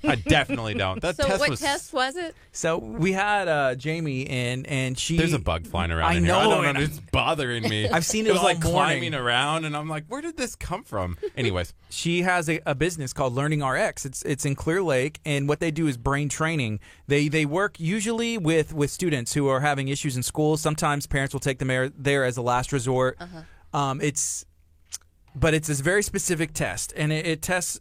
I definitely don't. That So test what was. test was it? So we had Jamie in, and she. There's a bug flying around. I in here. know, I don't and know. It's bothering me. I've seen it was all like morning. climbing around, and I'm like, where did this come from? Anyways, She has a business called Learning RX. It's in Clear Lake, and what they do is brain training. They work usually with students who are having issues in school. Sometimes parents will take them there as a last resort. But it's this very specific test, and it tests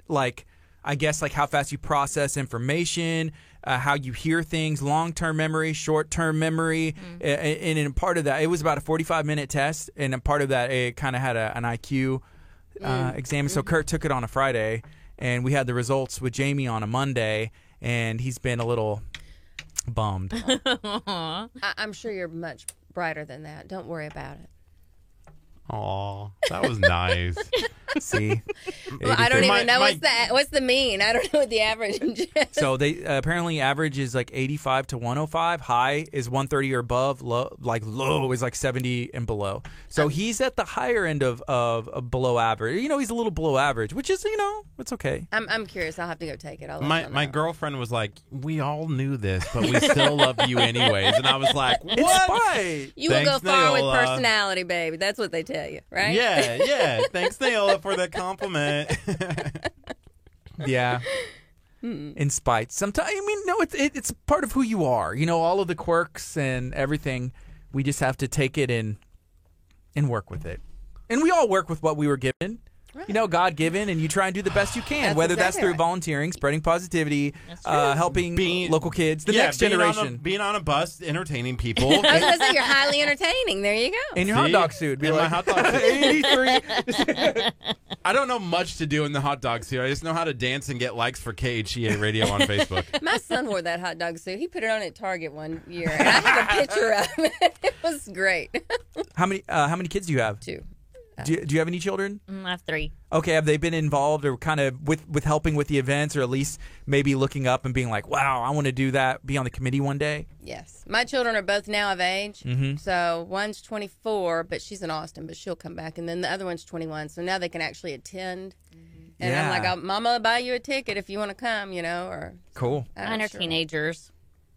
like how fast you process information, how you hear things, long-term memory, short-term memory, and in part of that, it was about a 45-minute test, and a part of that, it kind of had an IQ exam. So Kurt took it on a Friday, and we had the results with Jamie on a Monday, and he's been a little bummed. I'm sure you're much brighter than that. Don't worry about it. aw, that was nice. See? Well, I don't 83. even know what's the mean. I don't know what the average is. So they apparently average is like 85 to 105. High is 130 or above. Low is like 70 and below. So he's at the higher end of below average. He's a little below average, which is it's okay. I'm curious. I'll have to go take it. I'll let y'all My know. girlfriend was like, we all knew this, but we still love you anyways. And I was like, what? It's fine. You will go Thanks, far with Naola. personality, baby. That's what they tell you, right? Yeah. Thanks, Naola, for the compliment. Yeah. In spite. Sometimes, no, it's part of who you are. All of the quirks and everything. We just have to take it and work with it. And we all work with what we were given. Right. God given, and you try and do the best you can, That's whether that's exactly through right. volunteering, spreading positivity, That's true. helping local kids, the next generation. Being on a bus, entertaining people. I was going to say you're highly entertaining. There you go. In your hot See? dog suit. Be In my like, hot dog suit. 83. I don't know much to do in the hot dog suit. I just know how to dance and get likes for KHEA Radio on Facebook. My son wore that hot dog suit. He put it on at Target one year, and I have a picture of it. It was great. How many kids do you have? 2. Do you have any children? I have 3. Okay, have they been involved or kind of with helping with the events, or at least maybe looking up and being like, wow, I want to do that, be on the committee one day? Yes. My children are both now of age. Mm-hmm. So one's 24, but she's in Austin, but she'll come back. And then the other one's 21. So now they can actually attend. And I'm Yeah. like, Mama will buy you a ticket if you want to come, or. Cool. Mine are sure. teenagers.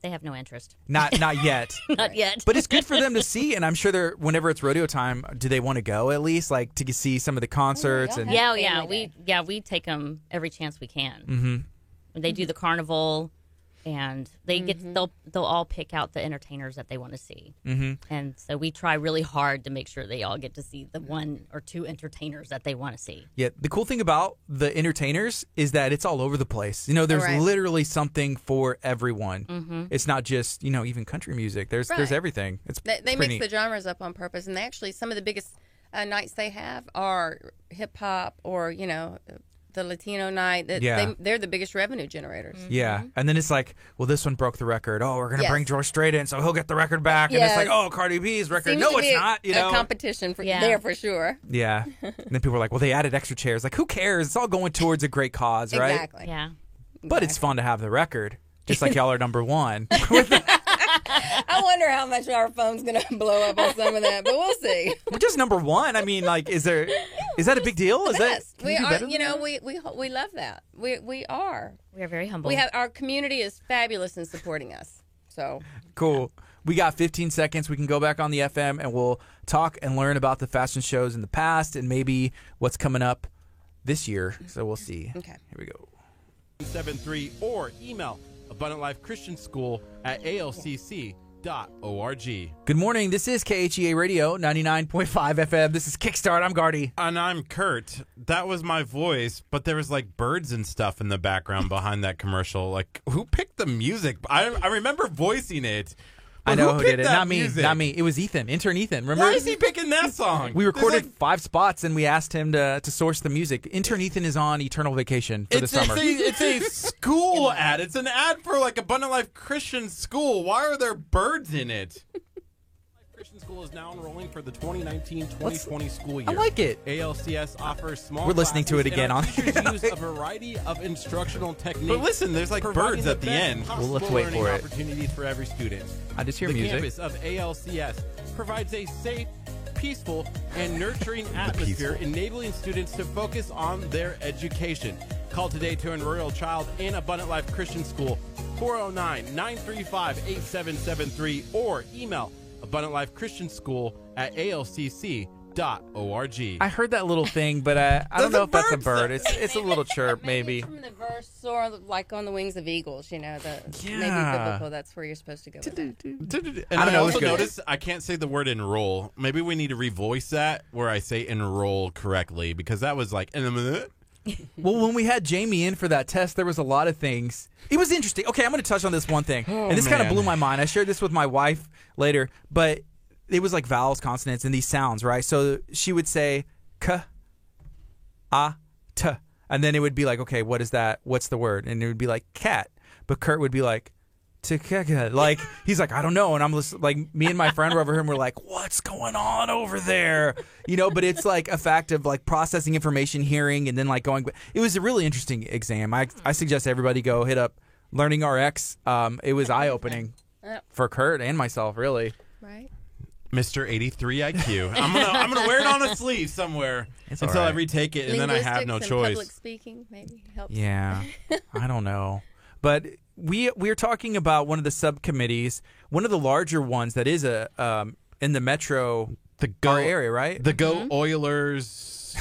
They have no interest. Not yet. Not yet. But it's good for them to see, and I'm sure whenever it's rodeo time, do they want to go at least, like to see some of the concerts? y'all And have- yeah, Family we take them every chance we can. Mm-hmm. They do the carnival, and they they'll all pick out the entertainers that they want to see. Mm-hmm. And so we try really hard to make sure they all get to see the 1 or 2 entertainers that they want to see. Yeah, the cool thing about the entertainers is that it's all over the place. There's Right. literally something for everyone. It's not just even country music. There's Right. everything. It's They pretty mix neat. the genres up on purpose, and they actually, some of the biggest nights they have are hip hop or, the Latino night. Yeah. They're the biggest revenue generators. Yeah, and then it's like, well, this one broke the record. Oh, we're gonna Yes. bring George Strait in, so he'll get the record back. And it's Yes. like, oh, Cardi B's record. Seems No, to it's be not. a competition there for sure. Yeah, and then people are like, well, they added extra chairs. Like, who cares? It's all going towards a great cause, right? Exactly. Yeah. But it's fun to have the record, just like y'all are number one. I wonder how much our phone's going to blow up on some of that, but we'll see. We're just number one. I mean, like, is that a big deal? Is that Yes, can we you do are. better than that? We love that. We are. We are very humble. We have our community is fabulous in supporting us. So Cool. We got 15 seconds. We can go back on the FM and we'll talk and learn about the fashion shows in the past and maybe what's coming up this year. So we'll see. Okay. Here we go. 73 or email Abundant Life Christian School at alcc.org. Good morning. This is KHEA Radio 99.5 FM. This is Kickstart. I'm Gardy. And I'm Kurt. That was my voice, but there was like birds and stuff in the background behind that commercial. Like, who picked the music? I remember voicing it. I but know who picked did it. that Not me. music? Not me. It was Ethan. Intern Ethan. Remember? Why is he picking that song? We recorded There's, 5 spots and we asked him to source the music. Intern Ethan is on eternal vacation for the summer. It's a school ad. It's an ad for like Abundant Life Christian School. Why are there birds in it? Christian School is now enrolling for the 2019-2020 school year. I like it. ALCS offers small We're listening to classes it again and our on- teachers use a variety of instructional techniques. But listen, there's like birds at the end. Well, let's wait for it. Opportunities for every student. I just hear The music. campus of ALCS provides a safe, peaceful, and nurturing atmosphere, enabling students to focus on their education. Call today to enroll your child in Abundant Life Christian School, 409-935-8773, or email abundantlifechristianschool@alcc.org. I heard that little thing, but I don't There's know a if that's a bird bird. It's a little chirp, maybe. From the verse, or like on the wings of eagles, maybe Yeah. biblical. That's where you're supposed to go with that. And I don't know, I it's also good. noticed I can't say the word enroll. Maybe we need to revoice that where I say enroll correctly, because that was like in a minute. Well, when we had Jamie in for that test, there was a lot of things. It was interesting. Okay, I'm going to touch on this one thing. And this kind of man. blew my mind. I shared this with my wife later, but it was like vowels, consonants, and these sounds, right? So she would say k, a, t. And then it would be like, okay, what is that? What's the word? And it would be like cat. But Kurt would be like, "Tikeka." Like, he's like, I don't know. And I'm just like, me and my friend were over here and we're like, what's going on over there? But it's like a fact of like processing information, hearing, and then like going. It was a really interesting exam. I suggest everybody go hit up Learning RX. It was eye opening for Kurt and myself, really. Right. Mr. 83 IQ. I'm gonna wear it on a sleeve somewhere until I all right. retake it, and then I have no Linguistics and choice. Public speaking maybe helps. Yeah, I don't know, but we're talking about one of the subcommittees, one of the larger ones that is in the metro The our area, right? The Go Oilers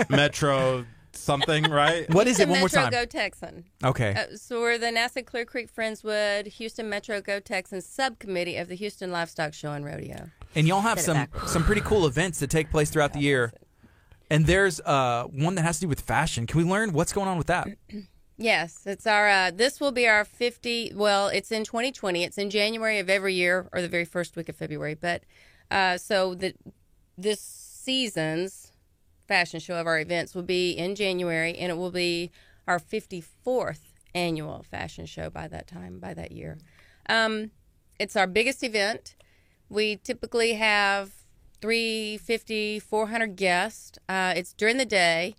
Metro something, right? What is it? The One more Metro time. Go Texan. Okay. So we're the NASA Clear Creek Friendswood Houston Metro Go Texans subcommittee of the Houston Livestock Show and Rodeo. And y'all have Said it backwards. some pretty cool events that take place throughout the year. And there's one that has to do with fashion. Can we learn what's going on with that? Yes, it's our. This will be our 50. Well, it's in 2020. It's in January of every year, or the very first week of February. But so this season's fashion show of our events will be in January, and it will be our 54th annual fashion show by that year. It's our biggest event. We typically have 350, 400 guests. It's during the day.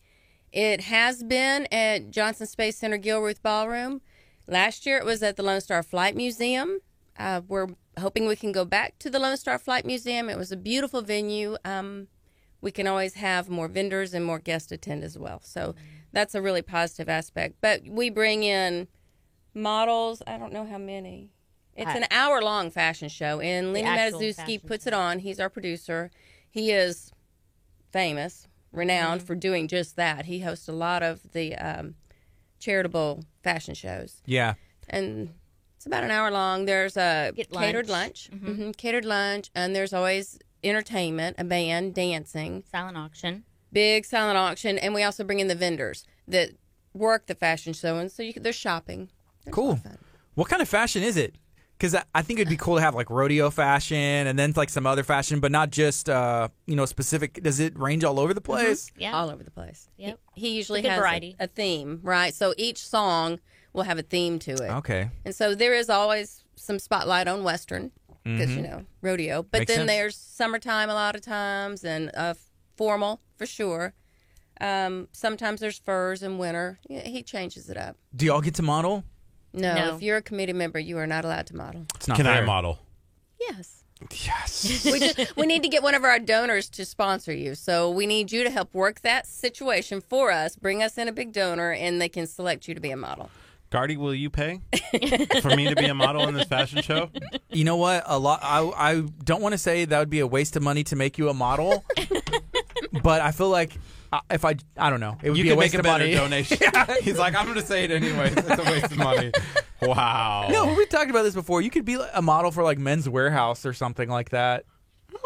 It has been at Johnson Space Center Gilruth Ballroom. Last year it was at the Lone Star Flight Museum. We're hoping we can go back to the Lone Star Flight Museum. It was a beautiful venue. We can always have more vendors and more guests attend as well. So that's a really positive aspect. But we bring in models. I don't know how many. It's an hour-long fashion show, and Lenny actual Matazuski fashion puts it on. He's our producer. He is famous, renowned for doing just that. He hosts a lot of the charitable fashion shows. Yeah. And it's about an hour long. There's a Get catered lunch. lunch, catered lunch, and there's always entertainment, a band, dancing, Silent auction. big silent auction, and we also bring in the vendors that work the fashion show, and so they're shopping. There's a lot Cool. of fun. What kind of fashion is it? Because I think it'd be cool to have like rodeo fashion and then like some other fashion, but not just specific. Does it range all over the place? Yeah. All over the place. Yep. He usually It's a good has variety. a theme, right? So each song will have a theme to it. Okay. And so there is always some spotlight on Western, because, rodeo. But Makes then sense. there's summertime a lot of times, and formal for sure. Sometimes there's furs in winter. Yeah, he changes it up. Do y'all get to model? No, if you're a committee member, you are not allowed to model. It's not Can I fair. model? Yes. Yes. We need to get one of our donors to sponsor you. So we need you to help work that situation for us. Bring us in a big donor, and they can select you to be a model. Gardy, will you pay for me to be a model in this fashion show? You know what? A lot. I don't want to say that would be a waste of money to make you a model, but I feel like if I don't know, it would You be a can waste make a of better money. donation. He's like, I'm going to say it anyways. It's a waste of money. Wow. No, we talked about this before. You could be a model for like Men's Warehouse or something like that.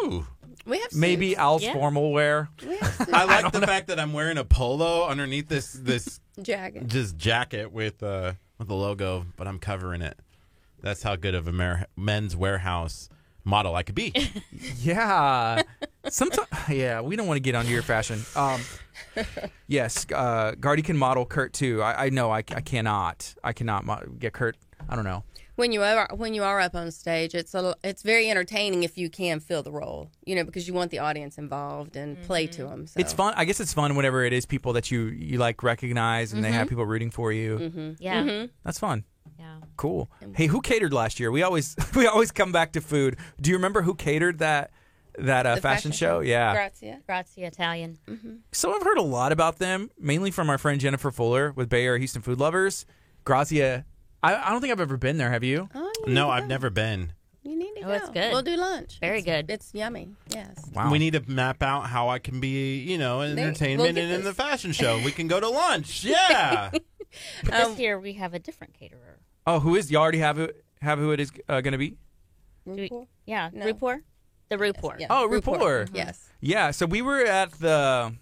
Ooh. We have Maybe suits. Al's Yeah. formal wear. We have suits. I like the fact that I'm wearing a polo underneath this Jacket. just jacket with the logo, but I'm covering it. That's how good of a Men's Warehouse model I could be. Yeah. Sometimes, yeah, we don't want to get onto your fashion. Yes, Gardy can model Kurt too. I know I cannot. I cannot get Kurt. I don't know. When you are up on stage, it's very entertaining if you can fill the role, because you want the audience involved and play to them. So. It's fun. I guess it's fun whenever it is people that you like recognize and they have people rooting for you. Yeah. That's fun. Yeah. Cool. Hey, who catered last year? We always come back to food. Do you remember who catered that that fashion show. Yeah. Grazia. Grazie Italian. So I've heard a lot about them, mainly from our friend Jennifer Fuller with Bay Area Houston Food Lovers. Grazia. I don't think I've ever been there. Have you? Oh, you No, need to I've go. never been. You need to go. it's good. We'll do lunch. Very good. It's yummy. Yes. Wow. We need to map out how I can be, in we'll entertainment get and in this. the fashion show. We can go to lunch. Yeah. But this year we have a different caterer. Oh, who is? You already have who it is going to be? Do we- RuPaul? Yeah, No. RuPaul. The RuPaul. Yeah. Oh, RuPaul. Yes. Yeah. So we were at the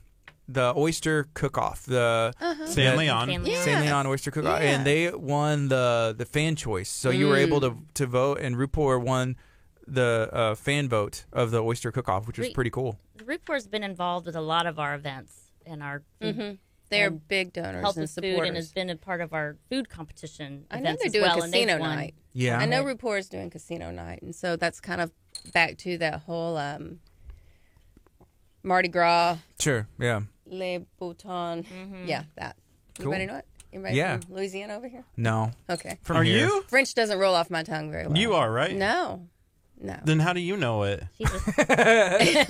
oyster cook-off, the San Leon. San Leon. Yeah. San Leon Oyster Cook-Off, Yes. and they won the fan choice. So you were able to vote, and RuPaul won the fan vote of the Oyster Cook-Off, which was pretty cool. RuPaul's been involved with a lot of our events and our food, They're And big donors health and and food, supporters. and has been a part of our food competition I know events they're as doing well. and they've casino won. night. Yeah. I know RuPaul is doing casino night, and so that's kind of back to that whole Mardi Gras, Sure. Yeah. Le Bouton. Yeah, that. Cool. Anybody know it? Anybody Yeah. from Louisiana over here? No. Okay. From Are here. you? French doesn't roll off my tongue very well. You are, right? No. No. Then how do you know it? She's a-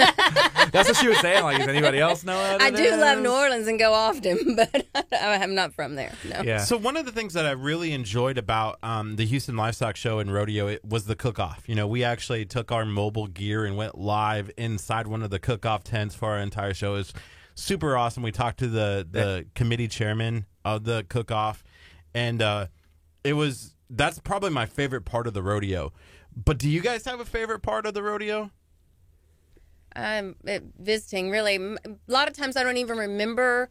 That's what she was saying. Like, does anybody else know what I it do love is? New Orleans and go often, but I'm not from there. No. Yeah. So one of the things that I really enjoyed about the Houston Livestock Show and Rodeo was the cook-off. We actually took our mobile gear and went live inside one of the cook-off tents for our entire show. It was super awesome. We talked to the committee chairman of the cook-off, and that's probably my favorite part of the rodeo. But do you guys have a favorite part of the rodeo? Visiting, really. A lot of times I don't even remember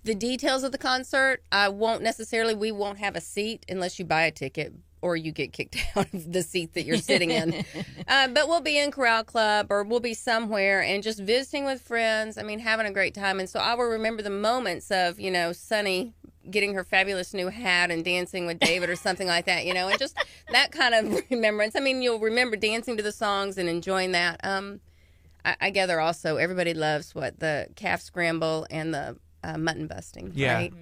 the details of the concert. We won't have a seat unless you buy a ticket or you get kicked out of the seat that you're sitting in. But we'll be in Corral Club or we'll be somewhere and just visiting with friends. I mean, having a great time. And so I will remember the moments of, Sunny getting her fabulous new hat and dancing with David or something like that, and just that kind of remembrance. I mean, you'll remember dancing to the songs and enjoying that. I gather also everybody loves the calf scramble and the mutton busting. Yeah. Right?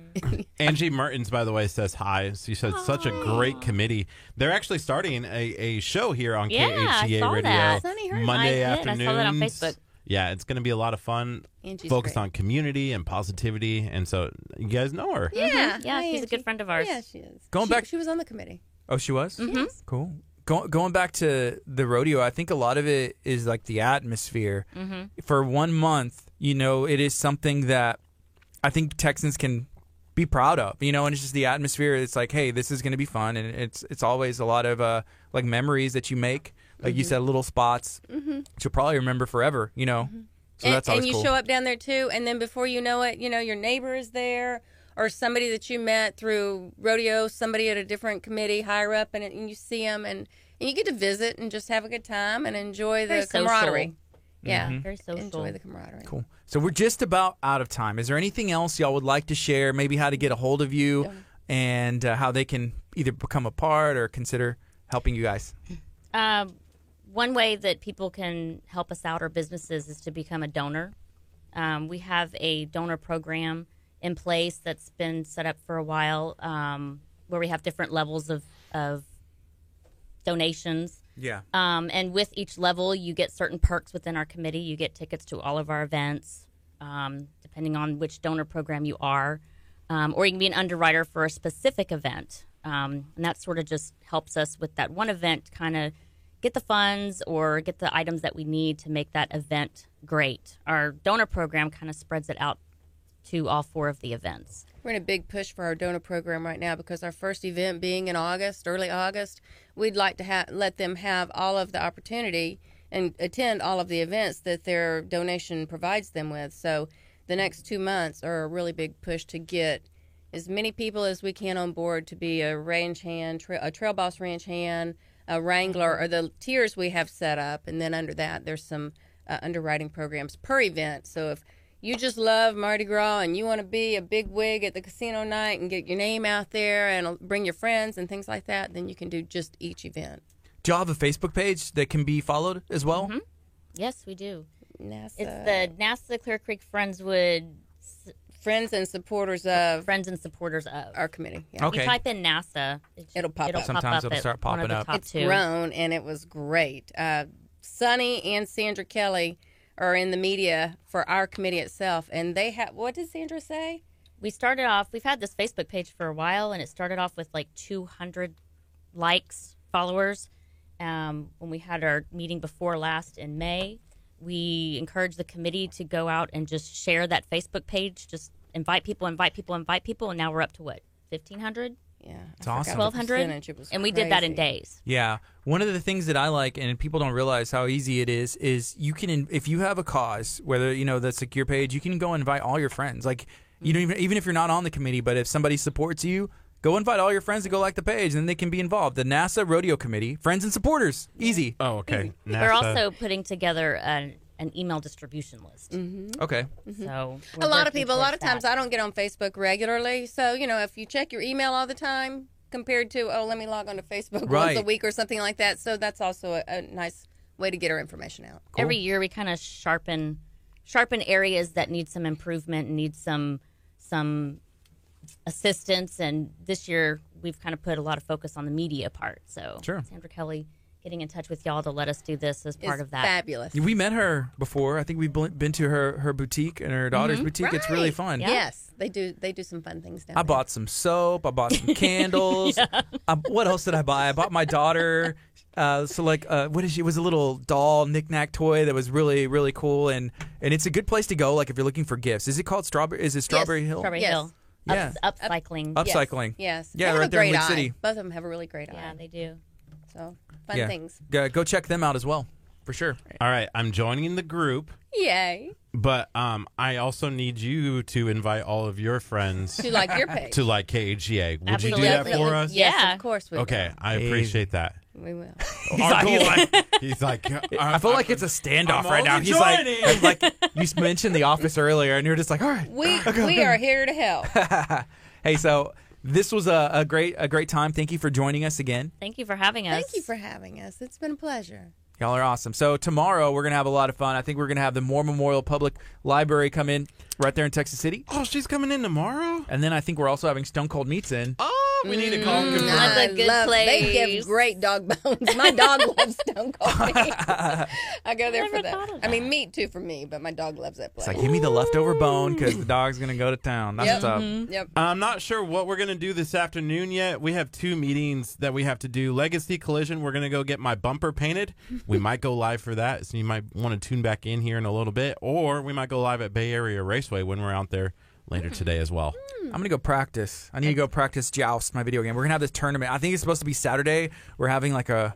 Angie Mertens, by the way, says hi. She said such a great committee. They're actually starting a show here on Yeah, I KHGA saw Radio that. Sunny heard. Monday I did. I afternoons. saw that on Facebook. Yeah, it's going to be a lot of fun. Angie's Focused great. on community and positivity, and so you guys know her. Yeah. Yeah, Hi, she's a Angie. good friend of ours. Yeah, she is. Going back- She was on the committee. Oh, she was? Mm-hmm. Cool. Going back to the rodeo, I think a lot of it is like the atmosphere. Mm-hmm. For 1 month, it is something that I think Texans can be proud of, and it's just the atmosphere. It's like, hey, this is going to be fun. And it's always a lot of like memories that you make. Like you said, little spots that you'll probably remember forever, So that's always and you cool. show up down there too, and then before you know it, your neighbor is there, or somebody that you met through rodeo, somebody at a different committee higher up, and you see them, and you get to visit and just have a good time and enjoy Very the camaraderie. social. Yeah, Very social. enjoy the camaraderie. Cool. So we're just about out of time. Is there anything else y'all would like to share? Maybe how to get a hold of you and how they can either become a part or consider helping you guys? One way that people can help us out, or businesses, is to become a donor. We have a donor program in place that's been set up for a while, where we have different levels of donations. Yeah. And with each level, you get certain perks within our committee. You get tickets to all of our events, depending on which donor program you are. Or you can be an underwriter for a specific event. And that sort of just helps us with that one event, kind of get the funds or get the items that we need to make that event great. Our donor program kind of spreads it out to all 4 of the events. We're in a big push for our donor program right now because our first event being in August, early August, we'd like to let them have all of the opportunity and attend all of the events that their donation provides them with. So the next 2 months are a really big push to get as many people as we can on board to be a range hand, a Trail Boss range hand, a wrangler, or the tiers we have set up. And then under that, there's some underwriting programs per event. So if you just love Mardi Gras and you want to be a big wig at the casino night and get your name out there and bring your friends and things like that, then you can do just each event. Do y'all have a Facebook page that can be followed as well? Mm-hmm. Yes, we do. NASA. It's the NASA Clear Creek Friendswood Friends and supporters of Friends and Supporters of. our committee. Yeah. Okay. You type in NASA, It'll pop up. Sometimes it'll at start one popping of the up. top It's 2. grown and it was great. Sonny and Sandra Kelly are in the media for our committee itself, and they have. What did Sandra say? We've had this Facebook page for a while, and it started off with like 200 likes, followers. When we had our meeting before last in May, we encouraged the committee to go out and just share that Facebook page, just invite people, and now we're up to what, 1,500? Yeah, It's awesome. 1,200? And we did that in days. Yeah. One of the things that I like, and people don't realize how easy it is you can, if you have a cause, whether, the Secure page, you can go invite all your friends. Like, you don't even if you're not on the committee, but if somebody supports you, go invite all your friends to go like the page, and then they can be involved. The NASA Rodeo Committee, friends and supporters. Easy. Oh, okay. We're also putting together an email distribution list. Okay. So A lot of times I don't get on Facebook regularly. So, if you check your email all the time compared to, let me log on to Facebook once a week or something like that. So that's also a nice way to get our information out. Cool. Every year we kind of sharpen areas that need some improvement and need some assistance. And this year we've kind of put a lot of focus on the media part. So Sure. Sandra Kelly getting in touch with y'all to let us do this as part It's of that. fabulous. We met her before. I think we've been to her boutique and her daughter's boutique. It's really fun. Yeah. Yes, they do some fun things down I there. bought some soap. I bought some candles. What else did I buy? I bought my daughter. What is she? It was a little doll knick-knack toy that was really, really cool, and it's a good place to go. Like if you're looking for gifts. Is it called Strawberry? Is it Strawberry Hill? Strawberry Yes. Hill. Yeah. Upcycling. Upcycling. Yes. Yeah, They have right a there in great League eye. City. Both of them have a really great Yeah, eye. they do. So fun things. Go check them out as well, for sure. All right, I'm joining the group, Yay. but I also need you to invite all of your friends To like your page. to like KHGA. Would you do that Absolutely. for us? Yes, Yeah. of course we Okay, I Easy. appreciate that. will. We will. He's like, I feel like it's a standoff I'm right now. only He's joining. like you mentioned The Office earlier, and you're just like, all right. We are here to help. Hey, so this was a great time. Thank you for joining us again. Thank you for having us. Thank you for having us. It's been a pleasure. Y'all are awesome. So tomorrow we're gonna have a lot of fun. I think we're gonna have the Moore Memorial Public Library come in right there in Texas City, Oh, she's coming in tomorrow? and then I think we're also having Stone Cold Meats in. Oh, we need to call him. That's a good They give place. great dog bones. My dog loves Stone Cold meat. I go there Never for thought that. of I mean, meat too for me, but my dog loves that place. It's like, give me the leftover bone because the dog's gonna go to town. That's Yep. what's up. Yep. I'm not sure what we're going to do this afternoon yet. We have 2 meetings that we have to do. Legacy Collision, we're going to go get my bumper painted. We might go live for that, so you might want to tune back in here in a little bit. Or we might go live at Bay Area Raceway when we're out there later today as well. I'm gonna go practice. I need to go practice Joust, my video game. We're gonna have this tournament. I think it's supposed to be Saturday. We're having like I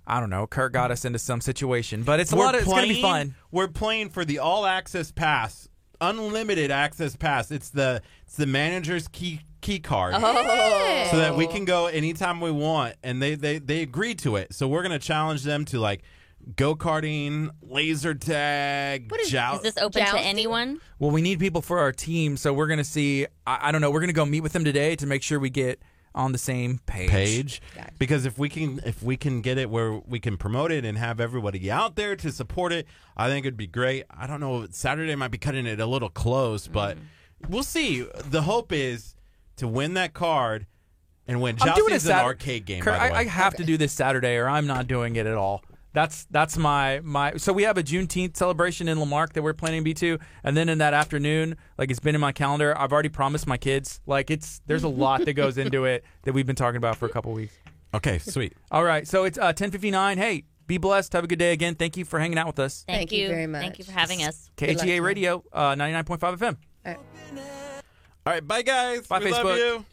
don't know. Kurt got us into some situation, but it's it's gonna be fun. We're playing for the All Access Pass, unlimited access pass. It's the manager's key card. Oh. So that we can go anytime we want, and they agreed to it. So we're gonna challenge them to like go-karting, laser tag, Is this open to Jousting? anyone? Well, we need people for our team, so we're gonna see. I don't know. We're gonna go meet with them today to make sure we get on the same page. Gotcha. Because if we can get it where we can promote it and have everybody out there to support it, I think it'd be great. I don't know, Saturday might be cutting it a little close, but we'll see. The hope is to win that card and win. I'm doing Jousting's an arcade game, Kurt, by the way. I have to do this Saturday, or I'm not doing it at all. That's my. So we have a Juneteenth celebration in Lamarck that we're planning to be to, and then in that afternoon, like it's been in my calendar. I've already promised my kids. Like there's a lot that goes into it that we've been talking about for a couple weeks. Okay, sweet. All right, so it's 10:59. Hey, be blessed. Have a good day again. Thank you for hanging out with us. Thank you very much. Thank you for having us. Good luck to KHEA you. Radio, 99.5 FM. All right, bye guys. Bye, we love Facebook. you.